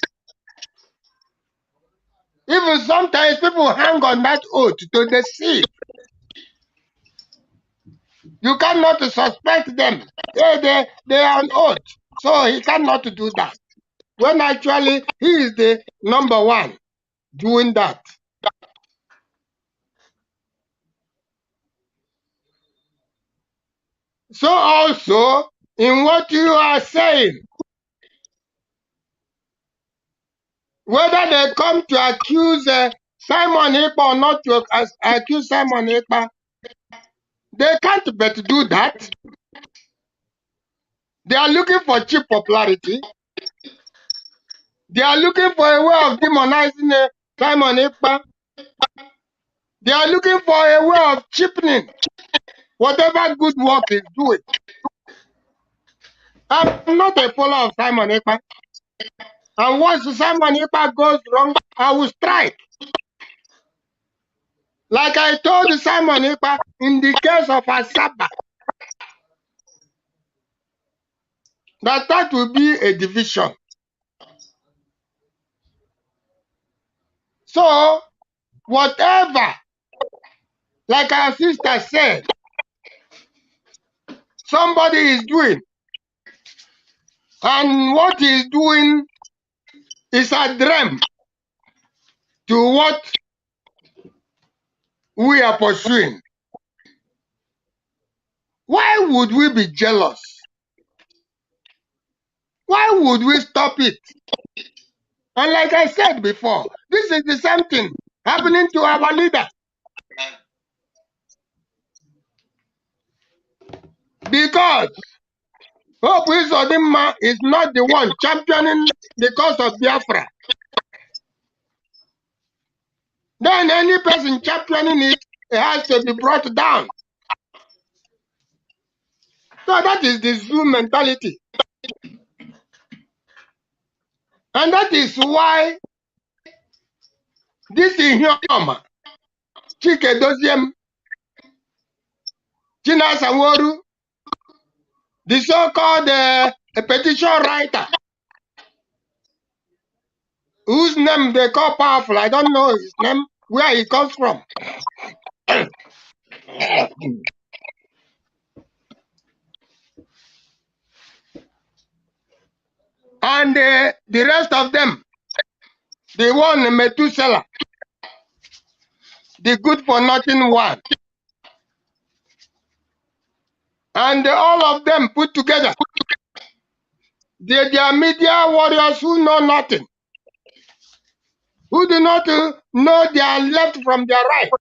Even sometimes people hang on that oath to deceive. You cannot suspect them. They are on oath, so he cannot do that. When actually he is the number one doing that. So also, in what you are saying, whether they come to accuse Simon Ekpa or not to accuse Simon Ekpa, they can't but do that. They are looking for cheap popularity. They are looking for a way of demonizing Simon Ekpa. They are looking for a way of cheapening whatever good work is doing. I'm not a follower of Simon Ekpa. And once Simon Ekpa goes wrong, I will strike. Like I told Simon Ekpa in the case of Asaba, that will be a division. So, whatever, like our sister said, somebody is doing, and what he is doing is a dream to what we are pursuing. Why would we be jealous? Why would we stop it? And like I said before, this is the same thing happening to our leader. Because Hope Uzodinma is not the one championing the cause of Biafra. Then any person championing it has to be brought down. So that is the zoo mentality. And that is why this Ihioma, Chike Doziem, China Saworu, the so-called petition writer, whose name they call powerful, I don't know his name, where he comes from. And the rest of them, the one Methuselah, the good for nothing one. And all of them put together, they are media warriors who know nothing, who do not know their left from their right.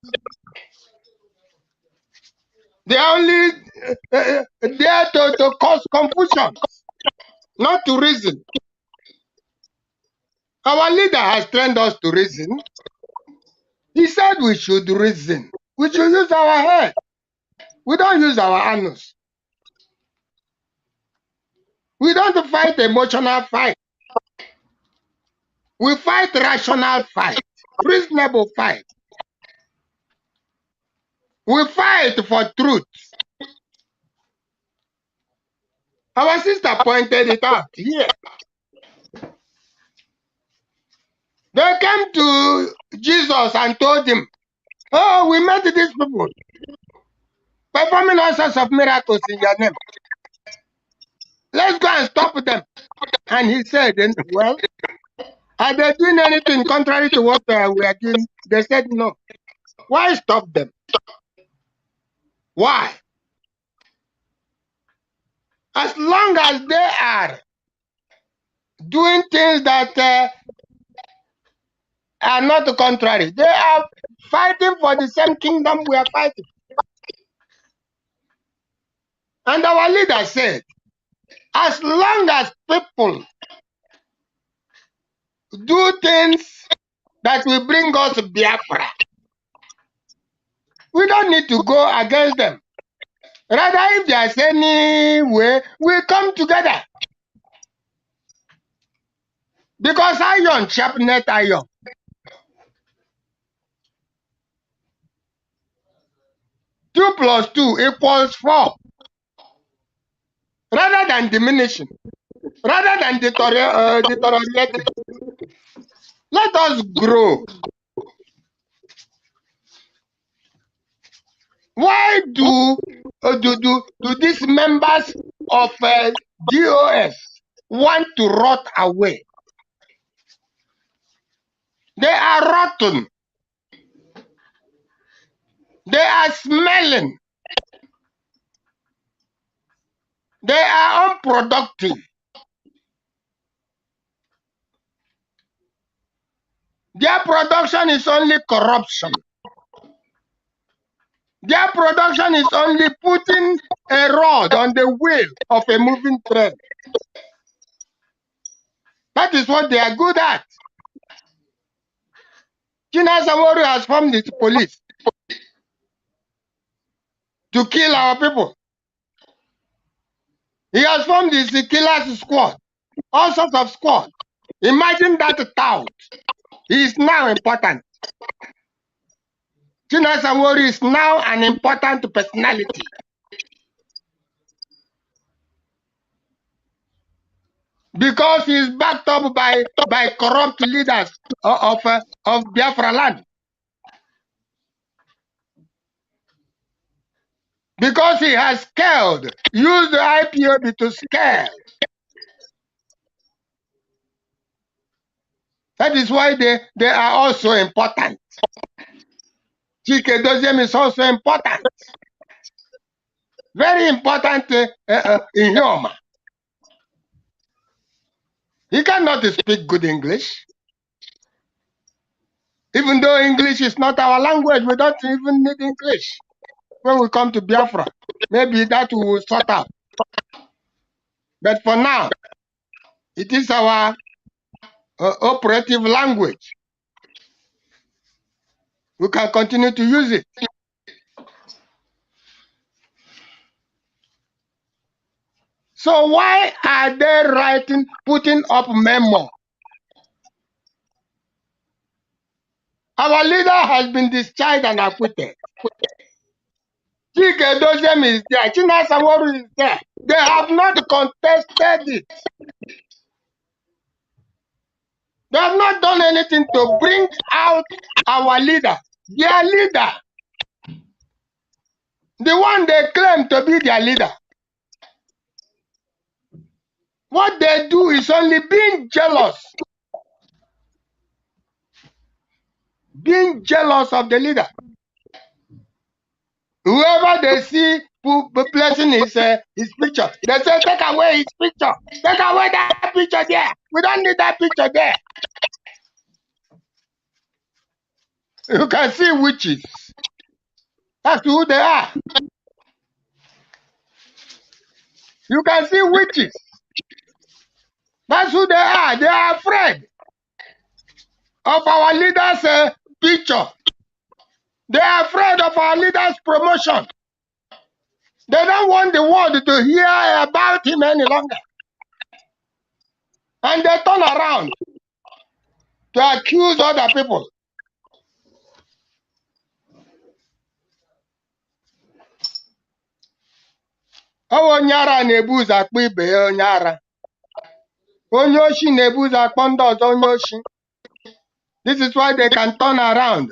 They are only there to cause confusion, not to reason. Our leader has trained us to reason. He said we should reason. We should use our head. We don't use our anus. We don't fight emotional fight. We fight rational fight, reasonable fight. We fight for truth. Our sister pointed it out here. They came to Jesus and told him, oh, we met these people performing all sorts of miracles in your name. Let's go and stop them. And he said, well, are they doing anything contrary to what we are doing? They said no. Why stop them? Why? As long as they are doing things that are not contrary. They are fighting for the same kingdom we are fighting. And our leader said, as long as people do things that will bring us Biafra, we don't need to go against them. Rather, if there's any way, we come together. Because iron sharpeneth iron. 2 plus 2 equals 4. Rather than diminishing, rather than deteriorating, let us grow. Why do these members of GOS want to rot away? They are rotten. They are smelling. They are unproductive. Their production is only corruption. Their production is only putting a rod on the wheel of a moving train. That is what they are good at. China Samoru has formed the police to kill our people. He has formed this killers squad, all sorts of squad. Imagine that tout. He is now important. China Samoru is now an important personality. Because he is backed up by corrupt leaders of Biafra land. Because he has scaled, used the IPOB to scale. That is why they are also important. Chike Doziem is also important. Very important in Yoma. He cannot speak good English. Even though English is not our language, we don't even need English. When we come to Biafra, maybe that we will sort out. But for now, it is our operative language. We can continue to use it. So why are they putting up memo? Our leader has been discharged and acquitted. Chike Doziem is there. China Samoru is there. They have not contested it. They have not done anything to bring out our leader. Their leader. The one they claim to be their leader. What they do is only being jealous. Being jealous of the leader. Whoever they see placing his picture, they say, take away his picture. Take away that picture there. We don't need that picture there. You can see witches. That's who they are. You can see witches. That's who they are. They are afraid of our leader's picture. They are afraid of our leader's promotion. They don't want the world to hear about him any longer. And they turn around to accuse other people. Onyara na-ebu ụzọ akpọ ibe ya onyara. Onye oshi na-ebu ụzọ akpọ ndị ọzọ onye oshi. This is why they can turn around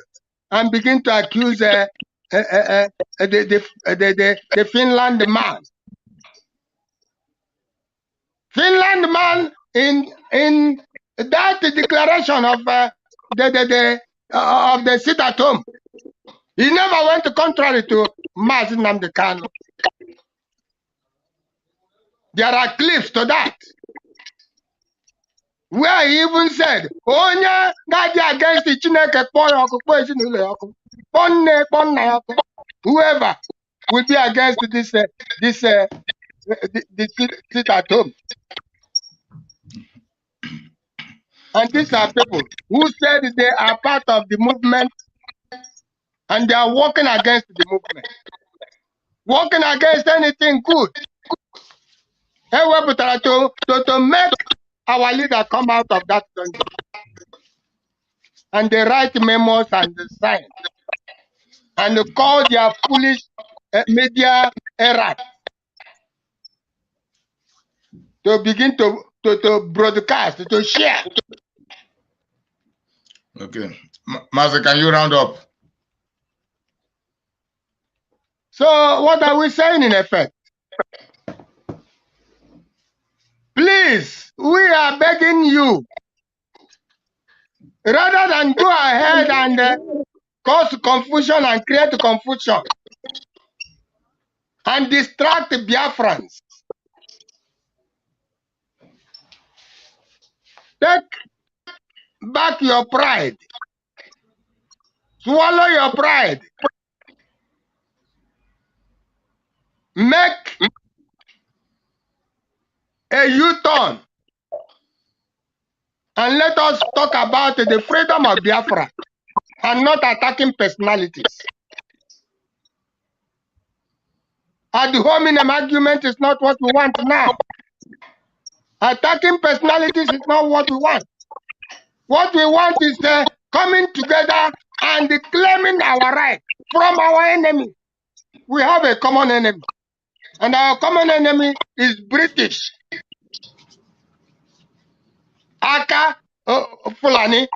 and begin to accuse the Finland man. Finland man in that declaration of the sit at home, he never went contrary to Mazi Nnamdi Kanu. There are cliffs to that. where he even said, Onye gadi against the Chineke whoever will be against this sit at home. And these are people who said they are part of the movement and they are working against the movement. Working against anything good. To make our leader come out of that dungeon. And they write memos and they sign. And they call their foolish media era to begin to broadcast, to share. Okay. Master, can you round up? So what are we saying in effect? Please, we are begging you, rather than go ahead and cause confusion and create confusion and distract the Biafrans, take back your pride. Swallow your pride. Make a U-turn. And let us talk about the freedom of Biafra and not attacking personalities. Ad hominem argument is not what we want now. Attacking personalities is not what we want. What we want is coming together and claiming our right from our enemy. We have a common enemy. And our common enemy is British. Aka Fulani.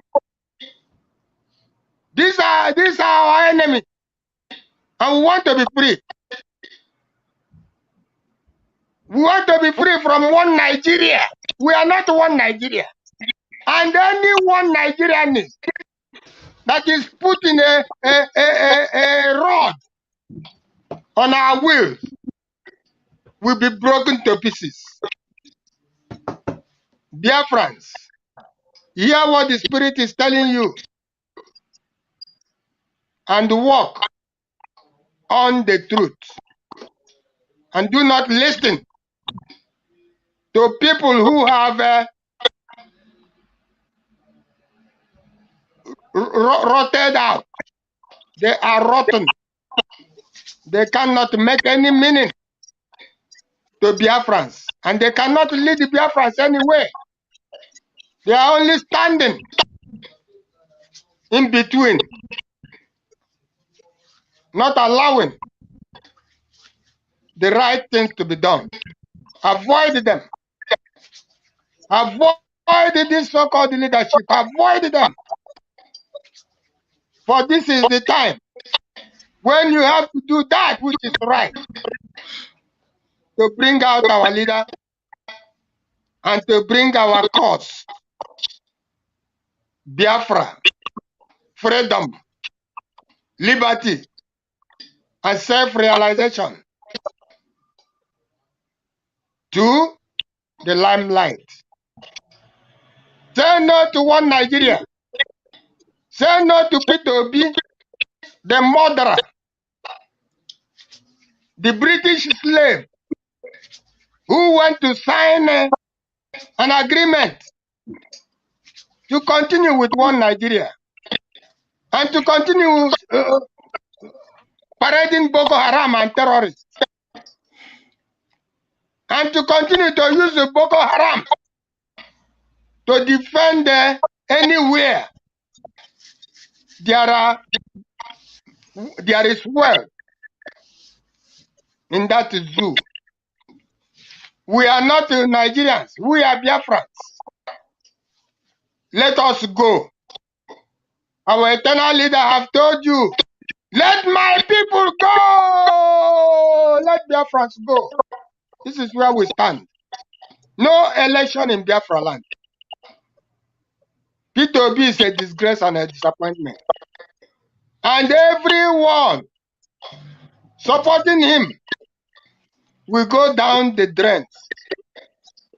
These are our enemy. And we want to be free. We want to be free from one Nigeria. We are not one Nigeria. And any one Nigerian that is put in a rod on our will will be broken to pieces. Dear friends, hear what the Spirit is telling you and walk on the truth. And do not listen to people who have rotted out. They are rotten. They cannot make any meaning to Biafrans. And they cannot lead the Biafrans anywhere. They are only standing in between, not allowing the right things to be done. Avoid them. Avoid this so-called leadership. Avoid them. For this is the time when you have to do that which is right, to bring out our leader and to bring our cause, Biafra, freedom, liberty, and self-realization to the limelight. Say no to one Nigeria. Say no to Peter Obi, the murderer, the British slave who went to sign an agreement to continue with one Nigeria and to continue parading Boko Haram and terrorists and to continue to use the Boko Haram to defend anywhere there is wealth in that zoo. We are not Nigerians. We are Biafrans. Let us go. Our eternal leader have told you, let my people go. Let Biafrans go. This is where we stand. No election in Biafra land. Peter Obi is a disgrace and a disappointment. And everyone supporting him will go down the drain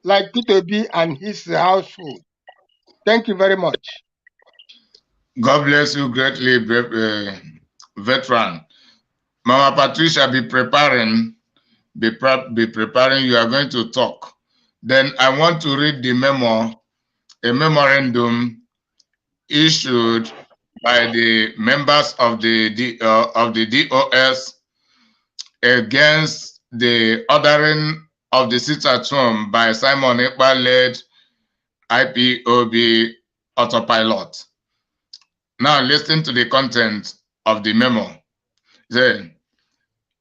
like Peter Obi and his household. Thank you very much. God bless you greatly, veteran. Mama Patricia, be preparing. Be preparing. You are going to talk. Then I want to read the memo, a memorandum issued by the members of the DOS against the ordering of the sit-at-home by Simon Ekpa-led IPOB autopilot. Now listen to the content of the memo. The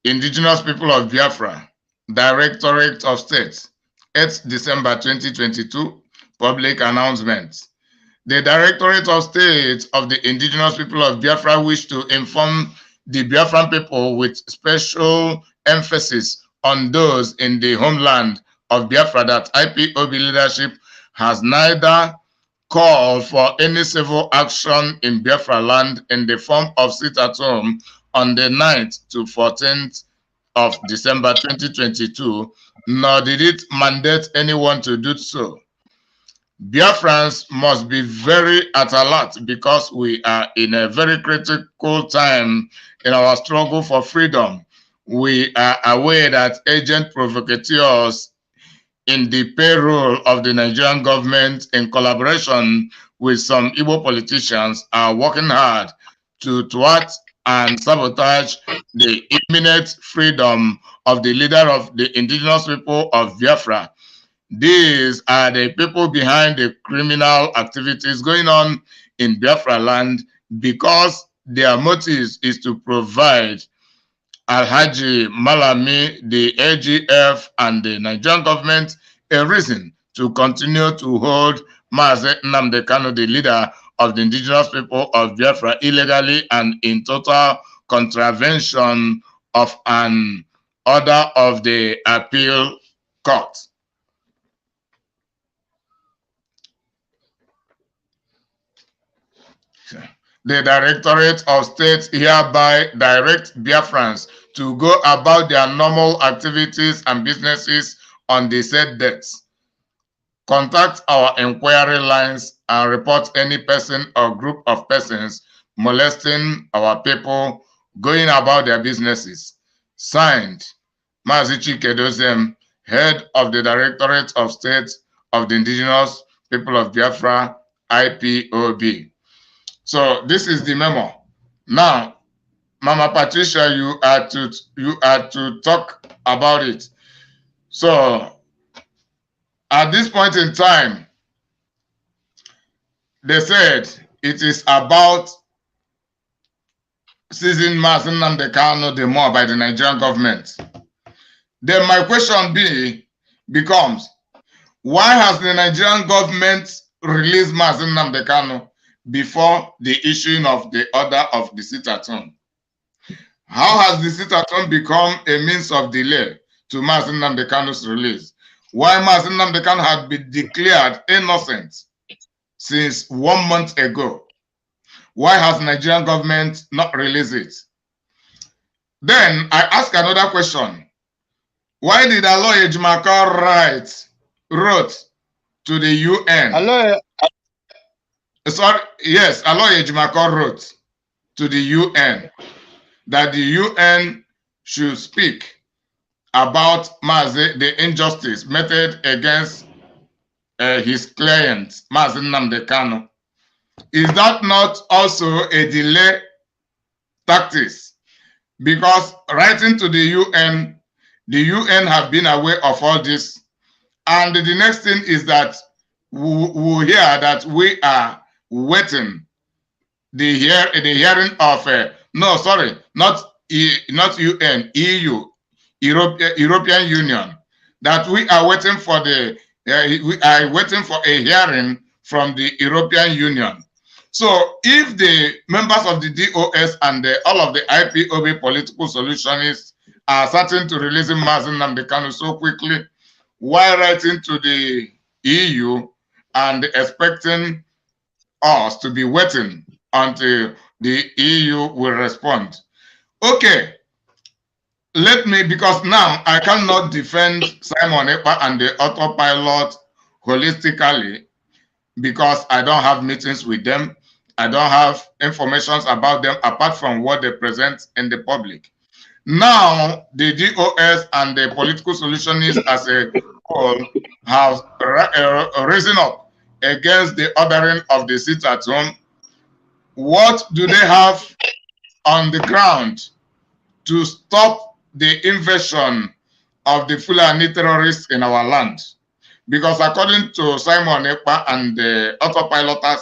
Indigenous People of Biafra, Directorate of State, 8th December 2022, public announcement. The Directorate of State of the Indigenous People of Biafra wish to inform the Biafran people with special emphasis on those in the homeland of Biafra that IPOB leadership has neither called for any civil action in Biafra land in the form of sit-at-home on the 9th to 14th of December 2022, nor did it mandate anyone to do so. Biafrans must be very at alert because we are in a very critical time in our struggle for freedom. We are aware that agent provocateurs in the payroll of the Nigerian government in collaboration with some Igbo politicians are working hard to thwart and sabotage the imminent freedom of the leader of the indigenous people of Biafra. These are the people behind the criminal activities going on in Biafra land because their motives is to provide Alhaji Malami, the AGF, and the Nigerian government a reason to continue to hold Mazi Nnamdi Kanu, the leader of the indigenous people of Biafra, illegally and in total contravention of an order of the appeal court. The Directorate of State hereby directs Biafrans to go about their normal activities and businesses on the said dates. Contact our inquiry lines and report any person or group of persons molesting our people going about their businesses. Signed, Mazi Chike, head of the Directorate of State of the Indigenous People of Biafra, IPOB. So this is the memo. Now, Mama Patricia, you are to talk about it. So at this point in time, they said it is about seizing Mazi Nnamdi Kanu the more by the Nigerian government. Then my question becomes, why has the Nigerian government released Mazi Nnamdi Kanu before the issuing of the order of the sit-at-home? How has the sit-at-home become a means of delay to Mazi Nnamdi Kanu's release? Why Mazi Nnamdi Kanu had been declared innocent since 1 month ago? Why has the Nigerian government not released it? Then I ask another question. Why did Aloy Ejimakor wrote to the UN? Aloy Ejimakor wrote to the UN that the UN should speak about Mazi, the injustice meted against his client, Mazi Nnamdi Kanu. Is that not also a delay tactics? Because writing to the UN have been aware of all this. And the next thing is that we hear that we are waiting the hearing of not UN, EU, European Union, that we are waiting for a hearing from the European Union. So if the members of the DOS and all of the IPOB political solutionists are certain to releasing Mazi Nnamdi Kanu so quickly, while writing to the EU and expecting us to be waiting until the EU will respond. Okay, because now I cannot defend Simon Ekpa and the autopilot holistically, because I don't have meetings with them. I don't have information about them apart from what they present in the public. Now, the DOS and the political solutionists as a whole have risen up against the ordering of the sit at home. What do they have on the ground to stop the invasion of the Fulani terrorists in our land? Because according to Simon Ekpa and the autopiloters,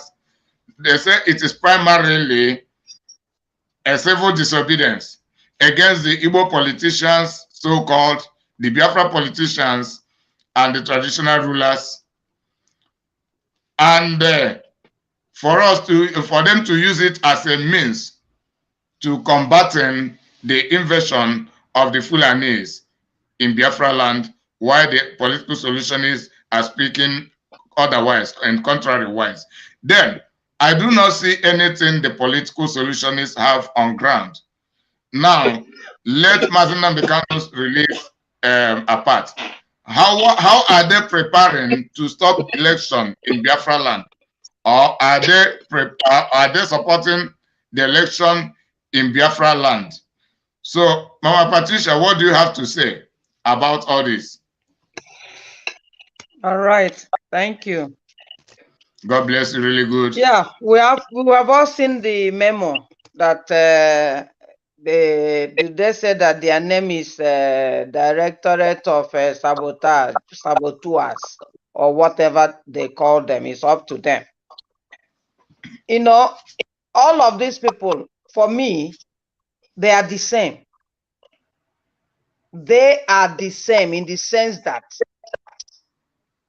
they say it is primarily a civil disobedience against the Igbo politicians, so-called the Biafra politicians and the traditional rulers, and for them to use it as a means to combating the invasion of the Fulanis in Biafra land, while the political solutionists are speaking otherwise and contrary-wise. Then, I do not see anything the political solutionists have on ground. Now, let Mazinam Bekanos release apart. How are they preparing to stop election in Biafra land? Or are they supporting the election in Biafra land? So, Mama Patricia, what do you have to say about all this? All right, thank you. God bless you, really good. Yeah, we have all seen the memo that they said that their name is Directorate of Saboteurs, or whatever they call them. It's up to them. You know, all of these people, for me, they are the same. They are the same in the sense that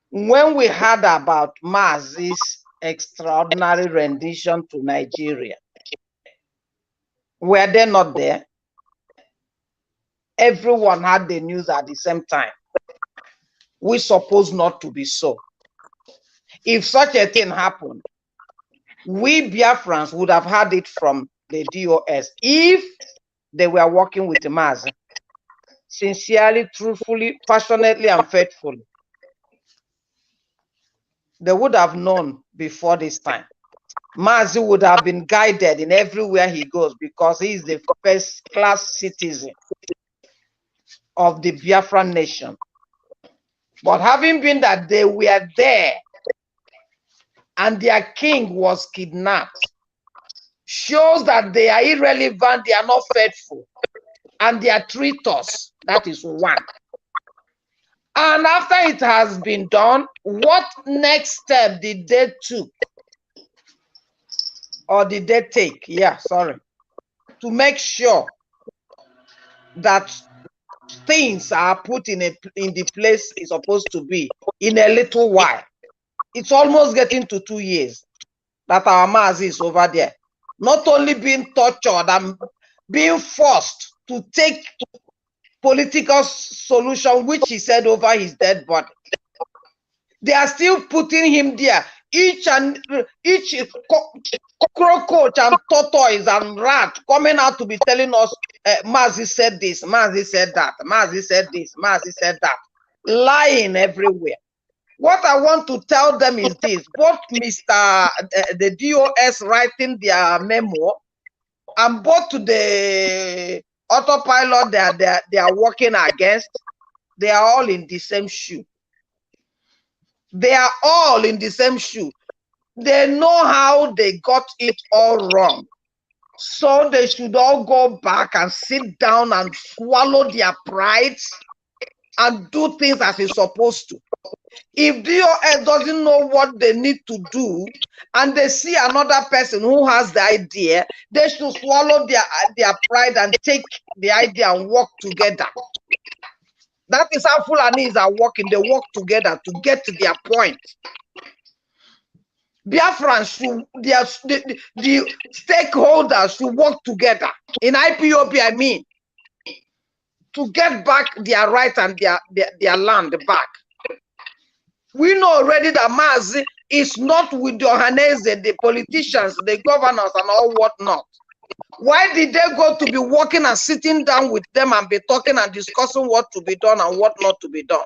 when we heard about Mazi's extraordinary rendition to Nigeria, were they not there? Everyone had the news at the same time. We suppose not to be so. If such a thing happened, we Biafrans would have had it from the DOS if they were working with Mazi sincerely, truthfully, passionately, and faithfully. They would have known before this time. Mazi would have been guided in everywhere he goes because he is the first-class citizen of the Biafran nation. But having been that they were there and their king was kidnapped, shows that they are irrelevant, they are not faithful, and they are traitors. That is one. And after it has been done, what next step did they took? Or did they take? Yeah, sorry. To make sure that things are put in the place it's supposed to be in a little while. It's almost getting to 2 years that our Mazi is over there. Not only being tortured and being forced to take political solution, which he said over his dead body. They are still putting him there. Each cockroach and tortoise and rat coming out to be telling us, Mazi said this, Mazi said that, Mazi said this, Mazi said that. Lying everywhere. What I want to tell them is this: both the DOS writing their memo and both the autopilot they are working against, they are all in the same shoe. They are all in the same shoe. They know how they got it all wrong. So they should all go back and sit down and swallow their pride and do things as it's supposed to. If DOS doesn't know what they need to do and they see another person who has the idea, they should swallow their pride and take the idea and work together. That is how Fulanis are working. They work together to get to their point. Biafrans should, the stakeholders should work together. In IPOB, I mean, to get back their right and their land back. We know already that Mazi is not with the Ohanese, the politicians, the governors, and all whatnot. Why did they go to be working and sitting down with them and be talking and discussing what to be done and what not to be done?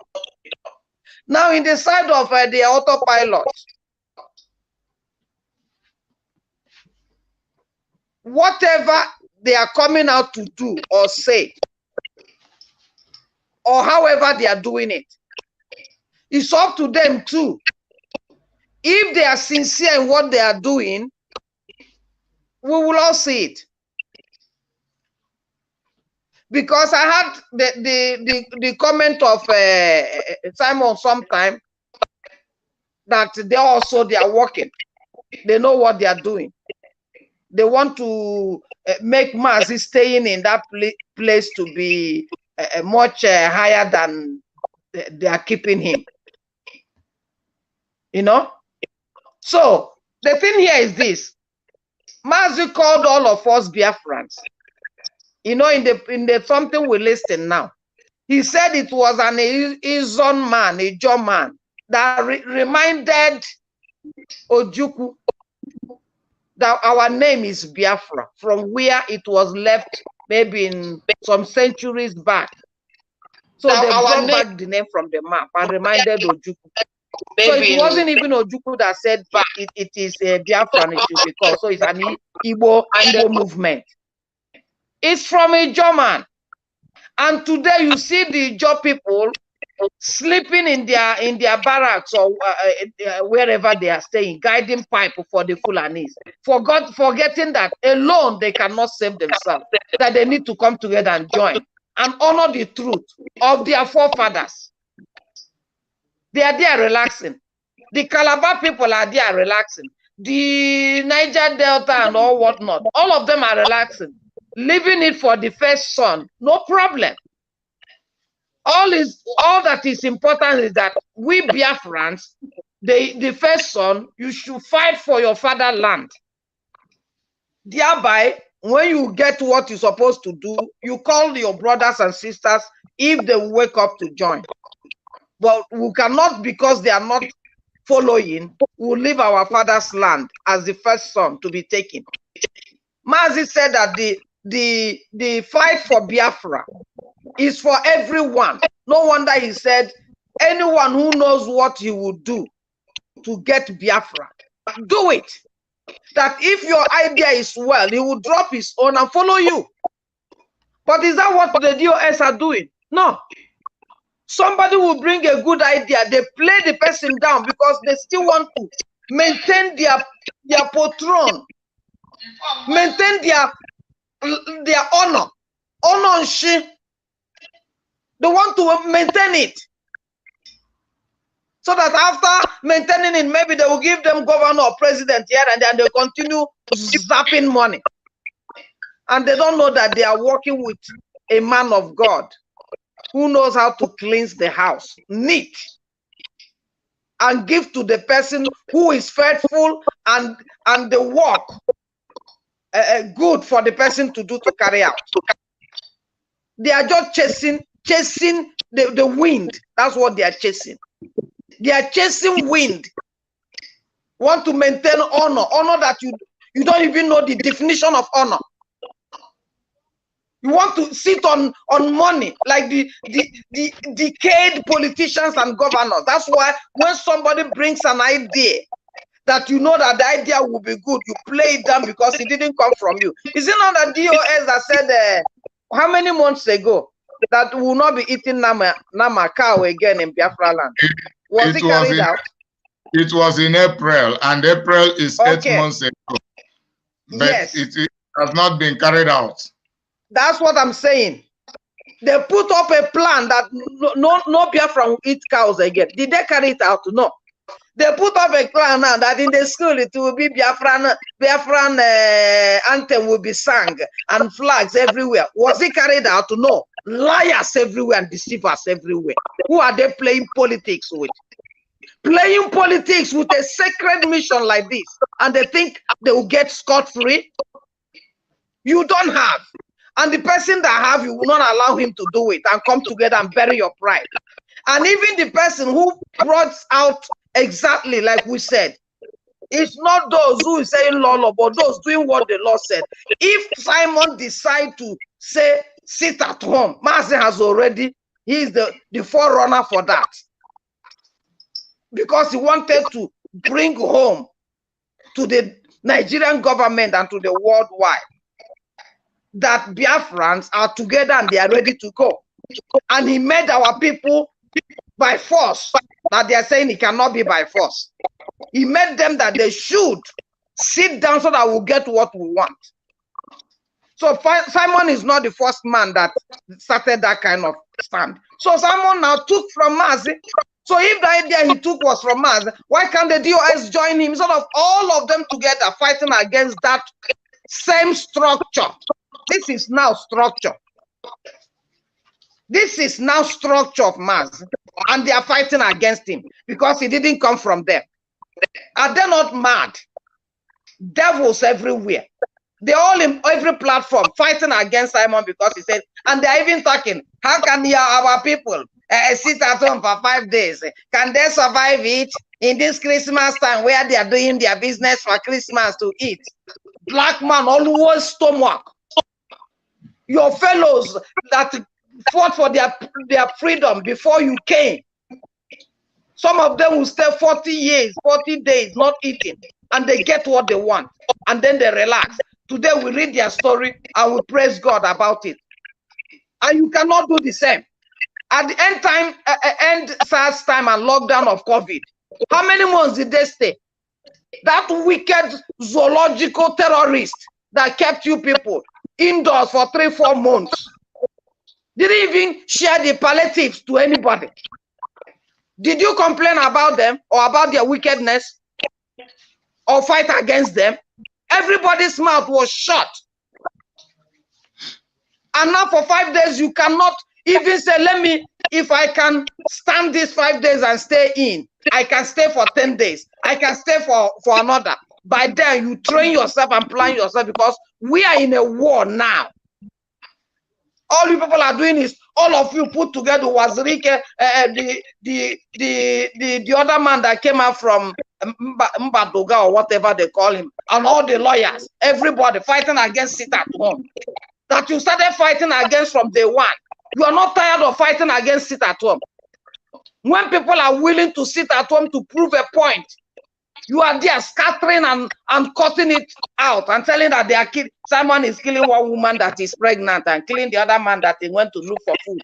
Now, in the side of the autopilot, whatever they are coming out to do or say, or however they are doing it, it's up to them too. If they are sincere in what they are doing, we will all see it. Because I had the comment of Simon sometime that they are working. They know what they are doing. They want to make Mazi staying in that place to be much higher than they are keeping him. You know? So the thing here is this. Mazi called all of us Biafrans. You know, in the something we listen now. He said it was an Izon man, a John man, that reminded Ojukwu that our name is Biafra, from where it was left maybe in some centuries back. So they brought back the name from the map and reminded Ojukwu. So it wasn't even Ojukwu that said it is a Biafran issue, because so it's an Igbo movement. It's from a German. And today you see the Ijaw people sleeping in their barracks or wherever they are staying, guiding pipe for the Fulanis, forgetting that alone they cannot save themselves, that they need to come together and join and honor the truth of their forefathers. They are there relaxing. The Calabar people are there relaxing. The Niger Delta and all whatnot, all of them are relaxing, leaving it for the first son, no problem. All that is important is that we Biafrans, the first son, you should fight for your fatherland. Thereby, when you get what you're supposed to do, you call your brothers and sisters if they wake up to join. But we cannot, because they are not following, we'll leave our father's land as the first son to be taken. Mazi said that the fight for Biafra is for everyone. No wonder he said, anyone who knows what he would do to get Biafra, do it. That if your idea is well, he will drop his own and follow you. But is that what the DOS are doing? No. Somebody will bring a good idea, they play the person down because they still want to maintain their patron, maintain their honor and shit. They want to maintain it, so that after maintaining it, maybe they will give them governor or president here, and then they continue zapping money. And they don't know that they are working with a man of God who knows how to cleanse the house neat and give to the person who is faithful and the work good for the person to do, to carry out. They are just chasing the wind. That's what they are chasing. They are chasing wind. Want to maintain honor that you don't even know the definition of honor. You want to sit on money like the decayed politicians and governors. That's why when somebody brings an idea that you know that the idea will be good, you play it down because it didn't come from you. Is it not the DOS that said how many months ago that we will not be eating nama cow again in Biafra land? Was it carried out? It was in April, and April is 8 months ago. But yes, it has not been carried out. That's what I'm saying. They put up a plan that no Biafra will eat cows again. Did they carry it out? No. They put up a plan now that in the school it will be Biafran anthem will be sung and flags everywhere. Was it carried out? No. Liars everywhere and deceivers everywhere. Who are they playing politics with? Playing politics with a sacred mission like this, and they think they will get scot-free? You don't have. And the person that have, you will not allow him to do it and come together and bury your pride. And even the person who brought out exactly like we said, it's not those who is saying law, but those doing what the law said. If Simon decide to say, sit at home, Mazi has already, he is the forerunner for that. Because he wanted to bring home to the Nigerian government and to the worldwide that Biafrans are together and they are ready to go. And he made our people by force. That they are saying it cannot be by force. He made them that they should sit down so that we'll get what we want. So Simon is not the first man that started that kind of stand. So Simon now took from Mazi. So if the idea he took was from Mazi, why can't the DOS join him? Sort of all of them together fighting against that same structure. This is now structure. This is now structure of Mazi. And they are fighting against him because he didn't come from them. Are they not mad? Devils everywhere. They're all in every platform fighting against Simon because he said, and they're even talking, how can our people sit at home for 5 days? Can they survive it in this Christmas time where they are doing their business for Christmas to eat? Black man always stomach. Your fellows that fought for their freedom before you came. Some of them will stay 40 years, 40 days, not eating, and they get what they want, and then they relax. Today we read their story and we praise God about it. And you cannot do the same. At the end SARS time and lockdown of COVID, how many months did they stay? That wicked zoological terrorist that kept you people indoors for 3-4 months didn't even share the palliatives to anybody. Did you complain about them or about their wickedness or fight against them? Everybody's mouth was shut. And now for 5 days, you cannot even say, let me, if I can stand these 5 days and stay in, I can stay for 10 days. I can stay for another. By then, you train yourself and plan yourself because we are in a war now. All you people are doing is, all of you put together was Rike, the other man that came out from Mbadoga or whatever they call him, and all the lawyers, everybody fighting against sit at home. That you started fighting against from day one. You are not tired of fighting against sit at home. When people are willing to sit at home to prove a point, you are there scattering and cutting it out and telling that they are killing. Someone is killing one woman that is pregnant and killing the other man that they went to look for food.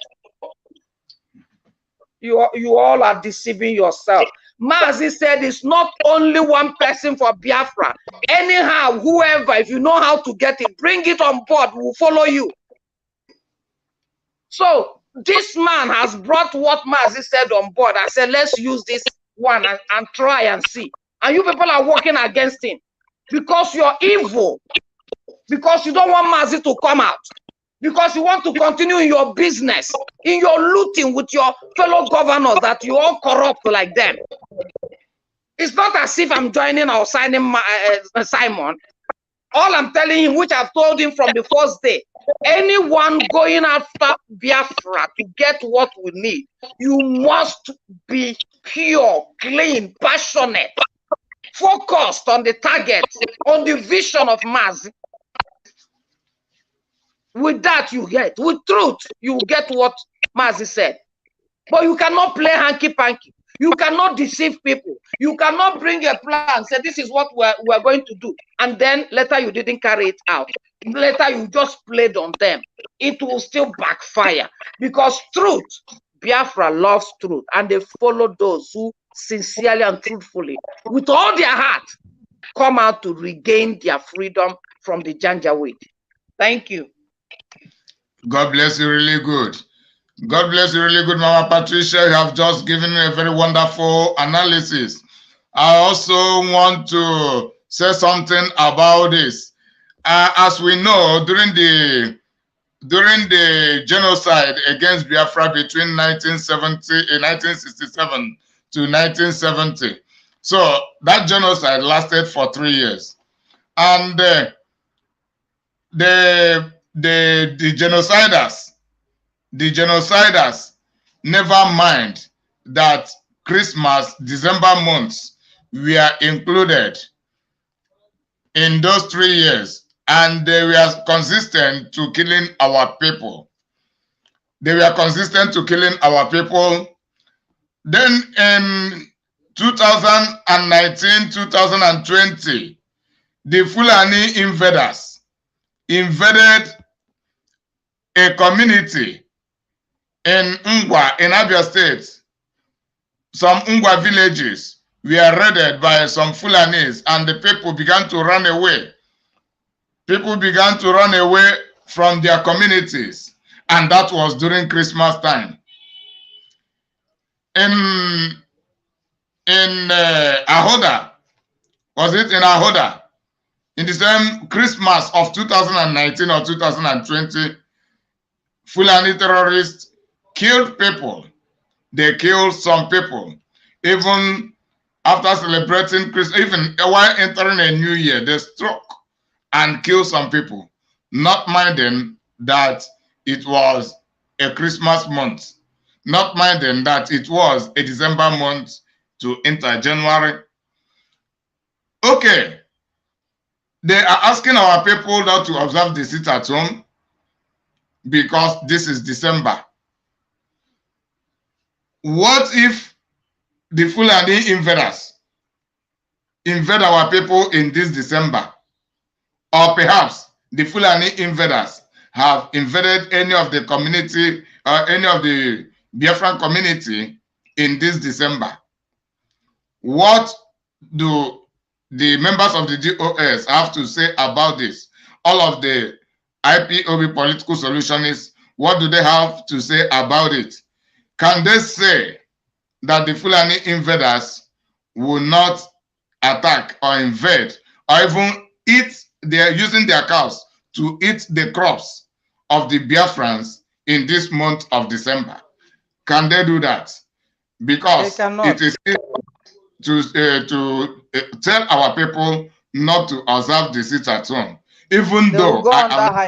You all are deceiving yourself. Mazi said it's not only one person for Biafra. Anyhow, whoever, if you know how to get it, bring it on board, we'll follow you. So this man has brought what Mazi said on board. I said, let's use this one and try and see. And you people are working against him because you're evil, because you don't want Mazi to come out, because you want to continue in your business, in your looting with your fellow governors that you all corrupt like them. It's not as if I'm joining or signing Simon. All I'm telling him, which I've told him from the first day, anyone going after Biafra to get what we need, you must be pure, clean, passionate, focused on the target, on the vision of Mazi. With that, you get, with truth, you get what Mazi said. But you cannot play hanky-panky. You cannot deceive people. You cannot bring a plan, say this is what we're going to do. And then later you didn't carry it out. Later you just played on them. It will still backfire. Because truth, Biafra loves truth. And they follow those who sincerely and truthfully, with all their heart, come out to regain their freedom from the Janjaweed. Thank you. God bless you, really good. God bless you, really good, Mama Patricia. You have just given me a very wonderful analysis. I also want to say something about this. As we know, during the genocide against Biafra between 1967 to 1970, so that genocide lasted for 3 years, and the genociders never mind that Christmas, December months were included in those 3 years, and they were consistent to killing our people. They were consistent to killing our people. Then in 2019, 2020, the Fulani invaders invaded a community in Ngwa in Abia State. Some Ngwa villages were raided by some Fulanis, and the people began to run away. People began to run away from their communities, and that was during Christmas time. In Ahoda, was it in Ahoda? In the same Christmas of 2019 or 2020, Fulani terrorists killed people. They killed some people. Even after celebrating Christmas, even while entering a new year, they struck and killed some people, not minding that it was a Christmas month, not minding that it was a December month to enter January. Okay, they are asking our people not to observe the sit at home because this is December. What if the Fulani invaders invade our people in this December? Or perhaps the Fulani invaders have invaded any of the community or any of the Biafran community in this December. What do the members of the DOS have to say about this? All of the IPOB political solutionists, what do they have to say about it? Can they say that the Fulani invaders will not attack or invade or even eat? They are using their cows to eat the crops of the Biafrans in this month of December. Can they do that? Because it is to tell our people not to observe the sit at home, even though I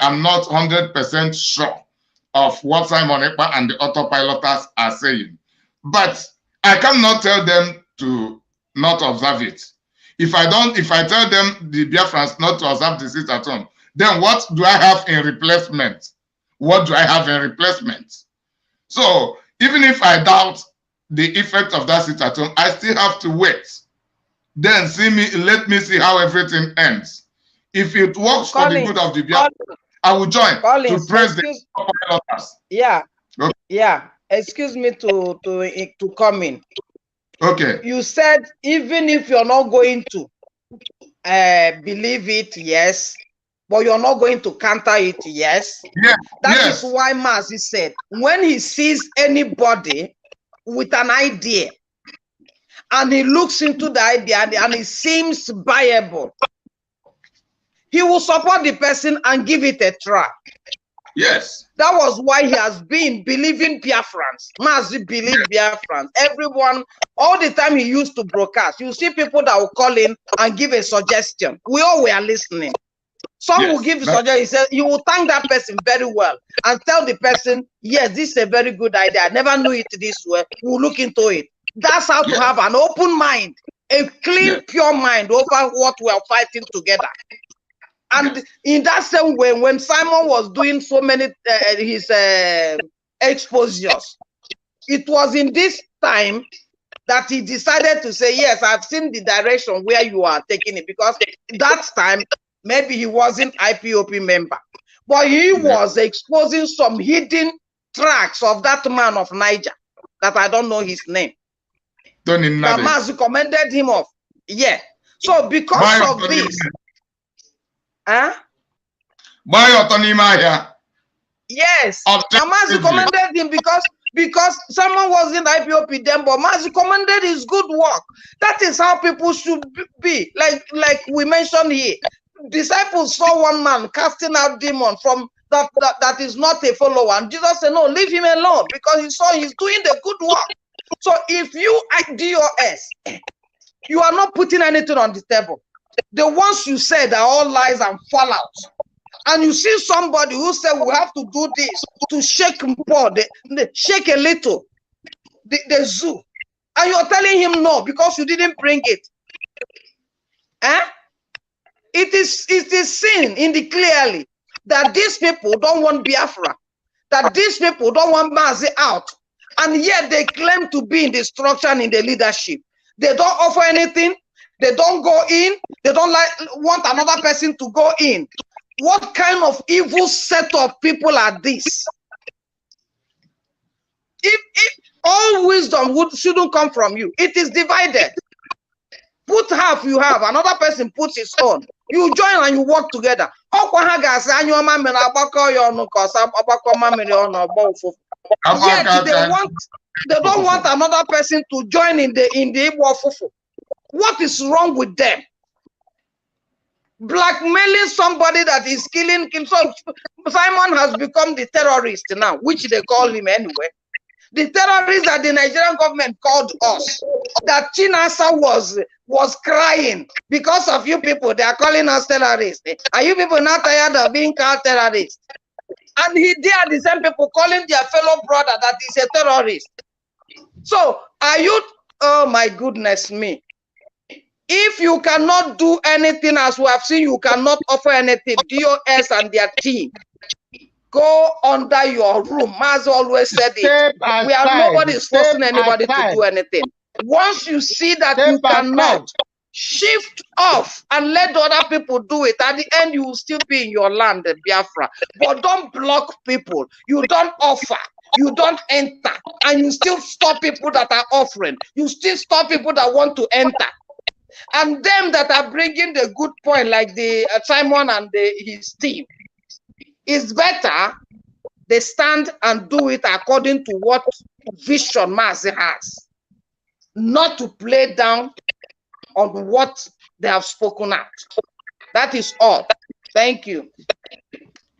am not 100% sure of what Simon Ekpa and the autopiloters are saying. But I cannot tell them to not observe it. If I tell them, the Biafrans, not to observe the sit at home, then what do I have in replacement? What do I have in replacement? So even if I doubt the effect of that sit at home, I still have to wait. Then let me see how everything ends. If it works for the good of the Biafrans, I will join to praise the autopiloters. Yeah. Okay. Yeah. Excuse me to come in. Okay. You said even if you're not going to believe it, yes, but you're not going to counter it, yes. Yeah. That is why Mazi said when he sees anybody with an idea and he looks into the idea and it seems viable, he will support the person and give it a try. Yes. That was why he has been believing Biafrans. Mazi believe Biafrans. Everyone, all the time he used to broadcast, you see people that will call in and give a suggestion. We all were listening. Some will give a suggestion. He said, you will thank that person very well and tell the person, yes, this is a very good idea. I never knew it this way. We'll look into it. That's how to have an open mind, a clean, pure mind over what we are fighting together. And in that same way, when Simon was doing so many his exposures, it was in this time that he decided to say, yes, I've seen the direction where you are taking it, because that time maybe he wasn't IPOP member, but he was exposing some hidden tracks of that man of Niger that I don't know his name. That Mazi commended him of. Yeah. So because of this. Huh? Yes, Mazi commended him because someone was in IPOP then, but Mazi commended his good work. That is how people should be. Like we mentioned here, disciples saw one man casting out demons from that is not a follower, and Jesus said, "No, leave him alone," because he saw he's doing the good work. So if you at DOS, you are not putting anything on the table. The ones you said are all lies and fallouts. And you see somebody who said we have to do this to shake shake a little the zoo, and you're telling him no because you didn't bring it. It is seen in the clearly that these people don't want Biafra, that these people don't want Mazi out, and yet they claim to be in the structure and in the leadership. They don't offer anything. They don't go in. They don't want another person to go in. What kind of evil set of people are these? If all wisdom shouldn't come from you, it is divided. Put half you have, another person puts his own. You join and you work together. Yet they don't want another person to join in the Igbo fufu. What is wrong with them? Blackmailing somebody that is killing. So Simon has become the terrorist now, which they call him anyway. The terrorists that the Nigerian government called us, that Chinasa was crying because of you people. They are calling us terrorists. Are you people not tired of being called terrorists? And they are the same people calling their fellow brother that is a terrorist. So are you? Oh my goodness me! If you cannot do anything, as we have seen, you cannot offer anything. DOS and their team. Go under your room. Maz always said it. Nobody is forcing anybody to do anything. Once you see that you cannot, shift off and let the other people do it. At the end, you will still be in your land, Biafra. But don't block people. You don't offer. You don't enter. And you still stop people that are offering. You still stop people that want to enter. And them that are bringing the good point, like the Simon and his team, it's better they stand and do it according to what vision Mazi has, not to play down on what they have spoken out. That is all. Thank you.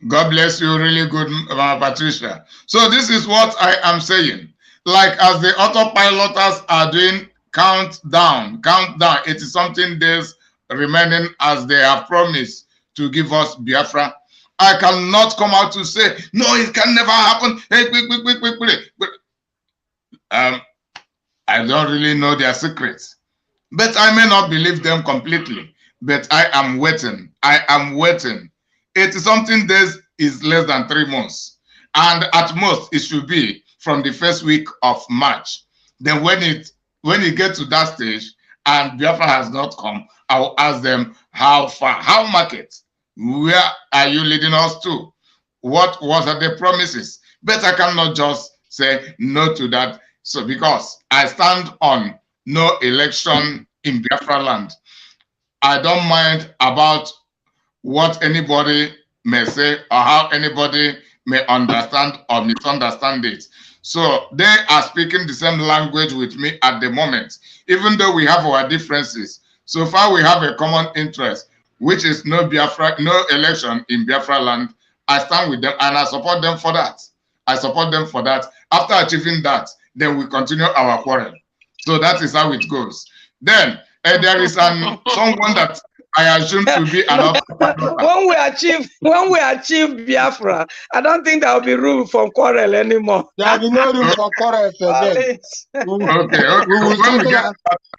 God bless you. Really good, Patricia. So this is what I am saying. Like as the autopiloters are doing countdown, 80-something days remaining as they have promised to give us Biafra. I cannot come out to say, no, it can never happen. Hey, quick. I don't really know their secrets. But I may not believe them completely. But I am waiting. I am waiting. 80-something days is less than 3 months. And at most, it should be from the first week of March. Then when it gets to that stage and Biafra has not come, I will ask them how far, how market. Where are you leading us to? What are the promises? But I cannot just say no to that. So because I stand on no election in Biafra land, I don't mind about what anybody may say or how anybody may understand or misunderstand it. So they are speaking the same language with me at the moment, even though we have our differences. So far we have a common interest, which is no Biafra, no election in Biafra land. I stand with them and I support them for that. I support them for that. After achieving that, then we continue our quarrel. So that is how it goes. Then there is someone that I assume to be another. When we achieve Biafra, I don't think there will be room for quarrel anymore. There will be no room for quarrel again.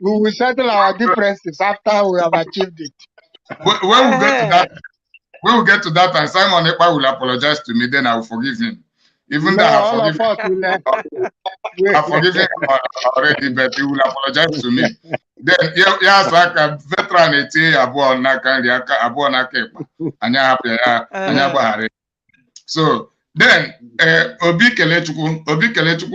We will settle our differences after we have achieved it. When we get to that, and Simon Ekpa will apologize to me, then I will forgive him. Even though I forgive him already, but he will apologize to me. Then yes, like a veteran, so then Obi Kelechukwu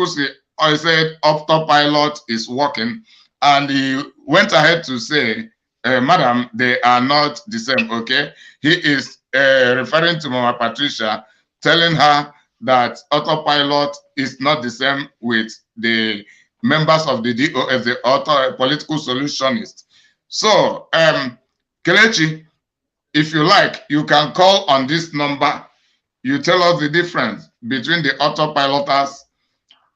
said autopilot is working, and he went ahead to say, Madam, they are not the same, okay? He is referring to Mama Patricia, telling her that autopilot is not the same with the members of the DOS, the political solutionists. So, Kelechi, if you like, you can call on this number. You tell us the difference between the autopiloters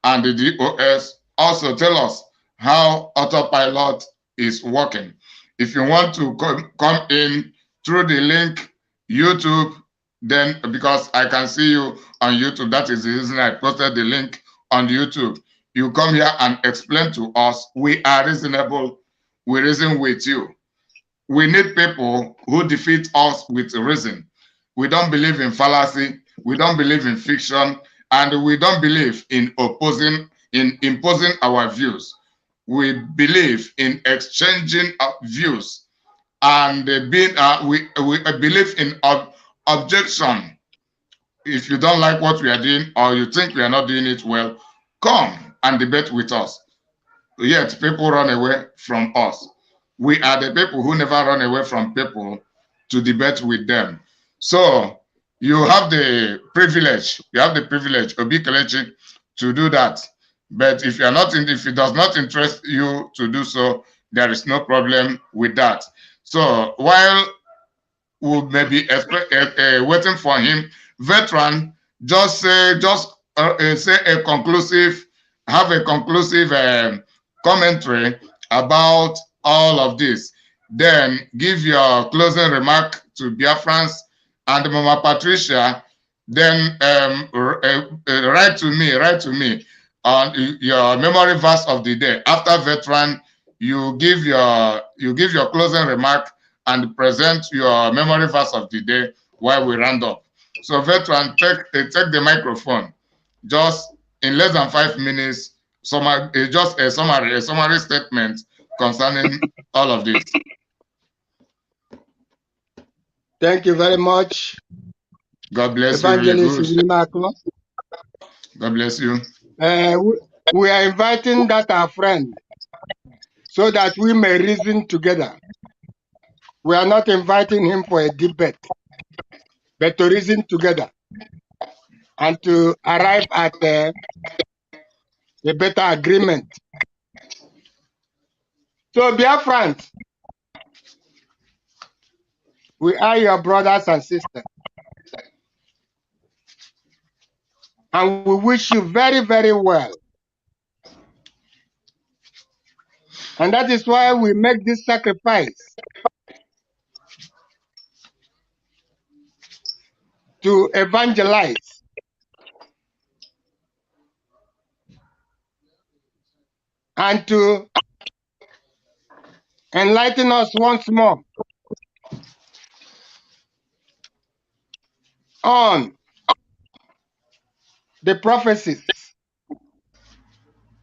and the DOS. Also tell us how autopilot is working. If you want to come in through the link, YouTube, then because I can see you on YouTube, that is the reason I posted the link on YouTube. You come here and explain to us. We are reasonable. We reason with you. We need people who defeat us with reason. We don't believe in fallacy. We don't believe in fiction. And we don't believe in imposing our views. We believe in exchanging views, and we believe in objection, if you don't like what we are doing or you think we are not doing it well, come and debate with us. Yet people run away from us. We are the people who never run away from people to debate with them. So you have the privilege, Obi Kelechi, to do that. But if you are not if it does not interest you to do so, there is no problem with that. So while we may be waiting for him, veteran, just say a conclusive, have a conclusive commentary about all of this. Then give your closing remark to Biafrans and Mama Patricia. Then write to me on your memory verse of the day. After veteran, you give your closing remark and present your memory verse of the day while we round up. So veteran, take the microphone. Just in less than 5 minutes, just a summary statement concerning all of this. Thank you very much. God bless Evangelist you. God bless you. We are inviting that our friend so that we may reason together. We are not inviting him for a debate, but to reason together and to arrive at a better agreement. So, dear friends, we are your brothers and sisters. And we wish you very, very well. And that is why we make this sacrifice to evangelize and to enlighten us once more on the prophecies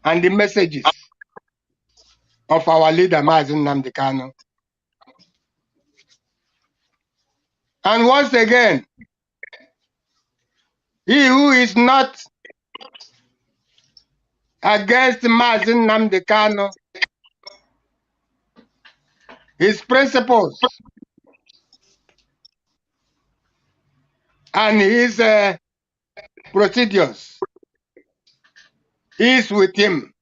and the messages of our leader, Mazi Nnamdi Kanu. And once again, he who is not against Mazi Nnamdi Kanu, his principles and his procedures is with him.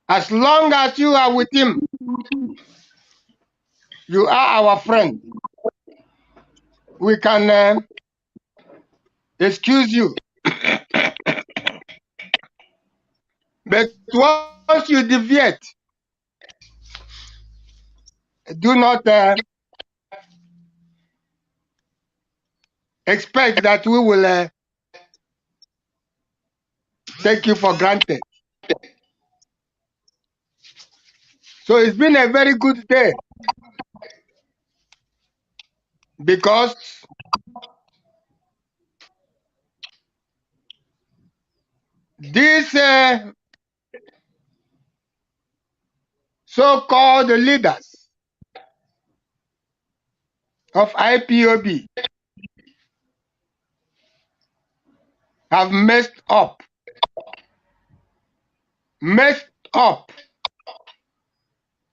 As long as you are with him, you are our friend. We can excuse you. But once you deviate, do not expect that we will take you for granted. So it's been a very good day because these so-called leaders of IPOB have messed up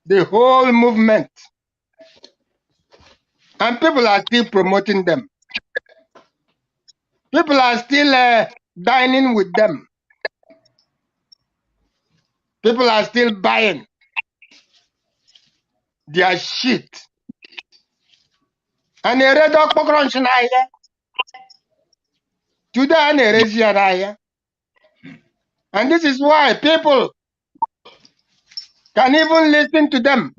the whole movement. And people are still promoting them. People are still dining with them. People are still buying their shit. And they read up today and this is why people can even listen to them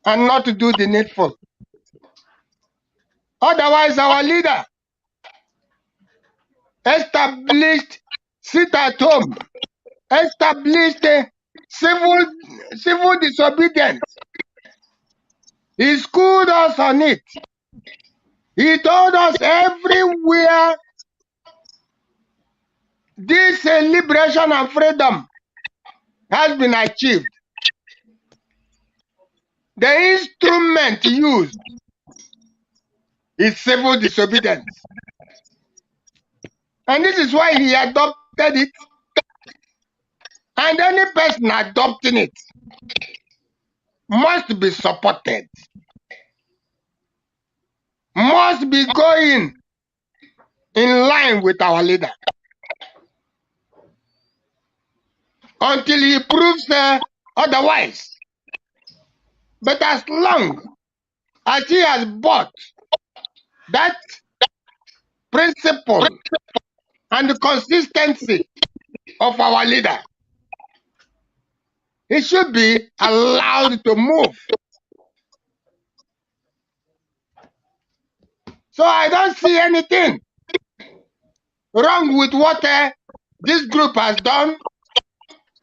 and not do the needful. Otherwise, our leader established sit at home, established civil disobedience. He schooled us on it. He told us everywhere this liberation and freedom has been achieved. The instrument used is civil disobedience. And this is why he adopted it. And any person adopting it must be supported, must be going in line with our leader until he proves otherwise. But as long as he has bought that principle and the consistency of our leader, he should be allowed to move. So I don't see anything wrong with what this group has done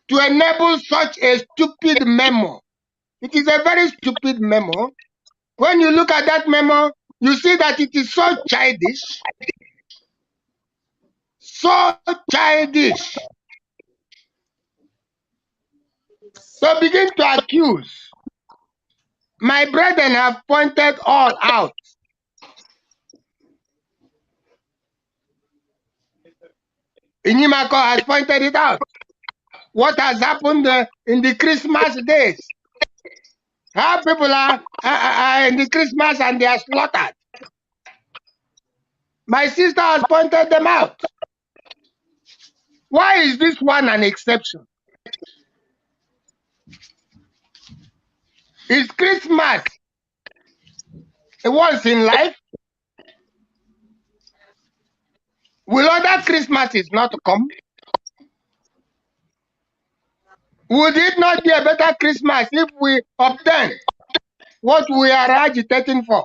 to enable such a stupid memo. It is a very stupid memo. When you look at that memo, you see that it is so childish. So childish. So begin to accuse. My brethren have pointed all out. Inimako has pointed it out. What has happened in the Christmas days? How people are in the Christmas and they are slaughtered. My sister has pointed them out. Why is this one an exception? Is Christmas once in life? Will other Christmases not come? Would it not be a better Christmas if we obtain what we are agitating for?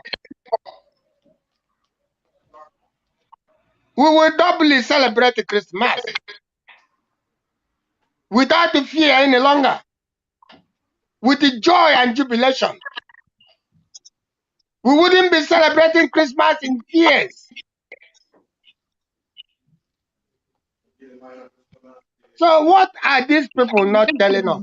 We will doubly celebrate Christmas without fear any longer, with joy and jubilation. We wouldn't be celebrating Christmas in fears. So what are these people not telling us?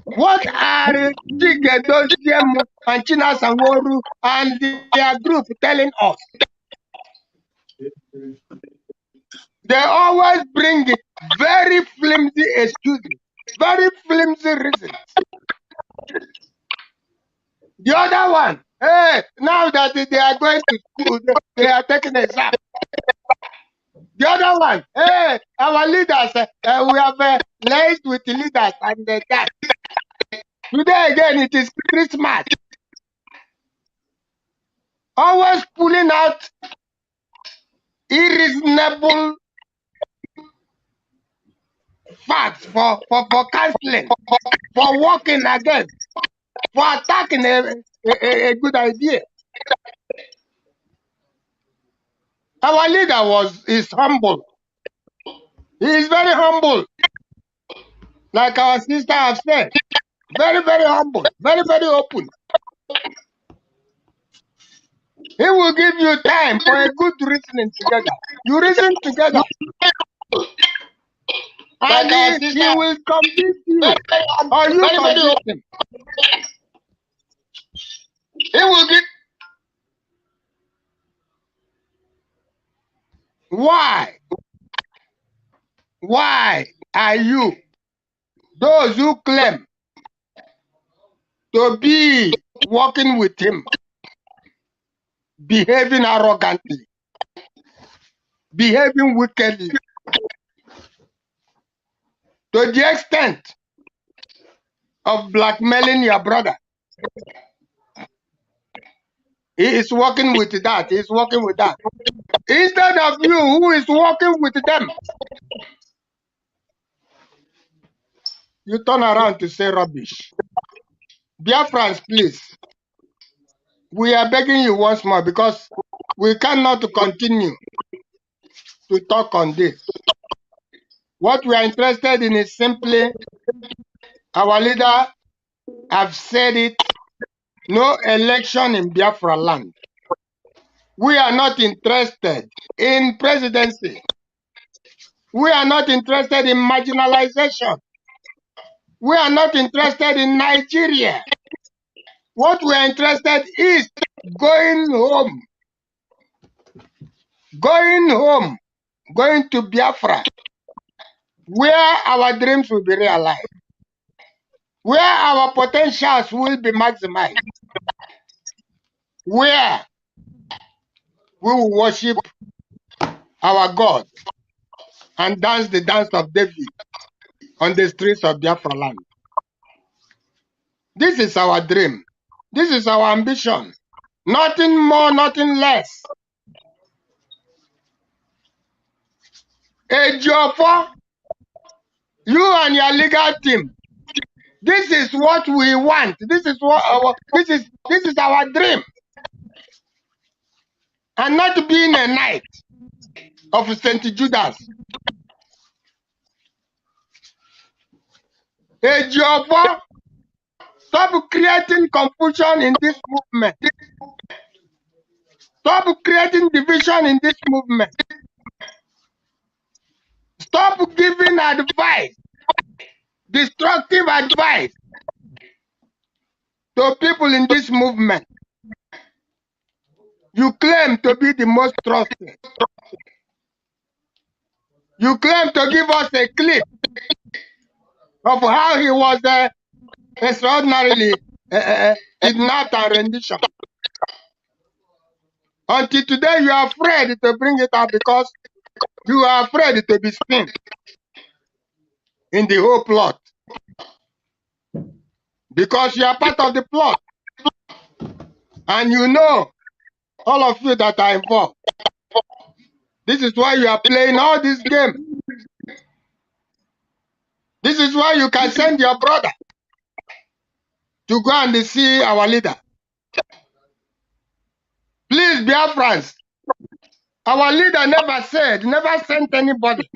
What are Tigedoziem and China Sanworu and their group telling us? They always bring very flimsy excuses, very flimsy reasons. The other one, hey, now that they are going to school, they are taking an exam. The other one, hey, our leaders, we have liaised with the leaders and that. Today again, it is Christmas. Always pulling out irreasonable facts for canceling, for working against, for attacking a good idea. Our leader is humble. He is very humble. Like our sister have said. Very, very humble. Very, very open. He will give you time for a good reasoning together. You reason together. And he will convince you. Or you convince him. He will give. Why? Why are you, those who claim to be working with him, behaving arrogantly, behaving wickedly, to the extent of blackmailing your brother? He is working with that. He is working with that. Instead of you who is working with them, you turn around to say rubbish. Biafrans, please. We are begging you once more because we cannot continue to talk on this. What we are interested in is simply, our leader have said it, no election in Biafra land. We are not interested in presidency. We are not interested in marginalization. We are not interested in Nigeria. What we are interested is going home. Going home. Going to Biafra, where our dreams will be realized, where our potentials will be maximized, where we will worship our God and dance the dance of David on the streets of Biafra land. This is our dream. This is our ambition. Nothing more, nothing less. Ejiofor, you and your legal team, this is what we want. This is what this is our dream. And not being a knight of St. Judas. Ejiofor, stop creating confusion in this movement. Stop creating division in this movement. Stop giving advice, destructive advice to people in this movement. You claim to be the most trusted. You claim to give us a clip of how he was extraordinarily kidnapped and rendition. Until today, you are afraid to bring it up because you are afraid to be seen in the whole plot. Because you are part of the plot. And you know, all of you that are involved. This is why you are playing all this game. This is why you can send your brother to go and see our leader. Please, Biafrans, our leader never sent anybody.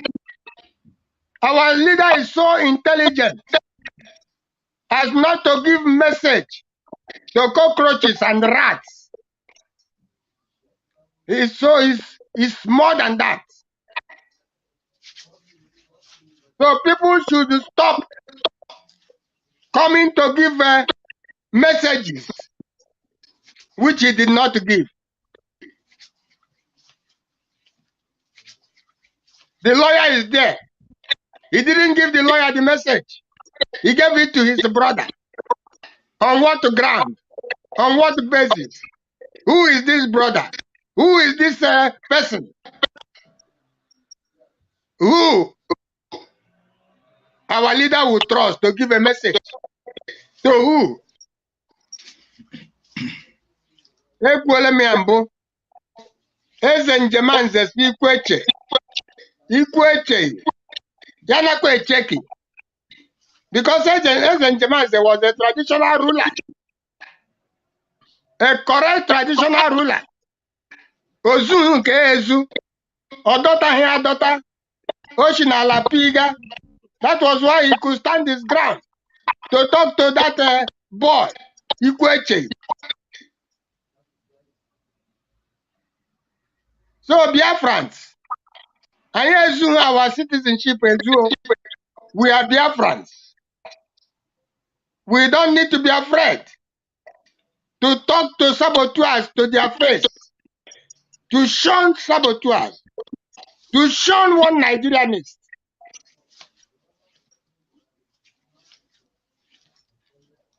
Our leader is so intelligent as not to give message to cockroaches and rats. He's more than that. So people should stop coming to give messages which he did not give. The lawyer is there. He didn't give the lawyer the message. He gave it to his brother. On what ground? On what basis? Who is this brother? Who is this person? Who our leader will trust to give a message? To who? Ekwele miambo. Eze njemanze ikweche. Ikweche. Yana kwecheki. Because Eze njemanze was a traditional ruler. A correct traditional ruler. Ozu nke ezu. Odota he adota. Oshinala piga. That was why he could stand his ground to talk to that boy, Ikweche. So Biafrans, I assume our citizenship is we are Biafrans. We don't need to be afraid to talk to saboteurs to their face, to shun saboteurs, to shun one Nigerianist.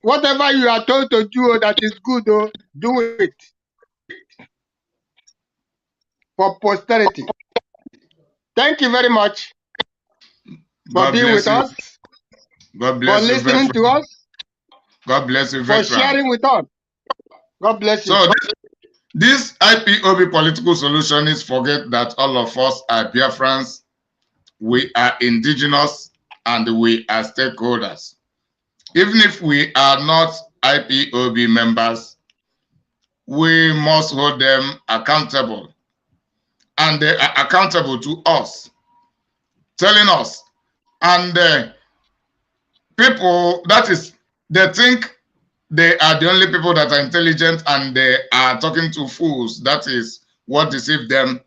Whatever you are told to do that is good, do it for posterity. Thank you very much for being with us. God bless you. For listening to us. God bless you. For sharing with us. God bless you. So this IPOB political solution is forget that all of us are Biafrans, we are indigenous, and we are stakeholders. Even if we are not IPOB members, we must hold them accountable. And they are accountable to us, telling us. And people, that is, they think they are the only people that are intelligent and they are talking to fools. That is what deceives them.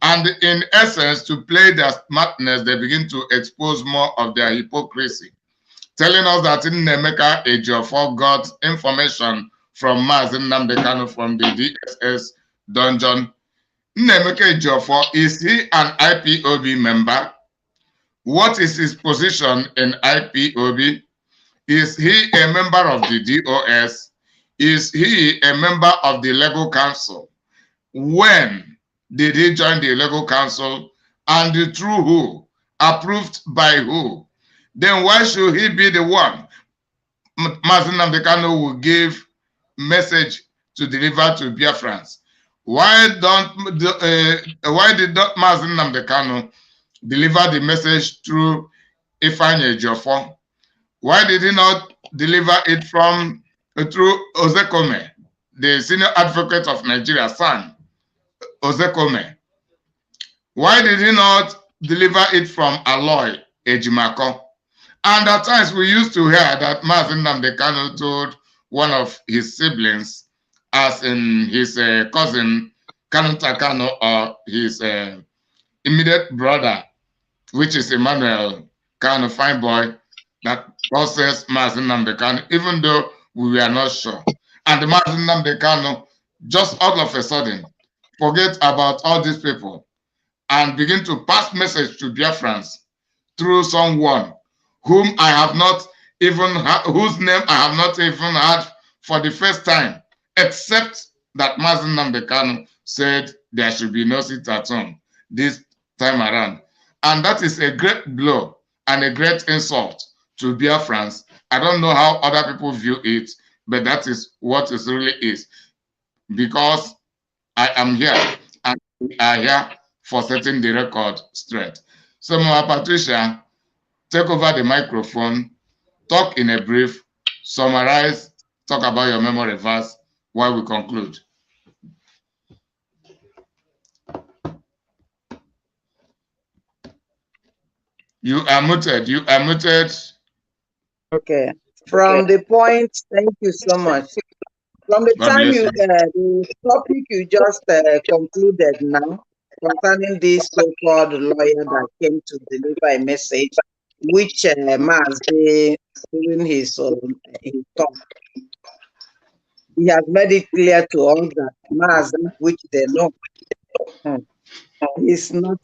And in essence, to play their smartness, they begin to expose more of their hypocrisy, telling us that in Nemeka Ejiofor got information from Mazi Nnamdi Kanu from the DSS dungeon. Nnemeka Ejiofor, is he an IPOB member? What is his position in IPOB? Is he a member of the DOS? Is he a member of the legal council? When did he join the legal council? And through who? Approved by who? Then why should he be the one Mazi Nnamdi Kanu will give message to deliver to Biafrans? Why did not Mazi Nnamdi Kanu deliver the message through Ifeanyi Ejiofor? Why did he not deliver it from through Ozekome, the senior advocate of Nigeria, son Ozekome? Why did he not deliver it from Aloy Ejimako? And at times we used to hear that Mazi Nnamdi Kanu told one of his siblings, as in his cousin Kanu Takano, or his immediate brother, which is Emmanuel Kanu, fine boy, that process Mazi Nnamdi Kanu, even though we were not sure. And the Mazi Nnamdi Kanu just all of a sudden forget about all these people and begin to pass message to Biafrans through someone whom I have not even whose name I have not even heard for the first time, except that Mazi Nnamdi Kanu said there should be no sit at home this time around. And that is a great blow and a great insult to Biafrans. I don't know how other people view it, but that is what it really is. Because I am here and we are here for setting the record straight. So, Mama Patricia, take over the microphone, talk in a brief, summarize, talk about your memory verse while we conclude. You are muted. You are muted. Okay. From the point, thank you so much. From the time the topic you just concluded now, concerning this so-called lawyer that came to deliver a message, which Mazi, during his talk, he has made it clear to all that Mazi, which they know, is not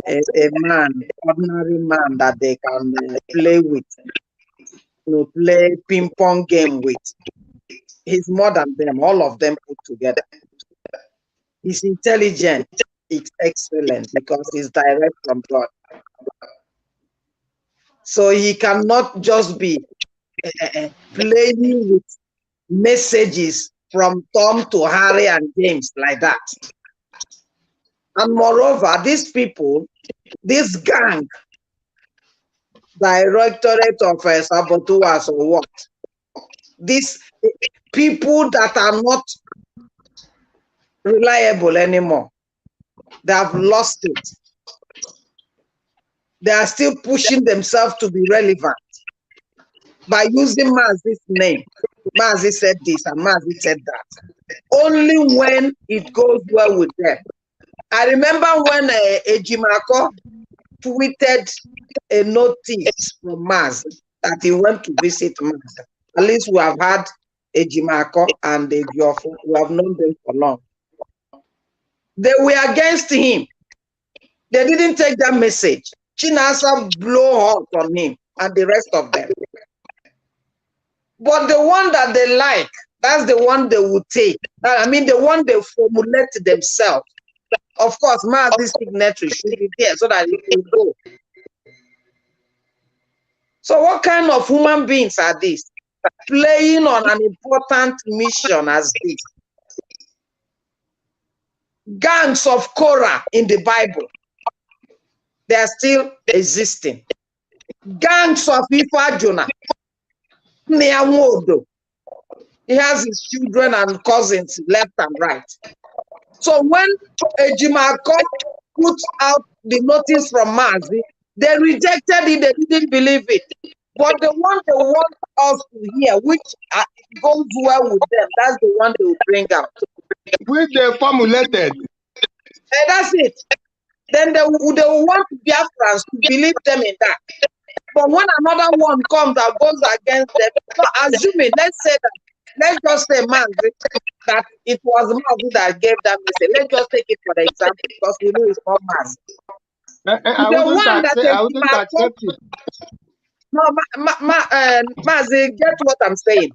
a man, ordinary man that they can play with, play ping pong game with. He's more than them, all of them put together. He's intelligent, it's excellent because he's direct from God. So he cannot just be playing with messages from Tom to Harry and James like that. And moreover, these people, this gang, Directorate of Saboteurs or what, these people that are not reliable anymore, they have lost it. They are still pushing themselves to be relevant by using Mazi's name. Mazi said this and Mazi said that. Only when it goes well with them. I remember when Ejimako tweeted a notice from Mazi that he went to visit Mazi. At least we have had Ejimako and Ejiofor. We have known them for long. They were against him. They didn't take that message. Chinasa blew hot on him and the rest of them. But the one that they like, that's the one they would take. I mean, the one they formulate themselves. Of course, Mazi's signatory should be there so that it can go. So what kind of human beings are these? Playing on an important mission as this. Gangs of Korah in the Bible, they are still existing. Gangs of Ifa Jonah, Niamodo, he has his children and cousins left and right. So when Ejimako put out the notice from Mazi, they rejected it, they didn't believe it. But the one they want us to hear, which goes well with them, that's the one they will bring out. Which they formulated. And that's it. Then they will want Biafrans to believe them in that. But when another one comes that goes against them, so assuming, let's say that let's just say, Mazi, that it was Mazi that gave that message. Let's just take it for the example because we know it's not Mazi. I wouldn't accept it. No, Mazi, get what I'm saying.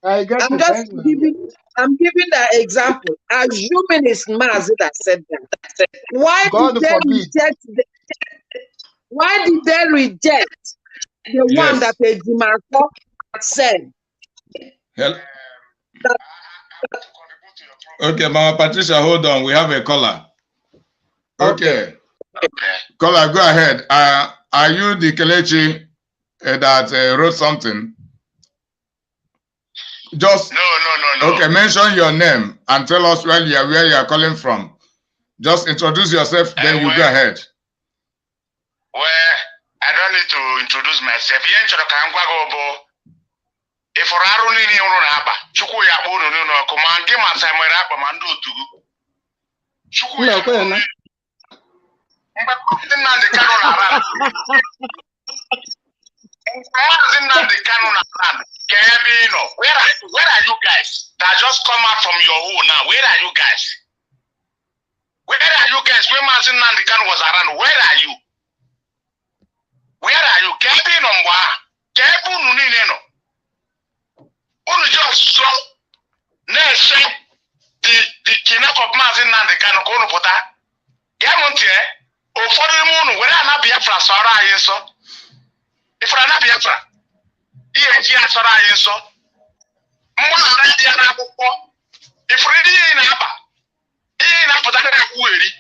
I get I'm just giving the example. Assuming it's Mazi that said that. Why did they reject the one that Ejimako said? Okay, Mama Patricia, hold on. We have a caller. Okay. Caller, go ahead. Are you the Kelechi that wrote something? Just no. Okay, mention your name and tell us where you are calling from. Just introduce yourself, then you go ahead. Well, I don't need to introduce myself. If we're running in Aba, Chukuya Bono, command game and Simon Abba Mando to Chukuya. Where are you guys that just come out from your home now? Where are you guys? Where are you guys? When Mazin Nandikan was around, where are you? Where are you? Kevin Omwa, Kevin Nunino. Only just so nation the kidnap of Mazin Nandikan Kono Pota. Yamonte, or for the moon, where I'm not BIAFRA, sorry, so. If I'm not BIAFRA, here, sorry, so. If really in Abba, in Abba, that query,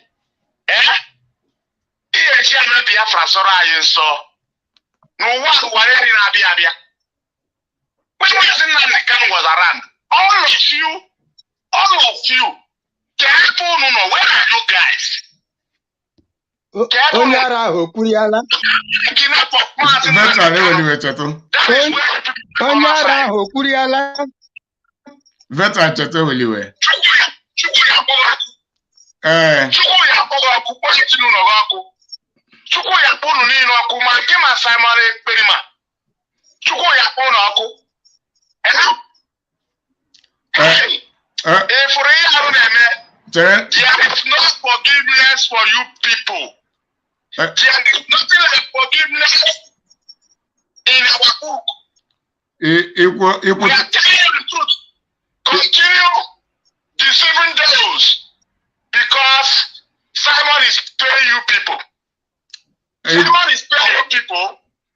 here, BIAFRA, sorry, so. No one whatever in Abia. When the gun was around, all of you, careful, no, where are you guys? Onyara Hokuriala. Onyara Hokuriala. Veteran Cheto Williwe. Chukuya Punu Nino Kuma, Kima Simon Perima. Chukuya Pono. If there is no forgiveness for you people. There is nothing like forgiveness in our book. We are telling you the truth. Continue deceiving those because Simon is paying you people. Simon is paying you people.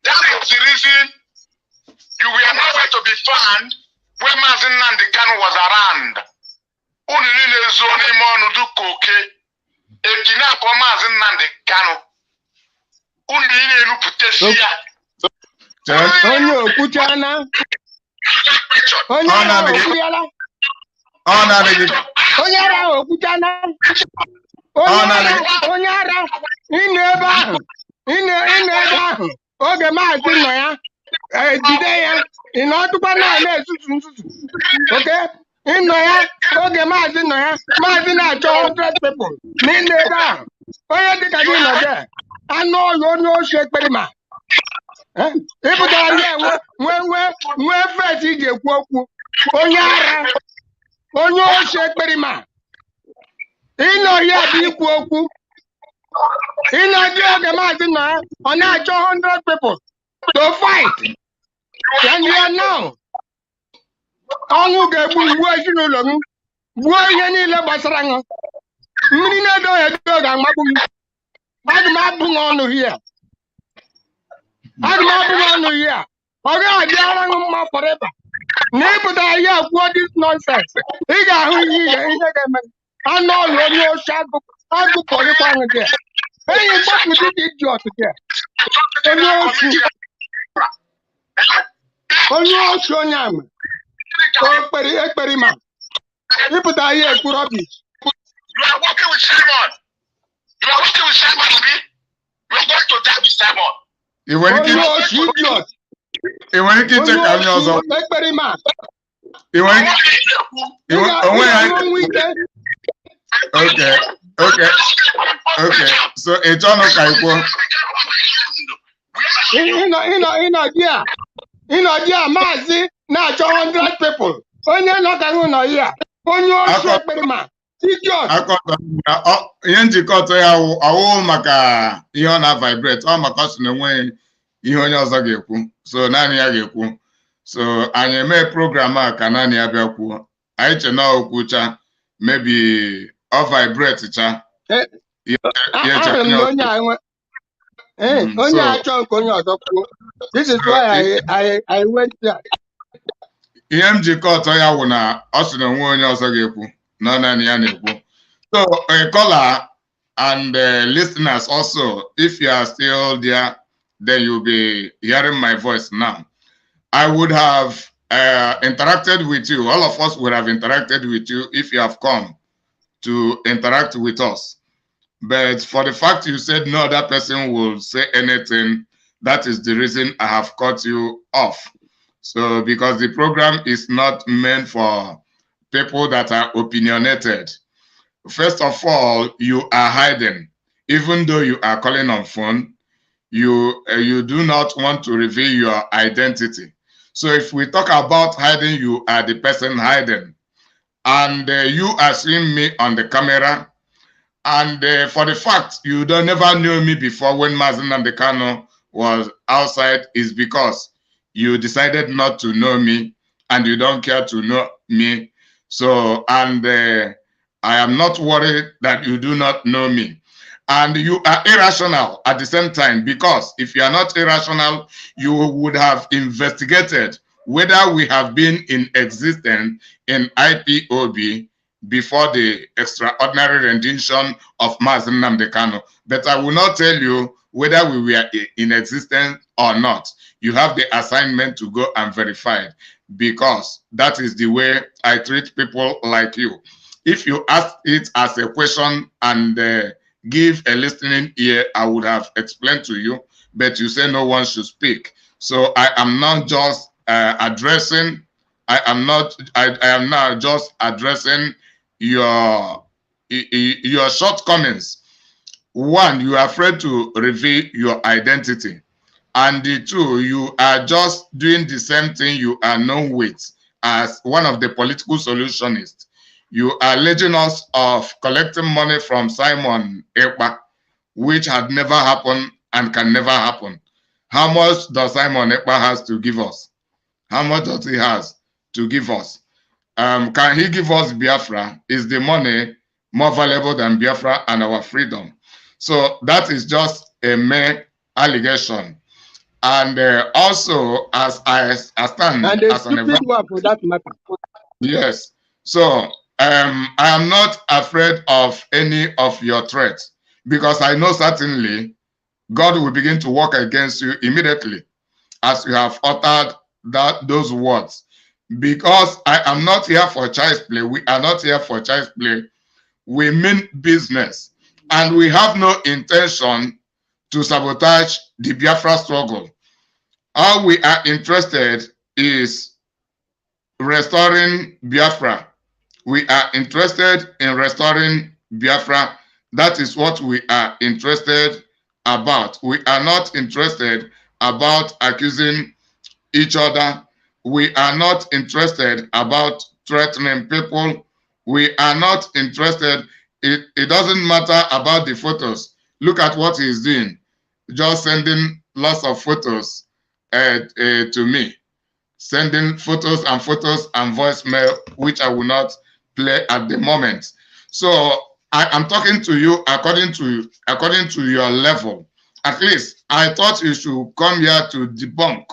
That is the reason you were nowhere to be found when Mazin Nandikan was around. Unini zoni monu du koke. Ekina po Mazin Nandikan. Unini nu putesia. Onyo kuchana. Onyara okuriala. Onyara okuchana. Onyara. Ineba. Oge maazi no ya. Jide ya. Inotukwa na na-esusu. Okay? Ino ya. Oge maazi no ya. Maazi na-achọ 100 people. N'ime ebe ahụ. Onye dịka gị nọ there. Anụ ọrụ onye oshi ekperima. Ịpụtara ya nwee fesi iji ekwu okwu. Onye ara. Onye oshi ekperima. Ịnọ ya bụ ikwu okwu. Ịnọ dị oge maazi nọ ya. Ọ na-achọ 100 people to fight. And you are now. Ọnwụ ga-egbu gbuo ezinụlọ m. Gbuo ihe niile gbasara m. Mmiri na-edo edo ga-amagbu m. Aga m abụ n'ọnụ hie. Ọ ga-adịara m mma forever. Na ịpụta ihe kwuo this nonsense. Ị ga-ahụ ihe ga-eme. Anụ ọrụ onye oche agụkọrịkwa ahụ dị. Enyi gbapụ dị idiot dị. Onye oche onye ama. Ekperima. Ịpụta ihe ekwu rubbish. You are working with Simon. You are going to die with Simon. Onye oche idiot. I nwere ike icheka onye ọzọ. Ekperima. Okay. So it's on Kaikwo. Ịnọ dia Maazị na-achọ 100 people. Onye nọ ka ṅụ nọ ya. Onye osu ekperima. Idiot. Ihe njikọta ya ọwụ maka ihe ọ na-vibrate, ọ maka ọ sị na enweghị ihe onye ọzọ ga-ekwu, so naanị ya ga-ekwu. So anyị eme program a ka naanị ya bịa kwuo. Anyị che na okwucha, maybe ọ vibrate cha. Onye achọ nke onye ọzọ kwuo. This is why I went there. Ihe m jikọta ya wụ na ọ sị na onwe onye ọzọ ga-ekwu, na naanị ya na-ekwu. So a caller and listeners also, if you are still there, then you'll be hearing my voice now. I would have interacted with you. All of us would have interacted with you if you have come to interact with us. But for the fact you said no other person will say anything, that is the reason I have cut you off. So because the program is not meant for people that are opinionated. First of all, you are hiding. Even though you are calling on phone, you do not want to reveal your identity. So if we talk about hiding, you are the person hiding. And you are seeing me on the camera. And for the fact you don't never knew me before when Mazen Namdekano was outside is because you decided not to know me and you don't care to know me. So, and I am not worried that you do not know me. And you are irrational at the same time, because if you are not irrational, you would have investigated whether we have been in existence in IPOB before the extraordinary rendition of Mazen Namdekano. But I will not tell you whether we were in existence or not. You have the assignment to go and verify it, because that is the way I treat people like you. If you ask it as a question and give a listening ear, I would have explained to you, but you say no one should speak. So I am not just addressing, I am now just addressing your shortcomings. One, you are afraid to reveal your identity. And the two, you are just doing the same thing you are known with as one of the political solutionists. You are alleging us of collecting money from Simon Ekpa, which had never happened and can never happen. How much does Simon Ekpa has to give us? How much does he has to give us? Can he give us Biafra? Is the money more valuable than Biafra and our freedom? So that is just a mere allegation. And also, as I stand and as an one for that matter. Yes. So I am not afraid of any of your threats, because I know certainly God will begin to work against you immediately as you have uttered those words. Because I am not here for child's play. We are not here for child's play. We mean business. And we have no intention to sabotage the Biafra struggle. All we are interested is restoring Biafra. We are interested in restoring Biafra. That is what we are interested about. We are not interested about accusing each other. We are not interested about threatening people. We are not interested. It doesn't matter about the photos. Look at what he's doing. Just sending lots of photos to me. Sending photos and voicemail, which I will not play at the moment. So I am talking to you according to your level. At least I thought you should come here to debunk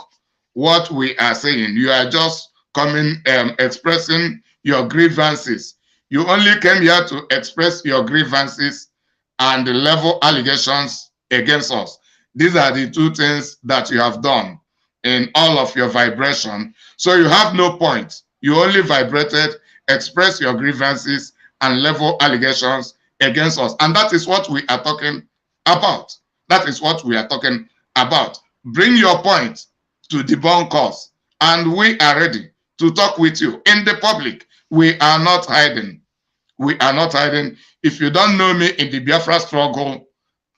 what we are saying. You are just coming expressing your grievances. You only came here to express your grievances and level allegations against us. These are the two things that you have done in all of your vibration. So you have no point. You only vibrated, express your grievances and level allegations against us. And that is what we are talking about. That is what we are talking about. Bring your point to debunk us, and we are ready to talk with you in the public. We are not hiding. We are not hiding. If you don't know me in the Biafra struggle,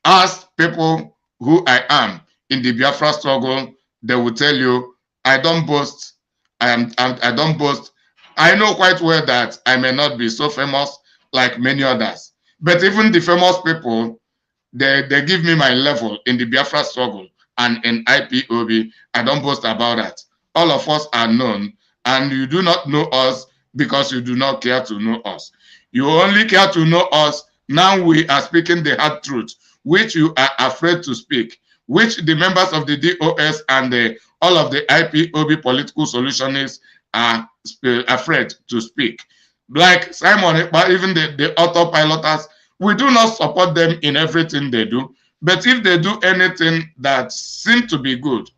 ask people who I am in the Biafra struggle. They will tell you I don't boast I don't boast. I know quite well that I may not be so famous like many others, but even the famous people, they give me my level in the Biafra struggle and in IPOB. I don't boast about that. All of us are known, and you do not know us because you do not care to know us. You only care to know us now we are speaking the hard truth, which you are afraid to speak, which the members of the DOS and all of the IPOB political solutionists are afraid to speak. Like Simon, but even the autopiloters, we do not support them in everything they do. But if they do anything that seems to be good,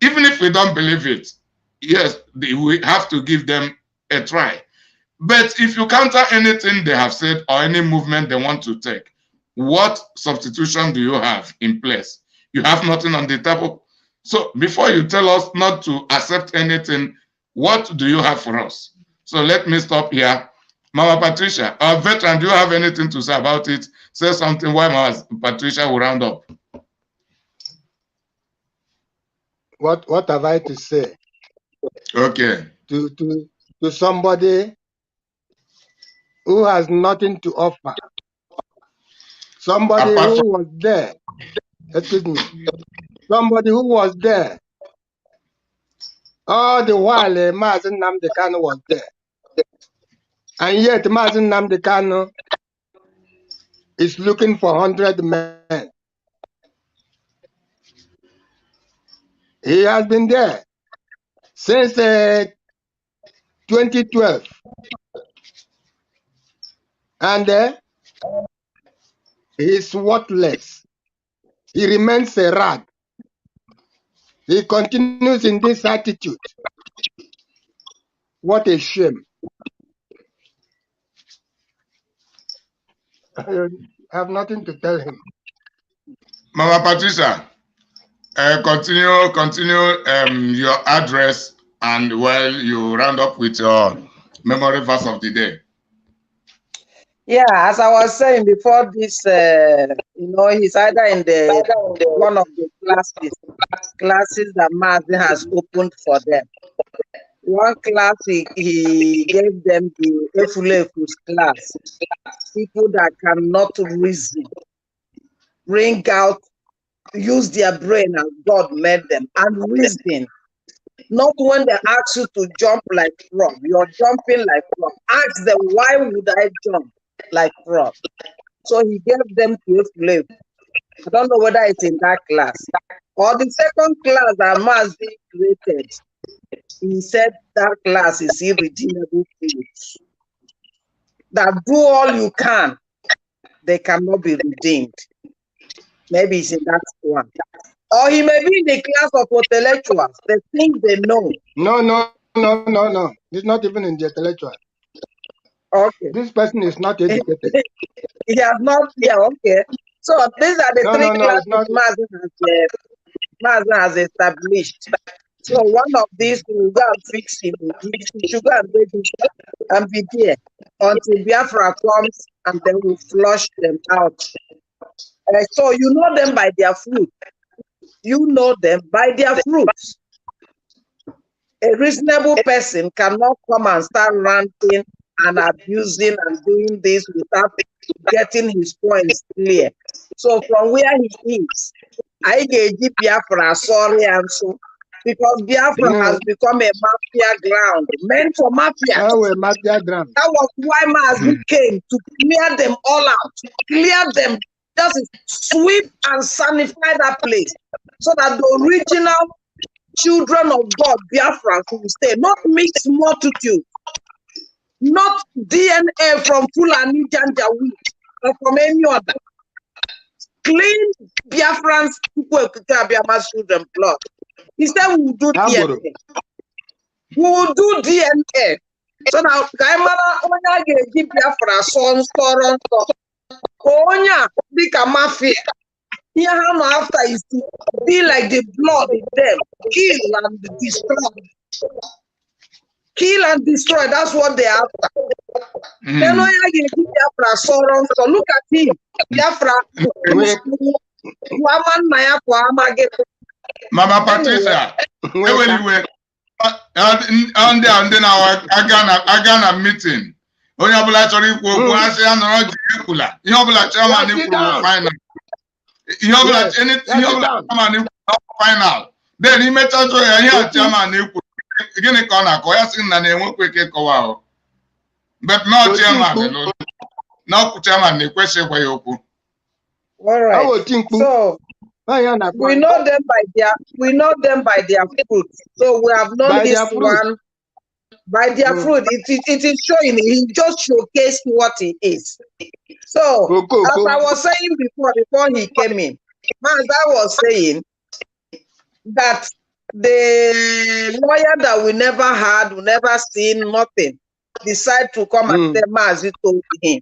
even if we don't believe it, yes, we have to give them a try. But if you counter anything they have said or any movement they want to take, what substitution do you have in place? You have nothing on the table. So before you tell us not to accept anything, what do you have for us? So let me stop here. Mama Patricia, our veteran, do you have anything to say about it? Say something while Mama Patricia will round up. What have I to say? Okay. To somebody who has nothing to offer. Somebody who was there. Excuse me. Somebody who was there. All the while, Mazen Nnamdi Kanu was there. And yet, Mazen Nnamdi Kanu is looking for 100 men. He has been there since 2012. And he is worthless. He remains a rat. He continues in this attitude. What a shame. I have nothing to tell him. Mama Patricia, continue your address, and while you round up with your memory verse of the day. Yeah, as I was saying before this, he's either in one of the classes that Mazi has opened for them. One class, he gave them the Efulefus class, people that cannot reason, bring out, use their brain as God made them, and reason. Not when they ask you to jump like frog, you're jumping like frog. Ask them, why would I jump like frog? So he gave them to Efulefus. I don't know whether it's in that class. Or the second class that Mazi created, he said that class is irredeemable fools. That do all you can, they cannot be redeemed. Maybe it's in that one. Or he may be in the class of intellectuals. They think they know. No. He's not even in the intellectual. Okay. This person is not educated. He has not, okay. So these are the three classes Mazi has established. So one of these will go and fix him. He should go and wait and be there until Biafra comes, and then we flush them out. So you know them by their fruit. You know them by their fruits. A reasonable person cannot come and start ranting and abusing and doing this without getting his points clear. So from where he is, I gave Biafra sorry and so, because Biafra has become a mafia ground, meant for mafia. Oh, a mafia ground. That was why Mazi came, to clear them all out, clear them, just sweep and sanify that place, so that the original children of God, Biafra, will stay, not mixed multitude, not DNA from Fulani Janjaweed or from any other. Clean Biafrans, children blood. Instead, we will do DNA. We will do DNA. So now, Onya give Biafra sons, Onya, big mafia. Here, after is to be like the blood in them, kill and destroy. Kill and destroy, that's what they are after. Then Onya give Biafra sons, so look at him. Biafra, Mama Patricia, and then agana meeting. Onye ọbụla chọrọ ikwu okwu asị ya nọrọ ji ekwula. Ihe ọbụla chairman kwuru final. Ihe ọbụla chairman kwuru final. Then imecha chọ ya ihe chairman kwuru. Gịnị ka ọ na-akọ ya sị na na-enwekwa ike kọwa ahụ. But no chairman, no chairman na-ekwesị ịgwa ya okwu. All right. So we know them by their fruit. So we have known this one by their fruit. It is showing. He just showcased what he is. So as I was saying before he came in, as I was saying that the lawyer that we never had, we never seen, nothing, decide to come and say Mazi told him.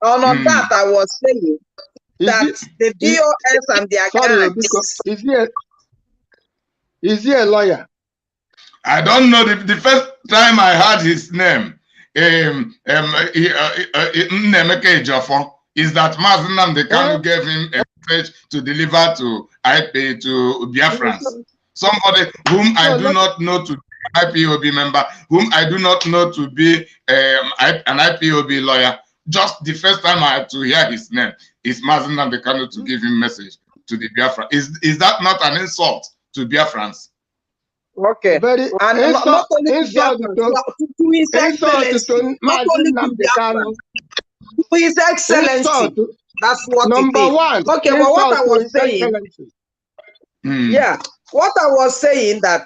And on that I was saying that the DOS and their guys. Is he a lawyer? I don't know. The first time I heard his name, Nemeke Ejiofor, is that Mazi the Kanu gave him a message to deliver to Biafrans. Somebody whom I do not know to be an IPOB member, whom I do not know to be an IPOB lawyer. Just the first time I had to hear his name is Mazi the Kanu to give him message to the Biafra. Is that not an insult to Biafrans? Okay. Very and not only to His Excellency, not only to Biafra, to His Excellency. That's what number one. Okay, but what I was saying, yeah, what I was saying that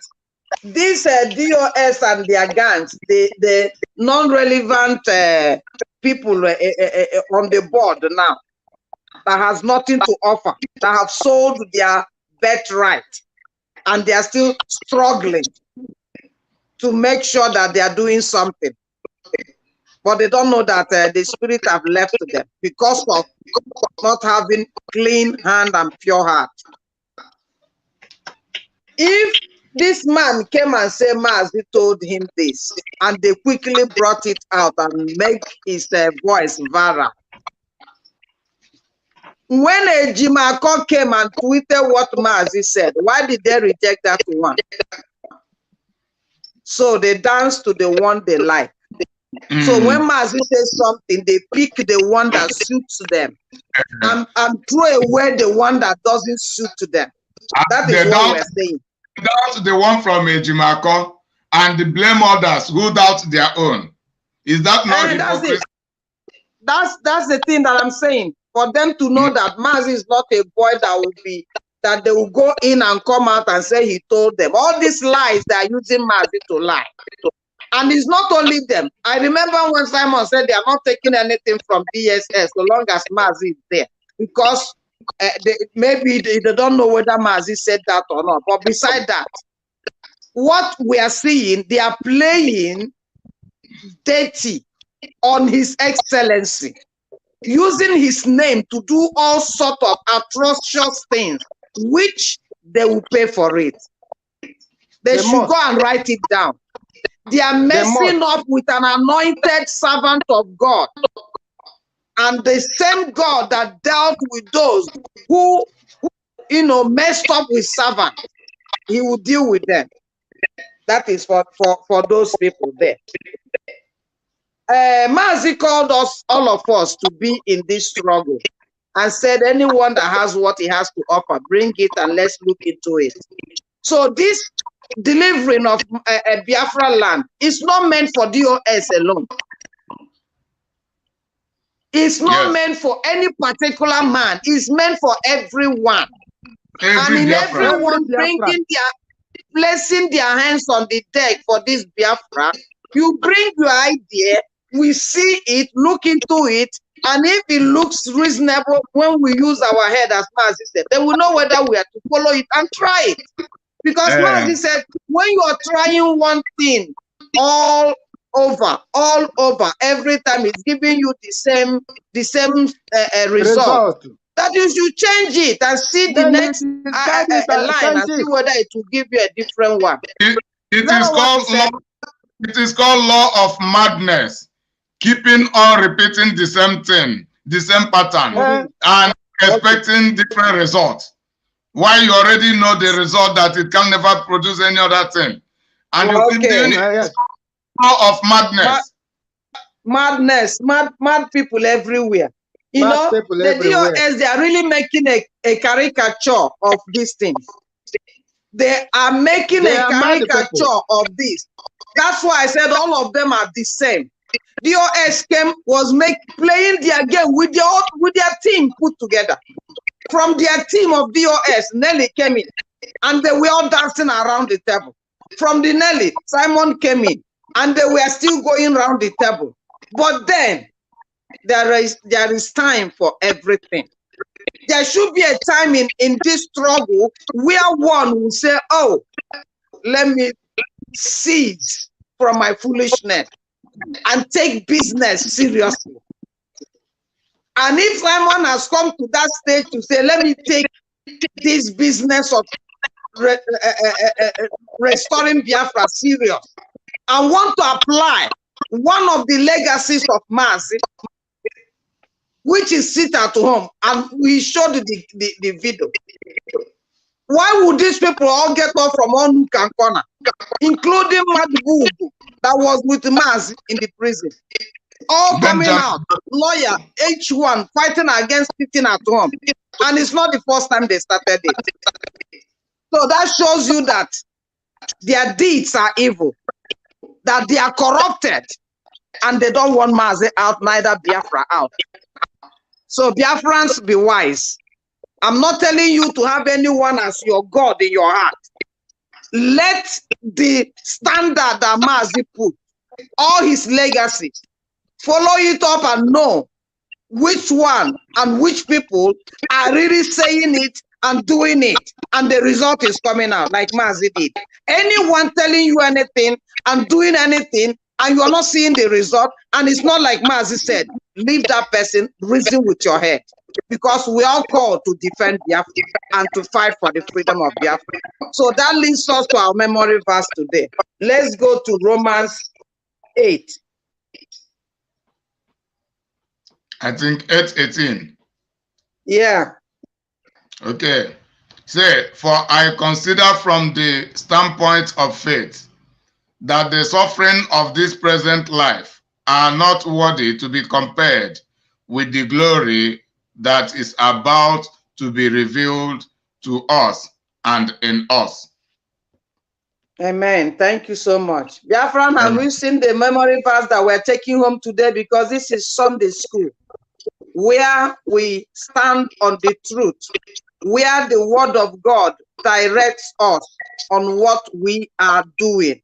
these DOS and their gangs, the non-relevant people on the board now that has nothing to offer, that have sold their birthright, and they are still struggling to make sure that they are doing something. But they don't know that the spirit have left them because of not having clean hand and pure heart. If this man came and said Mazi told him this, and they quickly brought it out and make his voice viral. When Ejimako came and tweeted what Mazi said, why did they reject that one? So they danced to the one they like. So when Mazi says something, they pick the one that suits them and throw away the one that doesn't suit them. That is what we're saying. Doubt the one from Ejimako and blame others who doubt their own. Is that not hypocrisy? That's the thing that I'm saying. For them to know that Mazi is not a boy that they will go in and come out and say he told them. All these lies, they are using Mazi to lie. And it's not only them. I remember when Simon said they are not taking anything from DSS so long as Mazi is there. Because maybe they don't know whether Mazi said that or not. But beside that, what we are seeing, they are playing dirty on His Excellency, using his name to do all sorts of atrocious things, which they will pay for it. They should go and write it down. They are messing up with an anointed servant of God. And the same God that dealt with those who messed up with servants, He will deal with them. That is for those people there. Mazi called us, all of us, to be in this struggle and said anyone that has what he has to offer, bring it and let's look into it. So this delivering of Biafra land is not meant for DOS alone. It's not meant for any particular man. It's meant for everyone. Everyone placing their hands on the deck for this Biafra, you bring your idea, we see it, look into it, and if it looks reasonable when we use our head as Mazi said, then we know whether we are to follow it and try it. Because Mazi said, when you are trying one thing all over, every time it's giving you the same result, that you should change it and see the next line and see whether it will give you a different one. It is called law of madness. Keeping on repeating the same thing, the same pattern, and expecting different results. Why you already know the result that it can never produce any other thing. and you keep doing it. Yes. Of madness. Mad people everywhere. You Mad know, people the everywhere. DOS, they are really making a caricature of these things. They are making They a are mad people. caricature of this. That's why I said all of them are the same. DOS was playing their game with their team put together. From their team of DOS, Nelly came in, and they were all dancing around the table. From the Nelly, Simon came in, and they were still going around the table. But then there is time for everything. There should be a time in this struggle where one will say, oh, let me cease from my foolishness and take business seriously. And if Simon has come to that stage to say, let me take this business of restoring Biafra serious, I want to apply one of the legacies of Mazi, which is sit at home, and we showed the video. Why would these people all get off from one nook and corner, including Madbubu that was with Mazi in the prison? All coming out, lawyer, H1, fighting against sitting at home. And it's not the first time they started it. So that shows you that their deeds are evil, that they are corrupted, and they don't want Mazi out, neither Biafra out. So Biafrans, be wise. I'm not telling you to have anyone as your God in your heart. Let the standard that Mazi put, all his legacies, follow it up and know which one and which people are really saying it and doing it. And the result is coming out like Mazi did. Anyone telling you anything and doing anything and you're not seeing the result, and it's not like Mazi said, leave that person, reason with your head. Because we are called to defend Biafra and to fight for the freedom of Biafra. So that leads us to our memory verse today. Let's go to Romans 8. I think 8:18. Yeah. Okay. Say, for I consider from the standpoint of faith that the suffering of this present life are not worthy to be compared with the glory that is about to be revealed to us and in us. Amen. Thank you so much. Biafran, have we seen the memory verse that we're taking home today? Because this is Sunday school, where we stand on the truth, where the word of God directs us on what we are doing.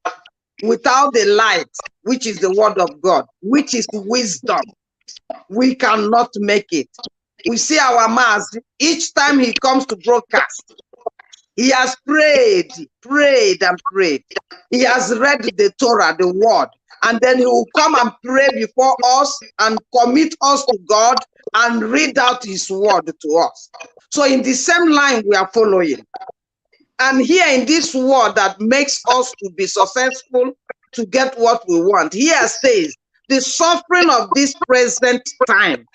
Without the light, which is the word of God, which is wisdom, we cannot make it. We see our Maz, each time he comes to broadcast, he has prayed. He has read the Torah, the word, and then he will come and pray before us and commit us to God and read out his word to us. So in the same line we are following. And here in this word that makes us to be successful, to get what we want, here says, the suffering of this present time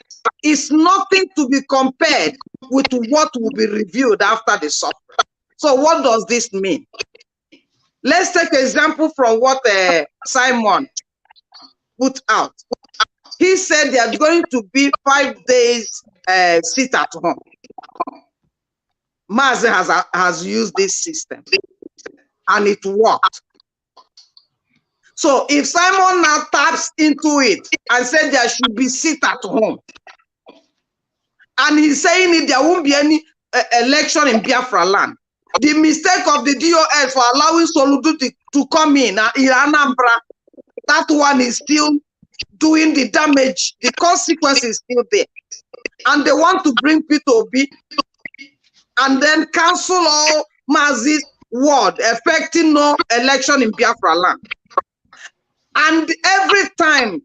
is nothing to be compared with what will be revealed after the suffering. So what does this mean? Let's take an example from what Simon put out. He said there's going to be 5 days sit at home. Mazi has used this system and it worked. So if Simon now taps into it and said there should be sit at home, and he's saying it, there won't be any election in Biafra land. The mistake of the DOS for allowing Soludo to come in Anambra, that one is still doing the damage. The consequence is still there. And they want to bring P2B and then cancel all Mazi's word, affecting no election in Biafra land. And every time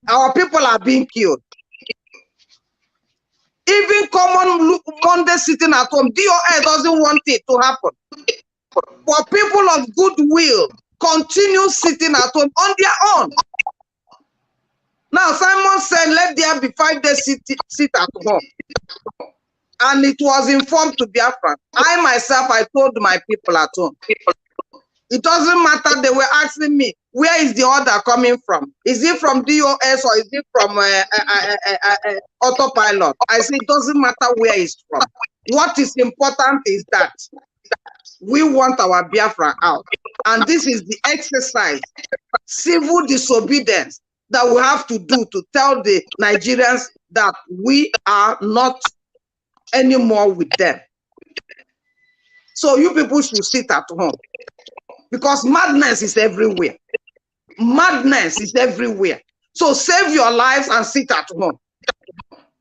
our people are being killed, even common Monday sitting at home, DOS doesn't want it to happen. But people of goodwill continue sitting at home on their own. Now, Simon said, let there be 5 days sit at home. And it was informed to Biafra. I myself, I told my people at home, It doesn't matter. They were asking me, where is the order coming from? Is it from DOS or is it from autopilot? I say it doesn't matter where it's from. What is important is that we want our Biafra out. And this is the exercise, civil disobedience, that we have to do to tell the Nigerians that we are not anymore with them. So you people should sit at home, because madness is everywhere. Madness is everywhere. So save your lives and sit at home.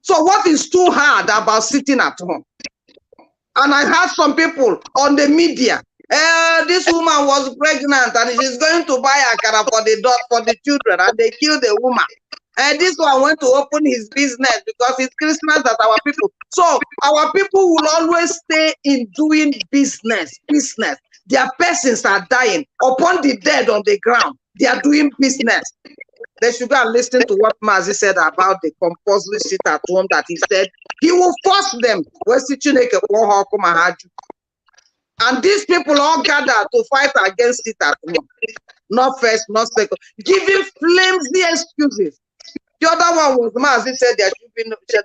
So what is too hard about sitting at home? And I heard some people on the media, this woman was pregnant and she's going to buy akara for the children, and they killed the woman. And this one went to open his business because it's Christmas that our people. So our people will always stay in doing business. Their persons are dying. Upon the dead on the ground, they are doing business. They should go and listen to what Mazi said about the compulsory sit at home, that he said he will force them. And these people all gather to fight against it at home. Not first, not second. Giving flimsy excuses. The other one was Mazi said there should be no sit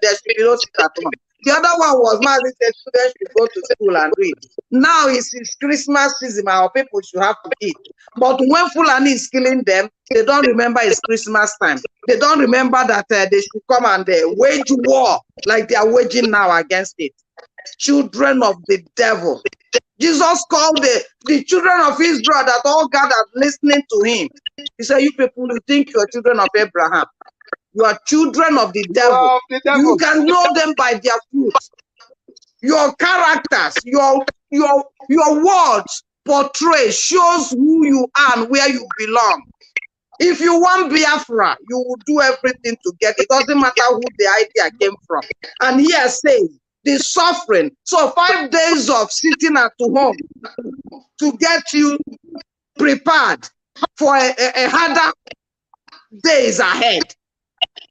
at home. The other one was Mazi said students should go to school and read. Now it's Christmas season, our people should have to eat. But when Fulani is killing them, they don't remember it's Christmas time. They don't remember that they should come and wage war like they are waging now against it. Children of the devil. Jesus called the children of Israel that all gathered listening to him. He said, you people, you think you are children of Abraham. You are children of the devil. You can know them by their fruits. Your characters, your words portray, shows who you are and where you belong. If you want Biafra, you will do everything to get it. It doesn't matter who the idea came from. And here says, the suffering. So 5 days of sitting at home to get you prepared for a harder days ahead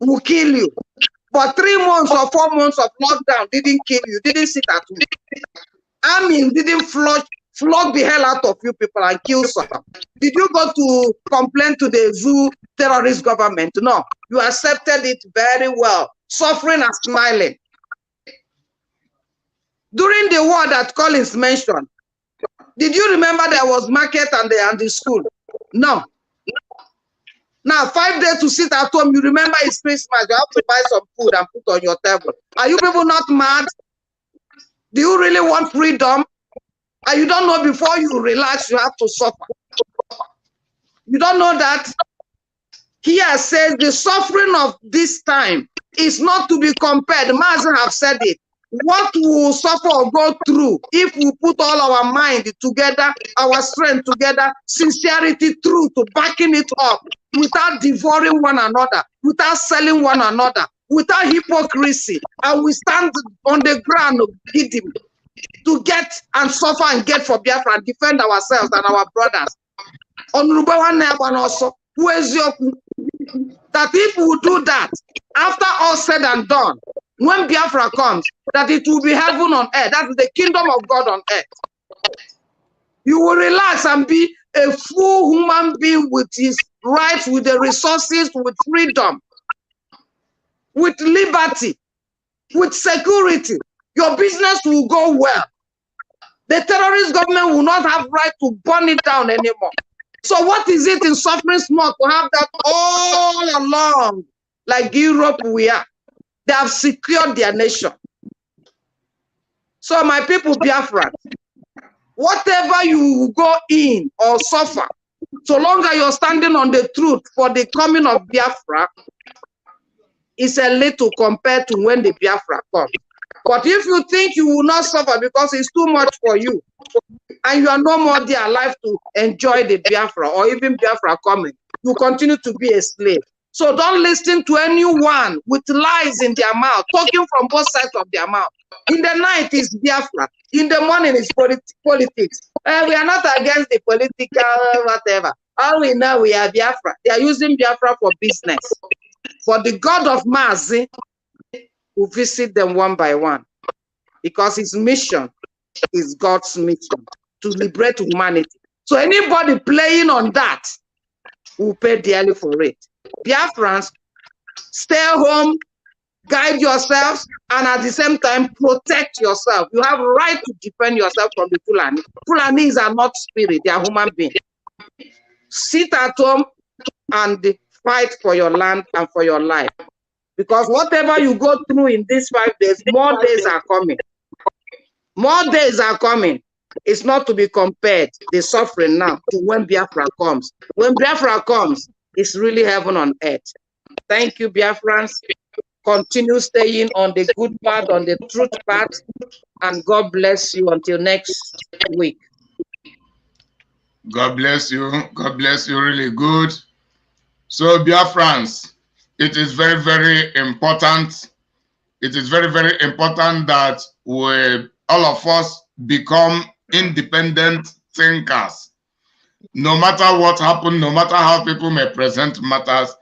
will kill you. But 3 months or 4 months of lockdown didn't kill you, didn't sit at home. I mean, didn't flog the hell out of you people and kill some. Did you go to complain to the zoo terrorist government? No, you accepted it very well, suffering and smiling. During the war that Collins mentioned, did you remember there was market and the school? No. Now, 5 days to sit at home, you remember it's Christmas, you have to buy some food and put on your table. Are you people not mad? Do you really want freedom? And you don't know before you relax, you have to suffer. You don't know that? Here says the suffering of this time is not to be compared. Mazen have said it. What we will suffer or go through if we put all our mind together, our strength together, sincerity, truth, to backing it up, without devouring one another, without selling one another, without hypocrisy, and we stand on the ground to get and suffer and get for Biafra and defend ourselves and our brothers. Also, that if we do that, after all said and done, when Biafra comes, that it will be heaven on earth. That is the kingdom of God on earth. You will relax and be a full human being with his rights, with the resources, with freedom, with liberty, with security. Your business will go well. The terrorist government will not have right to burn it down anymore. So what is it in suffering small to have that all along, like Europe we are? They have secured their nation. So my people, Biafra, whatever you go in or suffer, so long as you're standing on the truth for the coming of Biafra, it's a little compared to when the Biafra comes. But if you think you will not suffer because it's too much for you, and you are no more there alive to enjoy the Biafra or even Biafra coming, you continue to be a slave. So don't listen to anyone with lies in their mouth, talking from both sides of their mouth. In the night is Biafra. In the morning is politics. We are not against the political whatever. All we know, we are Biafra. They are using Biafra for business. For the God of Mazi will visit them one by one. Because his mission is God's mission, to liberate humanity. So anybody playing on that will pay dearly for it. Biafrans, stay home, guide yourselves, and at the same time, protect yourself. You have a right to defend yourself from the Fulani. Fulanis are not spirit, they are human beings. Sit at home and fight for your land and for your life. Because whatever you go through in these 5 days, more days are coming. More days are coming. It's not to be compared, the suffering now, to when Biafra comes. When Biafra comes, it's really heaven on earth. Thank you, Biafrans. Continue staying on the good path, on the truth path, and God bless you until next week. God bless you. God bless you. Really good. So, Biafrans, it is very, very important. It is very, very important that we, all of us, become independent thinkers. No matter what happens, no matter how people may present matters,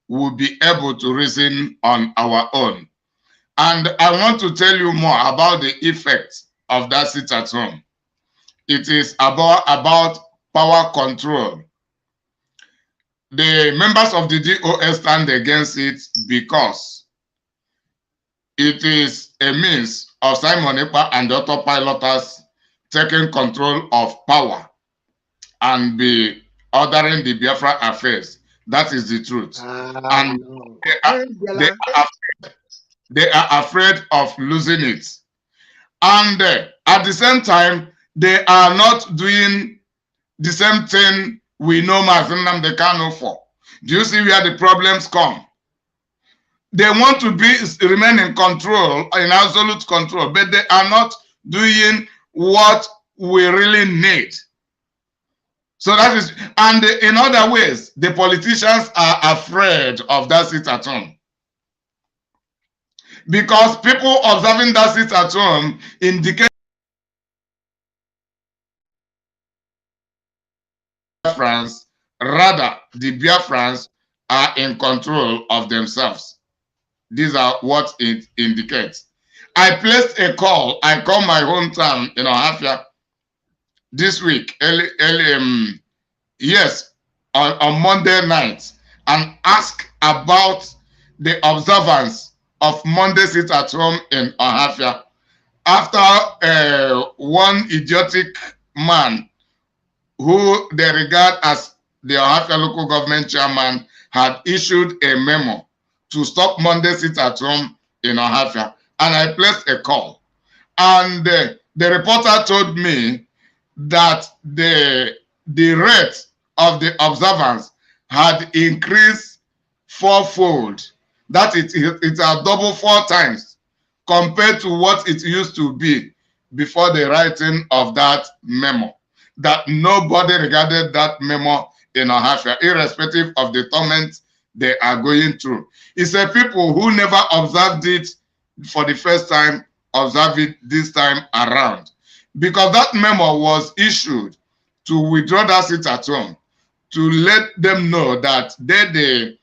we'll be able to reason on our own. And I want to tell you more about the effects of that sit at home. It is about power control. The members of the DOS stand against it because it is a means of Simon Ekpa and the autopiloters taking control of power and be ordering the Biafra affairs. That is the truth. And No. they are afraid of losing it. And at the same time, they are not doing the same thing we know Nnamdi Kanu for. Do you see where the problems come? They want to remain in control, in absolute control, but they are not doing what we really need. So that is, and in other ways, the politicians are afraid of that sit at home. Because people observing that sit at home indicate Biafrans, rather the Biafrans are in control of themselves. These are what it indicates. I placed a call. I called my hometown in Ohafia this week, on Monday night, and asked about the observance of Monday sit at home in Ohafia after one idiotic man who they regard as the Ohafia local government chairman had issued a memo to stop Monday sit at home in Ohafia, and I placed a call. And the reporter told me that the rate of the observance had increased fourfold. That it's a double 4 times compared to what it used to be before the writing of that memo. That nobody regarded that memo in Ohafia, irrespective of the torment they are going through. It's a people who never observed it for the first time, observe it this time around. Because that memo was issued to withdraw that sit at home, to let them know that the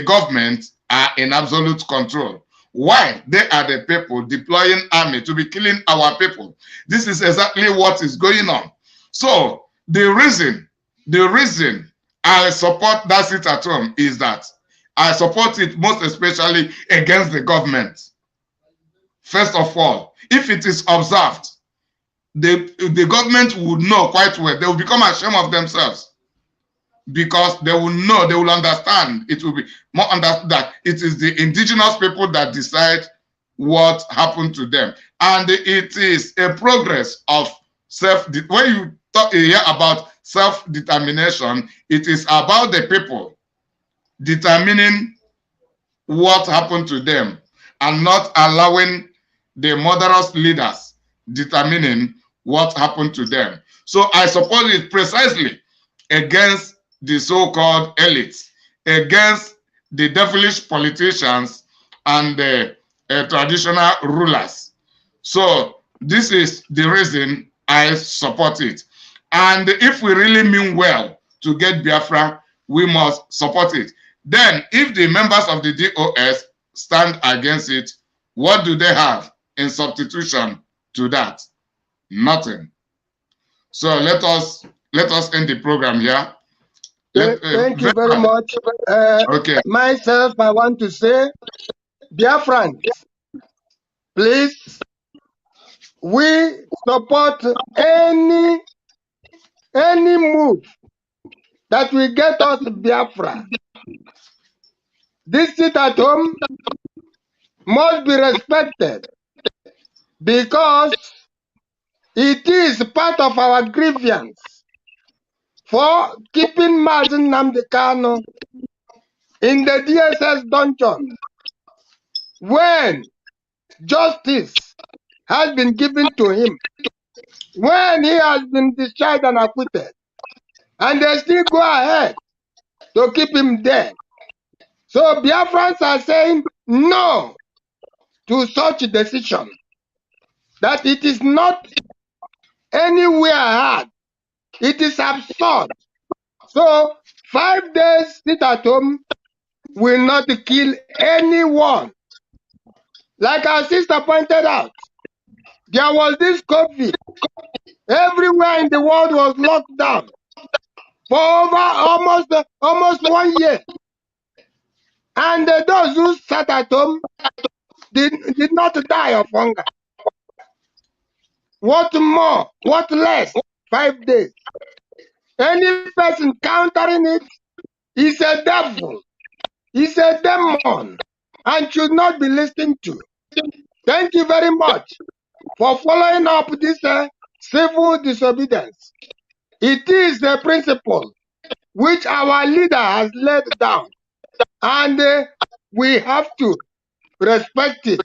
government are in absolute control. Why? They are the people deploying army to be killing our people. This is exactly what is going on. So the reason I support that sit at home is that I support it most especially against the government. First of all, if it is observed, the government would know quite well. They will become ashamed of themselves because they will know, they will understand. It will be more understood that it is the indigenous people that decide what happened to them. And it is a progress of when you hear about self-determination, it is about the people determining what happened to them and not allowing the murderous leaders determining what happened to them. So I support it precisely against the so-called elites, against the devilish politicians and the traditional rulers. So this is the reason I support it. And if we really mean well to get Biafra, we must support it. Then if the members of the DOS stand against it, what do they have in substitution to that? Nothing. So let us let us end the program here. Thank you very much. Okay. Myself, I want to say, dear friends, please, we support any move that will get us Biafra. This sit at home must be respected because it is part of our grievance for keeping Mazen Nnamdi Kanu in the DSS dungeon when justice has been given to him, when he has been discharged and acquitted, and they still go ahead to keep him there. So Biafrans are saying no to such a decision, that it is not anywhere hard. It is absurd. So 5 days sit at home will not kill anyone. Like our sister pointed out, there was this COVID. Everywhere in the world was locked down for over almost 1 year. And those who sat at home did not die of hunger. What more? What less? 5 days. Any person countering it is a devil, is a demon, and should not be listened to. Thank you very much for following up this civil disobedience. It is the principle which our leader has laid down, and we have to respect it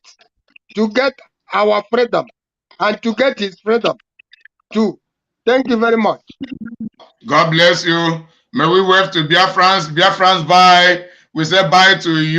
to get our freedom and to get his freedom too. Thank you very much. God bless you. May we wave to Biafrans. Biafrans, bye. We say bye to you.